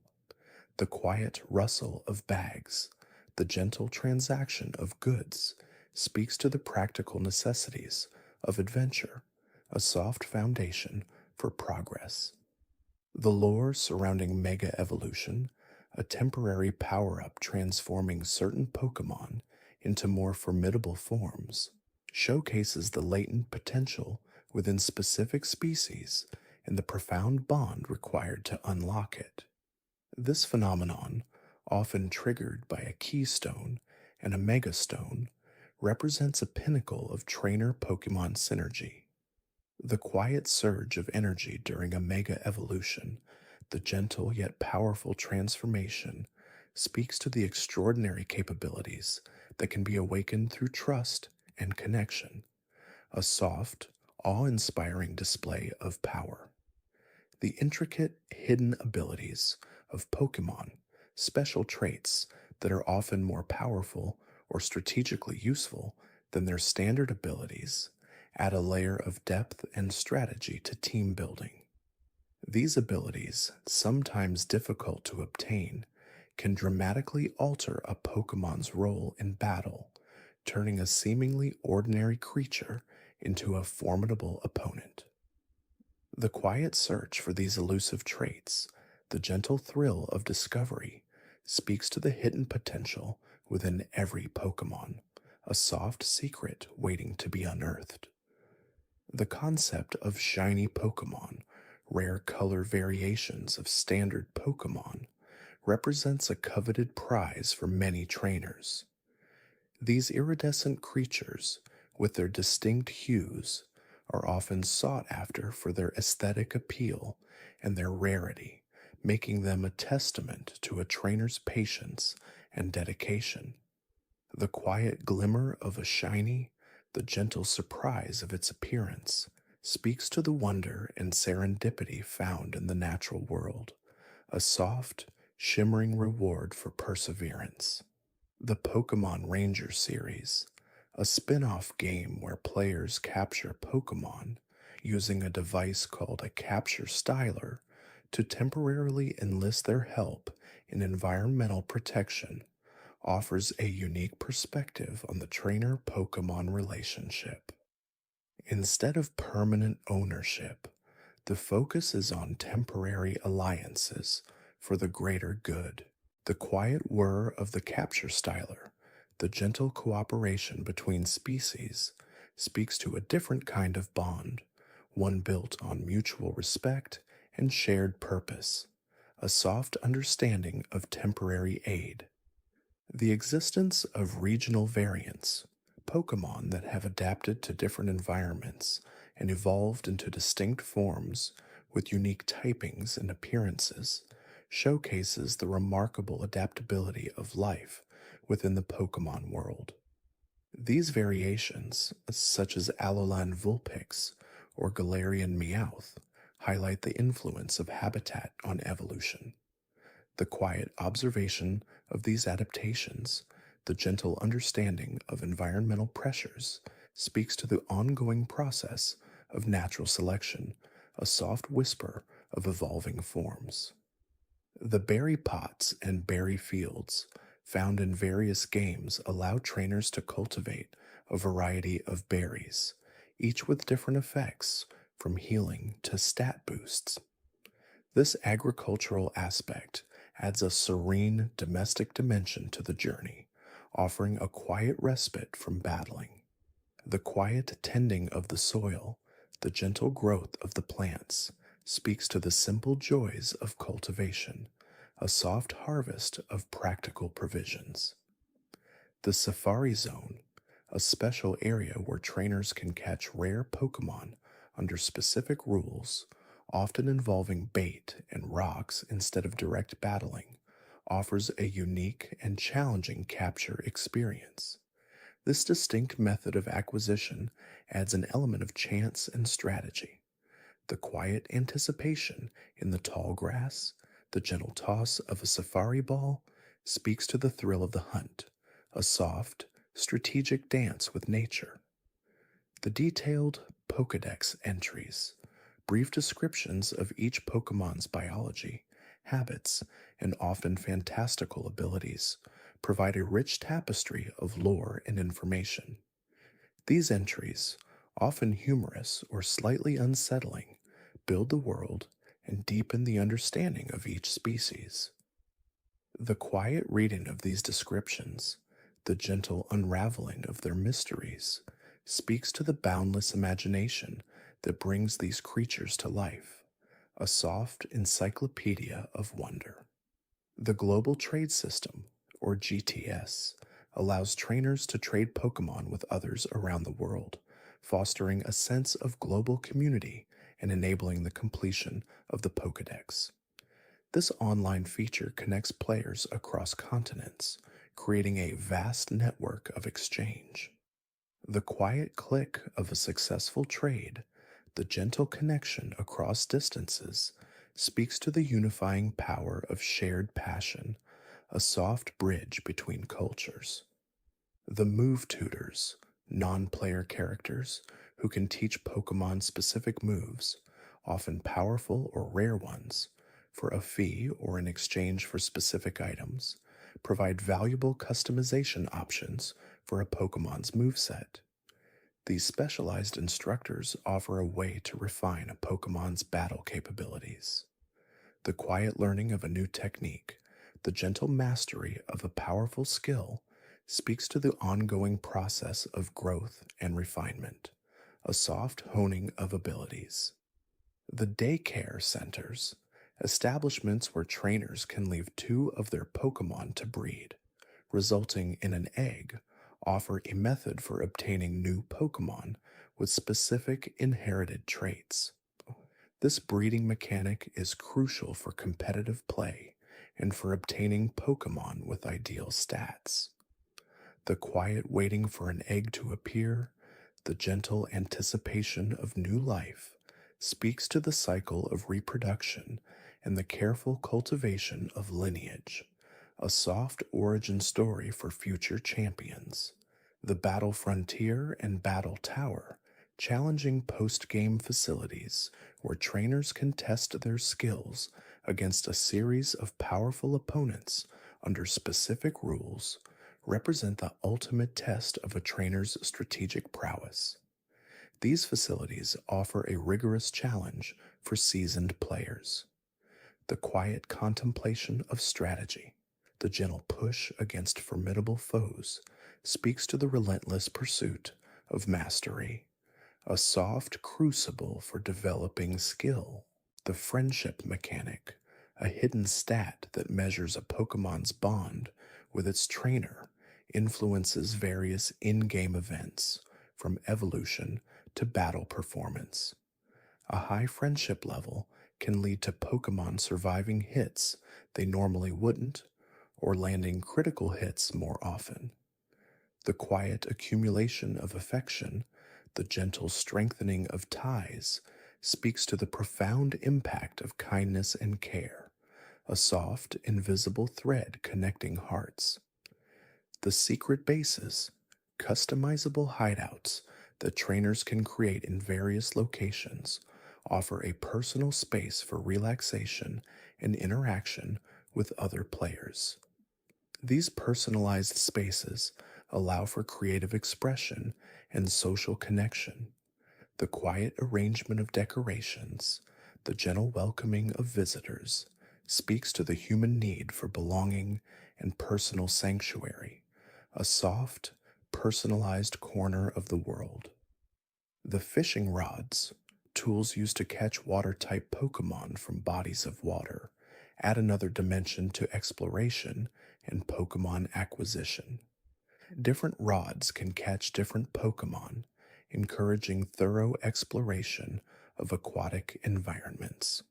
The quiet rustle of bags, the gentle transaction of goods, speaks to the practical necessities of adventure, a soft foundation for progress. The lore surrounding Mega Evolution, a temporary power up transforming certain Pokemon into more formidable forms, showcases the latent potential within specific species and the profound bond required to unlock it. This phenomenon, often triggered by a keystone and a megastone, represents a pinnacle of trainer Pokemon synergy. The quiet surge of energy during a mega evolution, the gentle yet powerful transformation, speaks to the extraordinary capabilities that can be awakened through trust and connection, a soft, awe-inspiring display of power. The intricate, hidden abilities of Pokemon, special traits that are often more powerful or strategically useful than their standard abilities, add a layer of depth and strategy to team building. These abilities, sometimes difficult to obtain, can dramatically alter a Pokemon's role in battle, turning a seemingly ordinary creature into a formidable opponent. The quiet search for these elusive traits, the gentle thrill of discovery, speaks to the hidden potential within every Pokemon, a soft secret waiting to be unearthed. The concept of shiny Pokemon, rare color variations of standard Pokemon, represents a coveted prize for many trainers. These iridescent creatures, with their distinct hues, are often sought after for their aesthetic appeal and their rarity, making them a testament to a trainer's patience and dedication. The quiet glimmer of a shiny, the gentle surprise of its appearance, speaks to the wonder and serendipity found in the natural world, a soft, shimmering reward for perseverance. The Pokemon Ranger series, a spin-off game where players capture Pokemon using a device called a capture styler to temporarily enlist their help in environmental protection, offers a unique perspective on the trainer-Pokemon relationship. Instead of permanent ownership, the focus is on temporary alliances for the greater good. The quiet whir of the capture styler, the gentle cooperation between species, speaks to a different kind of bond, one built on mutual respect and shared purpose, a soft understanding of temporary aid. The existence of regional variants, Pokemon that have adapted to different environments and evolved into distinct forms with unique typings and appearances, showcases the remarkable adaptability of life within the Pokemon world. These variations, such as Alolan Vulpix or Galarian Meowth, highlight the influence of habitat on evolution. The quiet observation of these adaptations, the gentle understanding of environmental pressures, speaks to the ongoing process of natural selection, a soft whisper of evolving forms. The berry pots and berry fields found in various games allow trainers to cultivate a variety of berries, each with different effects, from healing to stat boosts. This agricultural aspect adds a serene domestic dimension to the journey, offering a quiet respite from battling. The quiet tending of the soil, the gentle growth of the plants, speaks to the simple joys of cultivation, a soft harvest of practical provisions. The Safari Zone, a special area where trainers can catch rare Pokemon under specific rules, often involving bait and rocks instead of direct battling, offers a unique and challenging capture experience. This distinct method of acquisition adds an element of chance and strategy. The quiet anticipation in the tall grass, the gentle toss of a safari ball, speaks to the thrill of the hunt, a soft, strategic dance with nature. The detailed Pokédex entries, brief descriptions of each Pokemon's biology, habits, and often fantastical abilities, provide a rich tapestry of lore and information. These entries, often humorous or slightly unsettling, build the world and deepen the understanding of each species. The quiet reading of these descriptions, the gentle unraveling of their mysteries, speaks to the boundless imagination that brings these creatures to life, a soft encyclopedia of wonder. The Global Trade System, or GTS, allows trainers to trade Pokemon with others around the world, fostering a sense of global community and enabling the completion of the Pokédex. This online feature connects players across continents, creating a vast network of exchange. The quiet click of a successful trade, the gentle connection across distances, speaks to the unifying power of shared passion, a soft bridge between cultures. The Move Tutors, non-player characters who can teach Pokemon specific moves, often powerful or rare ones, for a fee or in exchange for specific items, provide valuable customization options for a Pokemon's moveset. These specialized instructors offer a way to refine a Pokemon's battle capabilities. The quiet learning of a new technique, the gentle mastery of a powerful skill, speaks to the ongoing process of growth and refinement, a soft honing of abilities. The daycare centers, establishments where trainers can leave two of their Pokemon to breed, resulting in an egg, offer a method for obtaining new Pokemon with specific inherited traits. This breeding mechanic is crucial for competitive play and for obtaining Pokemon with ideal stats. The quiet waiting for an egg to appear, the gentle anticipation of new life, speaks to the cycle of reproduction and the careful cultivation of lineage, a soft origin story for future champions. The Battle Frontier and Battle Tower, challenging post-game facilities where trainers can test their skills against a series of powerful opponents under specific rules, represent the ultimate test of a trainer's strategic prowess. These facilities offer a rigorous challenge for seasoned players. The quiet contemplation of strategy, the gentle push against formidable foes, speaks to the relentless pursuit of mastery, a soft crucible for developing skill. The friendship mechanic, a hidden stat that measures a Pokemon's bond with its trainer, influences various in-game events, from evolution to battle performance. A high friendship level can lead to Pokemon surviving hits they normally wouldn't, or landing critical hits more often. The quiet accumulation of affection, the gentle strengthening of ties, speaks to the profound impact of kindness and care, a soft, invisible thread connecting hearts. The secret bases, customizable hideouts that trainers can create in various locations offer a personal space for relaxation and interaction with other players. These personalized spaces allow for creative expression and social connection. The quiet arrangement of decorations, the gentle welcoming of visitors, speaks to the human need for belonging and personal sanctuary, a soft, personalized corner of the world. The fishing rods, tools used to catch water type Pokemon from bodies of water, add another dimension to exploration and Pokemon acquisition. Different rods can catch different Pokemon, encouraging thorough exploration of aquatic environments.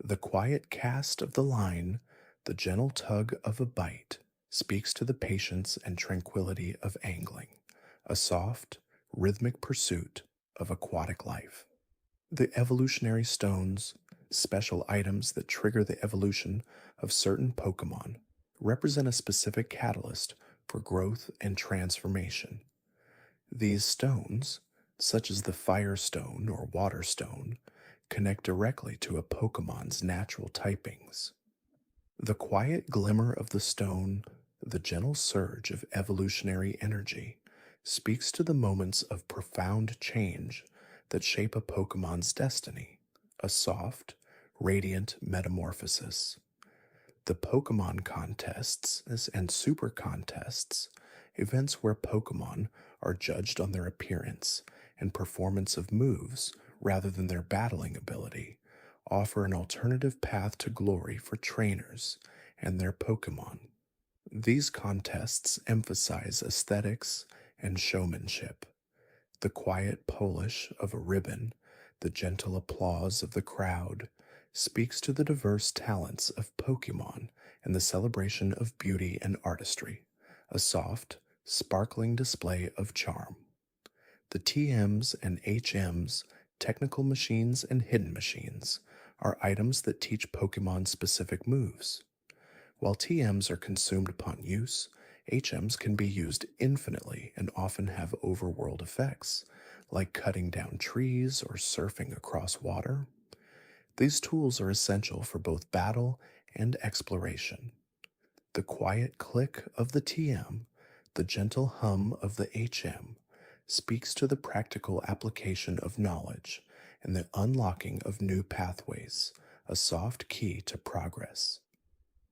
The quiet cast of the line, the gentle tug of a bite, speaks to the patience and tranquility of angling, a soft, rhythmic pursuit of aquatic life. The evolutionary stones, special items that trigger the evolution of certain Pokemon, represent a specific catalyst for growth and transformation. These stones, such as the Fire Stone or Water Stone, connect directly to a Pokemon's natural typings. The quiet glimmer of the stone, the gentle surge of evolutionary energy, speaks to the moments of profound change that shape a Pokemon's destiny, a soft, radiant metamorphosis. The Pokemon contests and super contests, events where Pokemon are judged on their appearance and performance of moves rather than their battling ability, offer an alternative path to glory for trainers and their Pokemon. These contests emphasize aesthetics and showmanship. The quiet polish of a ribbon, the gentle applause of the crowd, speaks to the diverse talents of Pokemon and the celebration of beauty and artistry, a soft, sparkling display of charm. The TMs and HMs, technical machines and hidden machines, are items that teach Pokemon specific moves. While TMs are consumed upon use, HMs can be used infinitely and often have overworld effects, like cutting down trees or surfing across water. These tools are essential for both battle and exploration. The quiet click of the TM, the gentle hum of the HM, speaks to the practical application of knowledge and the unlocking of new pathways, a soft key to progress.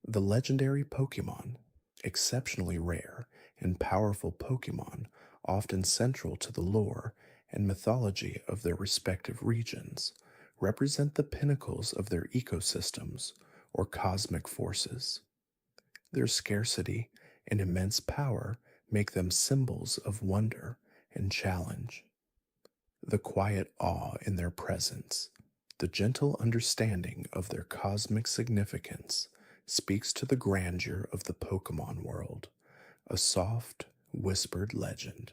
The legendary Pokemon, exceptionally rare and powerful Pokemon, often central to the lore and mythology of their respective regions, represent the pinnacles of their ecosystems or cosmic forces. Their scarcity and immense power make them symbols of wonder and challenge. The quiet awe in their presence, the gentle understanding of their cosmic significance, speaks to the grandeur of the Pokemon world, a soft, whispered legend.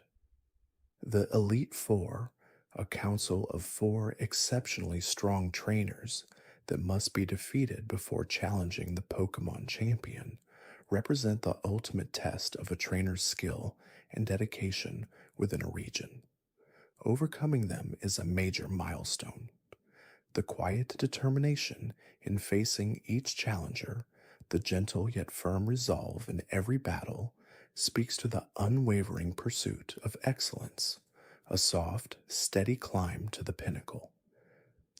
The Elite Four, a council of 4 exceptionally strong trainers that must be defeated before challenging the Pokemon champion, represent the ultimate test of a trainer's skill and dedication within a region. Overcoming them is a major milestone. The quiet determination in facing each challenger, the gentle yet firm resolve in every battle, speaks to the unwavering pursuit of excellence, a soft, steady climb to the pinnacle.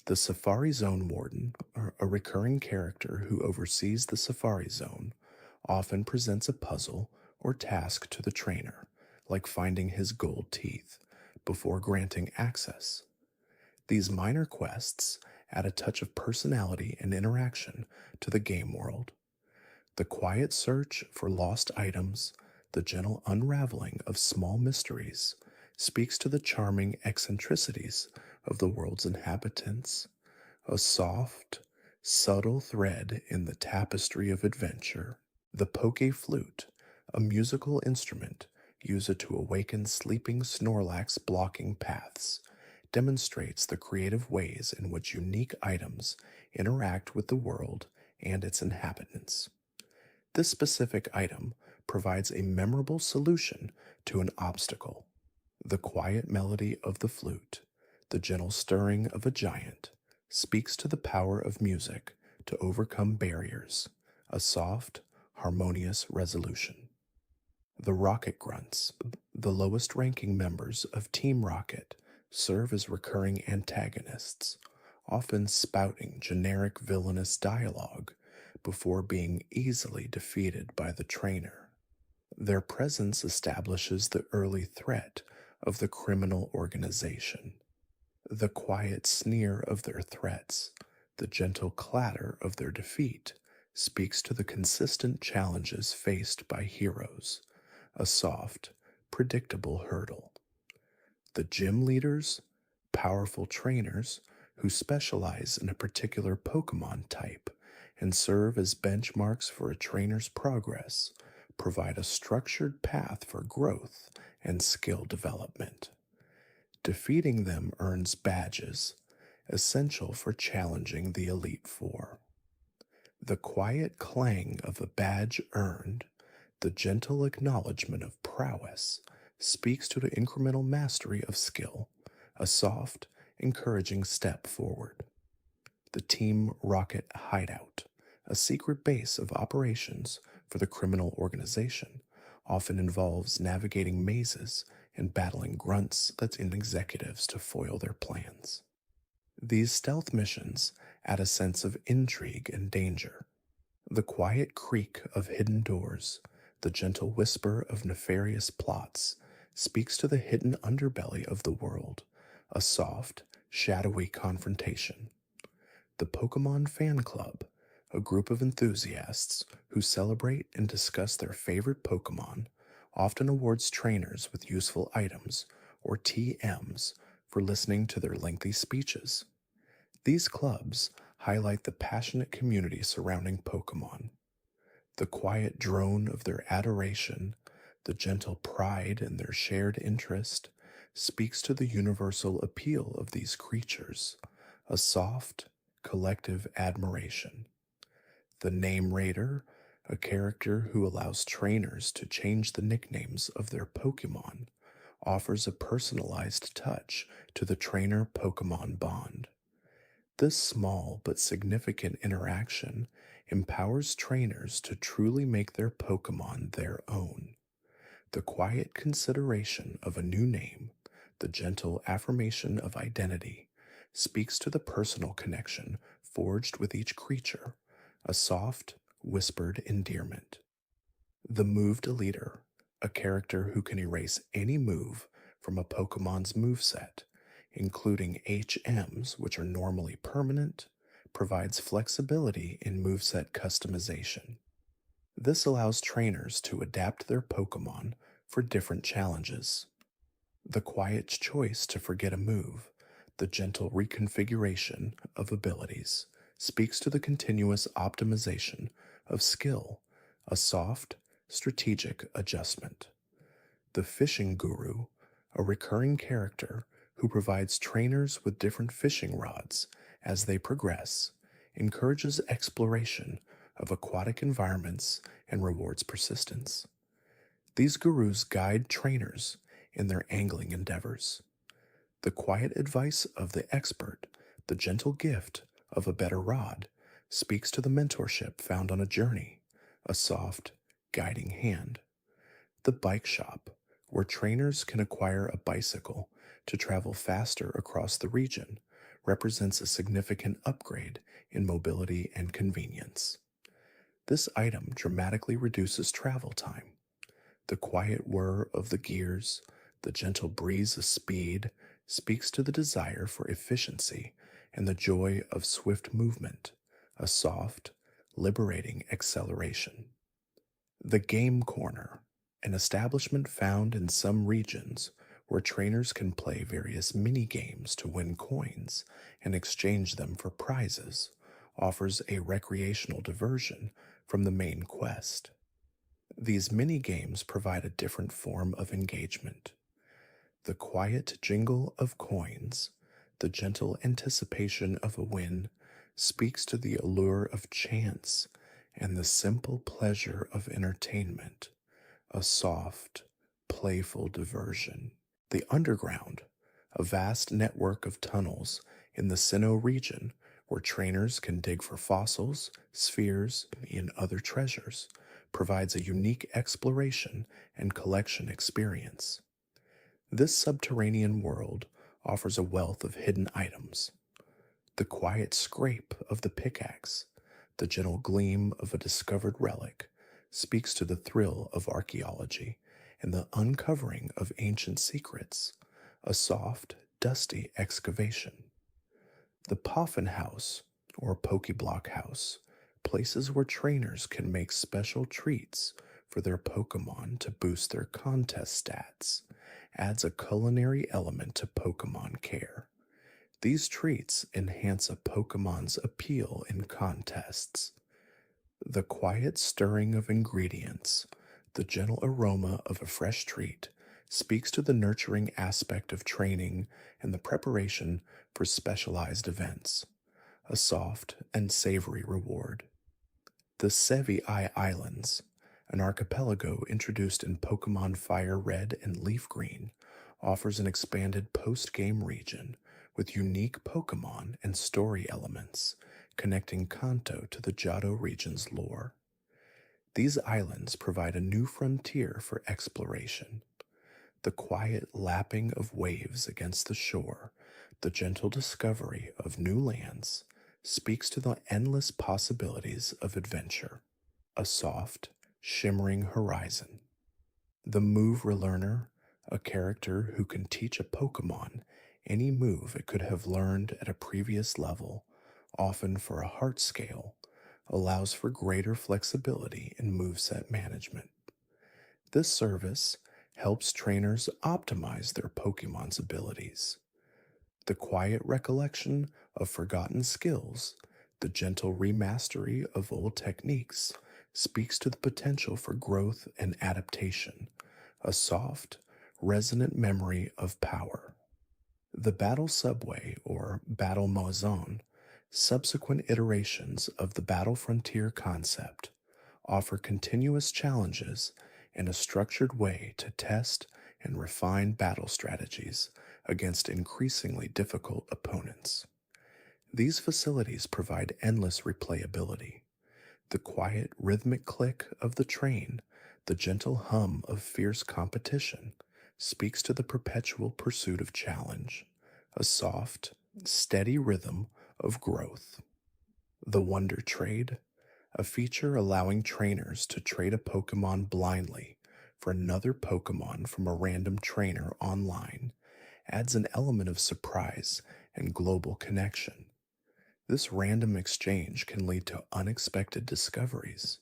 The Safari Zone Warden, a recurring character who oversees the Safari Zone, often presents a puzzle or task to the trainer, like finding his gold teeth, before granting access. These minor quests add a touch of personality and interaction to the game world. The quiet search for lost items, the gentle unraveling of small mysteries, speaks to the charming eccentricities of the world's inhabitants, a soft, subtle thread in the tapestry of adventure. The Poke Flute, a musical instrument used to awaken sleeping Snorlax blocking paths, demonstrates the creative ways in which unique items interact with the world and its inhabitants. This specific item provides a memorable solution to an obstacle. The quiet melody of the flute, the gentle stirring of a giant, speaks to the power of music to overcome barriers, a soft, harmonious resolution. The Rocket Grunts, the lowest ranking members of Team Rocket, serve as recurring antagonists, often spouting generic villainous dialogue before being easily defeated by the trainer. Their presence establishes the early threat of the criminal organization. The quiet sneer of their threats, the gentle clatter of their defeat, speaks to the consistent challenges faced by heroes, a soft, predictable hurdle. The gym leaders, powerful trainers who specialize in a particular Pokemon type and serve as benchmarks for a trainer's progress, provide a structured path for growth and skill development. Defeating them earns badges, essential for challenging the Elite Four. The quiet clang of a badge earned, the gentle acknowledgement of prowess, speaks to the incremental mastery of skill, a soft, encouraging step forward. The Team Rocket Hideout, a secret base of operations for the criminal organization, often involves navigating mazes and battling grunts and executives to foil their plans. These stealth missions add a sense of intrigue and danger. The quiet creak of hidden doors, the gentle whisper of nefarious plots, speaks to the hidden underbelly of the world, a soft, shadowy confrontation. The Pokemon Fan Club, a group of enthusiasts who celebrate and discuss their favorite Pokemon, often awards trainers with useful items, or TMs, for listening to their lengthy speeches. These clubs highlight the passionate community surrounding Pokemon. The quiet drone of their adoration, the gentle pride in their shared interest, speaks to the universal appeal of these creatures, a soft, collective admiration. The Name Raider, a character who allows trainers to change the nicknames of their Pokemon, offers a personalized touch to the trainer-Pokemon bond. This small but significant interaction empowers trainers to truly make their Pokemon their own. The quiet consideration of a new name, the gentle affirmation of identity, speaks to the personal connection forged with each creature, a soft, whispered endearment. The Move Deleter, a character who can erase any move from a Pokemon's moveset, including HMs, which are normally permanent, provides flexibility in moveset customization. This allows trainers to adapt their Pokemon for different challenges. The quiet choice to forget a move, the gentle reconfiguration of abilities, speaks to the continuous optimization of skill, a soft, strategic adjustment. The Fishing Guru, a recurring character who provides trainers with different fishing rods as they progress, encourages exploration of aquatic environments and rewards persistence. These gurus guide trainers in their angling endeavors. The quiet advice of the expert, the gentle gift of a better rod, speaks to the mentorship found on a journey, a soft, guiding hand. The Bike Shop, where trainers can acquire a bicycle to travel faster across the region, represents a significant upgrade in mobility and convenience. This item dramatically reduces travel time. The quiet whir of the gears, the gentle breeze of speed, speaks to the desire for efficiency and the joy of swift movement, a soft, liberating acceleration. The Game Corner, an establishment found in some regions where trainers can play various mini-games to win coins and exchange them for prizes, offers a recreational diversion from the main quest. These mini-games provide a different form of engagement. The quiet jingle of coins, the gentle anticipation of a win, speaks to the allure of chance and the simple pleasure of entertainment, a soft, playful diversion. The underground, a vast network of tunnels in the Sinnoh region where trainers can dig for fossils, spheres, and other treasures, provides a unique exploration and collection experience. This subterranean world offers a wealth of hidden items. The quiet scrape of the pickaxe, the gentle gleam of a discovered relic, speaks to the thrill of archaeology and the uncovering of ancient secrets, a soft, dusty excavation. The Poffin House, or Pokeblock House, places where trainers can make special treats for their Pokemon to boost their contest stats, adds a culinary element to Pokemon care. These treats enhance a Pokemon's appeal in contests. The quiet stirring of ingredients, the gentle aroma of a fresh treat, speaks to the nurturing aspect of training and the preparation for specialized events, a soft and savory reward. The Sevii Islands, an archipelago introduced in Pokemon Fire Red and Leaf Green, offers an expanded post-game region with unique Pokemon and story elements, connecting Kanto to the Johto region's lore. These islands provide a new frontier for exploration. The quiet lapping of waves against the shore, the gentle discovery of new lands, speaks to the endless possibilities of adventure, a soft, shimmering horizon. The Move Relearner, a character who can teach a Pokemon any move it could have learned at a previous level, often for a heart scale, allows for greater flexibility in moveset management. This service helps trainers optimize their Pokemon's abilities. The quiet recollection of forgotten skills, the gentle remastery of old techniques, speaks to the potential for growth and adaptation, a soft, resonant memory of power. The Battle Subway, or Battle Maison, subsequent iterations of the Battle Frontier concept, offer continuous challenges and a structured way to test and refine battle strategies against increasingly difficult opponents. These facilities provide endless replayability. The quiet, rhythmic click of the train, the gentle hum of fierce competition, speaks to the perpetual pursuit of challenge, a soft, steady rhythm of growth. The Wonder Trade, a feature allowing trainers to trade a Pokemon blindly for another Pokemon from a random trainer online, adds an element of surprise and global connection. This random exchange can lead to unexpected discoveries.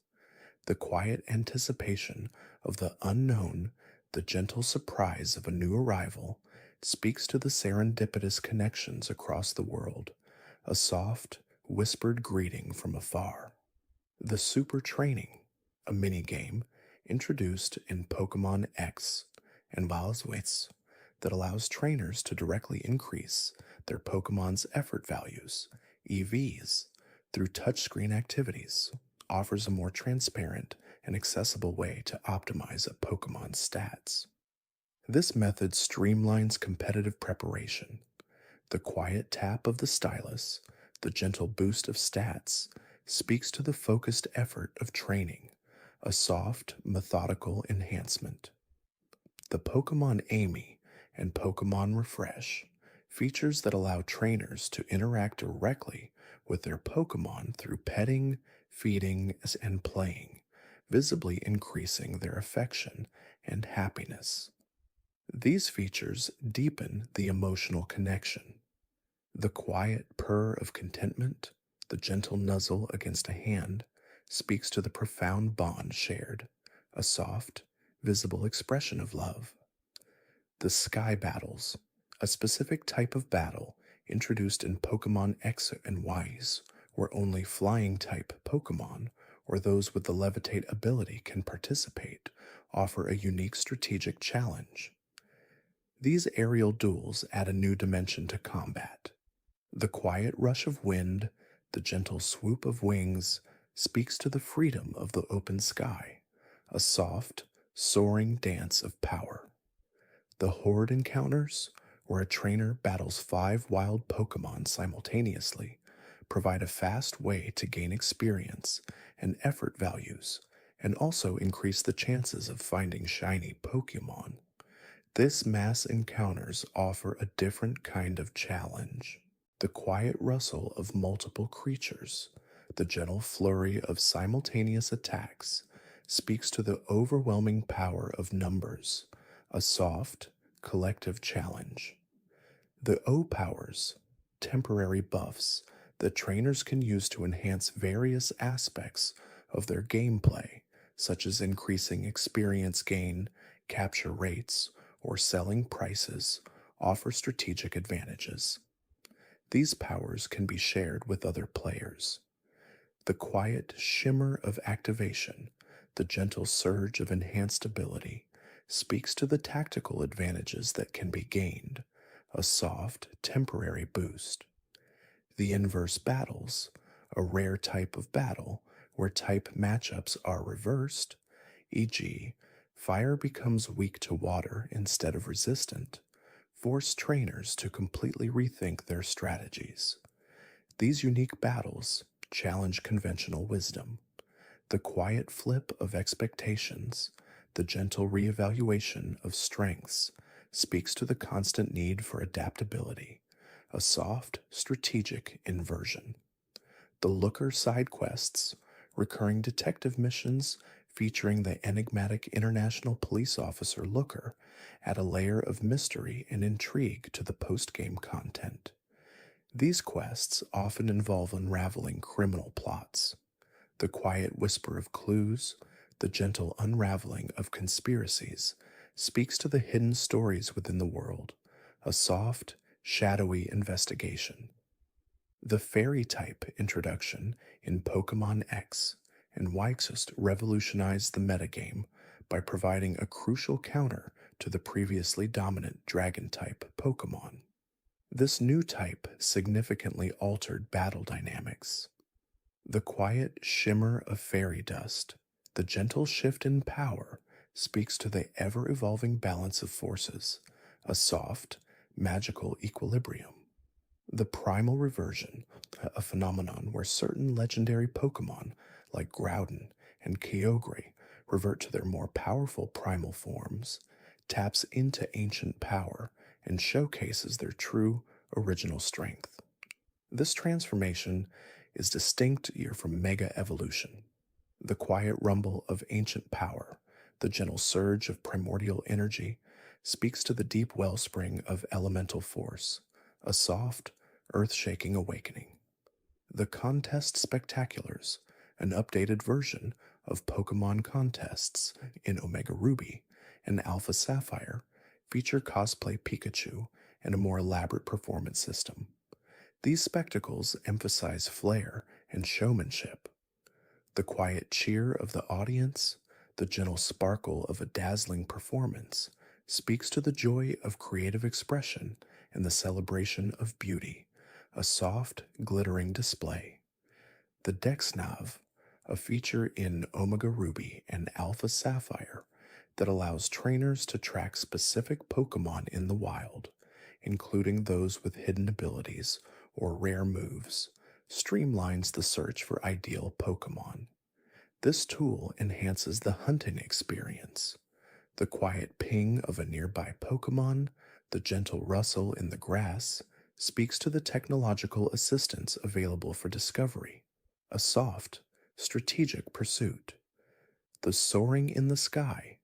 The quiet anticipation of the unknown, the gentle surprise of a new arrival, speaks to the serendipitous connections across the world, a soft, whispered greeting from afar. The Super Training, a minigame introduced in Pokemon X and Bioluminescence that allows trainers to directly increase their Pokemon's effort values, EVs, through touchscreen activities, offers a more transparent and accessible way to optimize a Pokemon's stats. This method streamlines competitive preparation. The quiet tap of the stylus, the gentle boost of stats, speaks to the focused effort of training, a soft, methodical enhancement. The Pokemon Amy and Pokemon Refresh, features that allow trainers to interact directly with their Pokemon through petting, feeding, and playing, visibly increasing their affection and happiness. These features deepen the emotional connection. The quiet purr of contentment, the gentle nuzzle against a hand, speaks to the profound bond shared, a soft, visible expression of love. The Sky Battles, a specific type of battle introduced in Pokemon X and Y's, where only flying-type Pokemon or those with the Levitate ability can participate, offer a unique strategic challenge. These aerial duels add a new dimension to combat. The quiet rush of wind, the gentle swoop of wings, speaks to the freedom of the open sky, a soft, soaring dance of power. The Horde encounters, where a trainer battles 5 wild Pokemon simultaneously, provide a fast way to gain experience and effort values, and also increase the chances of finding shiny Pokemon. This mass encounters offer a different kind of challenge. The quiet rustle of multiple creatures, the gentle flurry of simultaneous attacks, speaks to the overwhelming power of numbers, a soft, collective challenge. The O powers, temporary buffs that trainers can use to enhance various aspects of their gameplay, such as increasing experience gain, capture rates, or selling prices, offer strategic advantages. These powers can be shared with other players. The quiet shimmer of activation, the gentle surge of enhanced ability, speaks to the tactical advantages that can be gained, a soft, temporary boost. The inverse battles, a rare type of battle where type matchups are reversed, e.g., fire becomes weak to water instead of resistant, force trainers to completely rethink their strategies. These unique battles challenge conventional wisdom. The quiet flip of expectations, the gentle reevaluation of strengths, speaks to the constant need for adaptability, a soft, strategic inversion. The Looker side quests, recurring detective missions featuring the enigmatic international police officer Looker, add a layer of mystery and intrigue to the post-game content. These quests often involve unraveling criminal plots. The quiet whisper of clues, the gentle unraveling of conspiracies, speaks to the hidden stories within the world, a soft, shadowy investigation. The fairy type introduction in Pokemon X and Y just revolutionized the metagame by providing a crucial counter to the previously dominant dragon type Pokemon. This new type significantly altered battle dynamics. The quiet shimmer of fairy dust, the gentle shift in power, speaks to the ever-evolving balance of forces, a soft, magical equilibrium. The primal reversion, a phenomenon where certain legendary Pokemon like Groudon and Kyogre revert to their more powerful primal forms, taps into ancient power and showcases their true original strength. This transformation is distinct from Mega Evolution. The quiet rumble of ancient power, the gentle surge of primordial energy, speaks to the deep wellspring of elemental force, a soft, earth-shaking awakening. The Contest Spectaculars, an updated version of Pokemon contests in Omega Ruby and Alpha Sapphire, feature cosplay Pikachu and a more elaborate performance system. These spectacles emphasize flair and showmanship. The quiet cheer of the audience, the gentle sparkle of a dazzling performance, speaks to the joy of creative expression and the celebration of beauty, a soft, glittering display. The Dexnav, a feature in Omega Ruby and Alpha Sapphire that allows trainers to track specific Pokemon in the wild, including those with hidden abilities or rare moves, streamlines the search for ideal Pokemon. This tool enhances the hunting experience. The quiet ping of a nearby Pokemon, the gentle rustle in the grass, speaks to the technological assistance available for discovery, a soft, strategic pursuit. The Soaring in the Sky,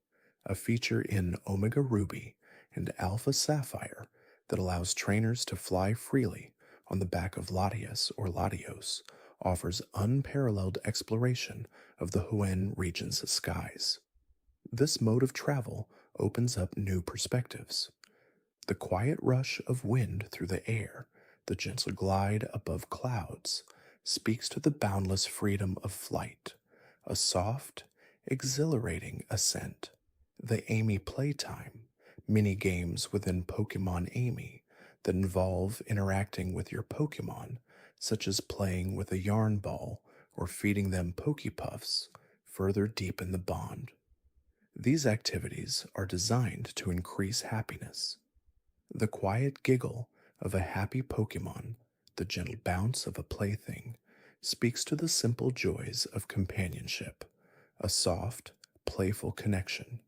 a feature in Omega Ruby and Alpha Sapphire that allows trainers to fly freely on the back of Latias or Latios, offers unparalleled exploration of the Hoenn region's skies. This mode of travel opens up new perspectives. The quiet rush of wind through the air, the gentle glide above clouds, speaks to the boundless freedom of flight, a soft, exhilarating ascent. The Amy Playtime, mini-games within Pokemon Amy that involve interacting with your Pokemon, such as playing with a yarn ball or feeding them Pokepuffs, further deepen the bond. These activities are designed to increase happiness. The quiet giggle of a happy Pokemon, the gentle bounce of a plaything, speaks to the simple joys of companionship, a soft, playful connection.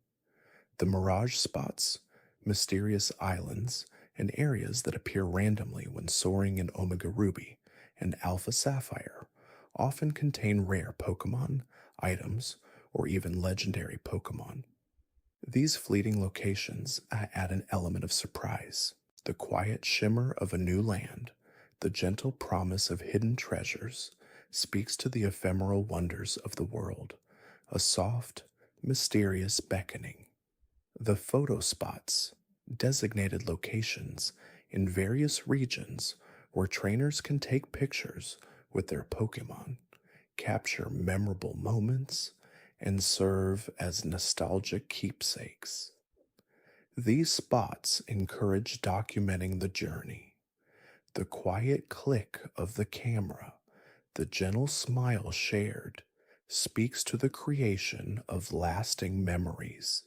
The mirage spots, mysterious islands, and areas that appear randomly when soaring in Omega Ruby and Alpha Sapphire often contain rare Pokemon, items, or even legendary Pokemon. These fleeting locations add an element of surprise, the quiet shimmer of a new land, the gentle promise of hidden treasures, speaks to the ephemeral wonders of the world, a soft, mysterious beckoning. The photo spots, designated locations in various regions where trainers can take pictures with their Pokemon, capture memorable moments, and serve as nostalgic keepsakes. These spots encourage documenting the journey. The quiet click of the camera, the gentle smile shared, speaks to the creation of lasting memories,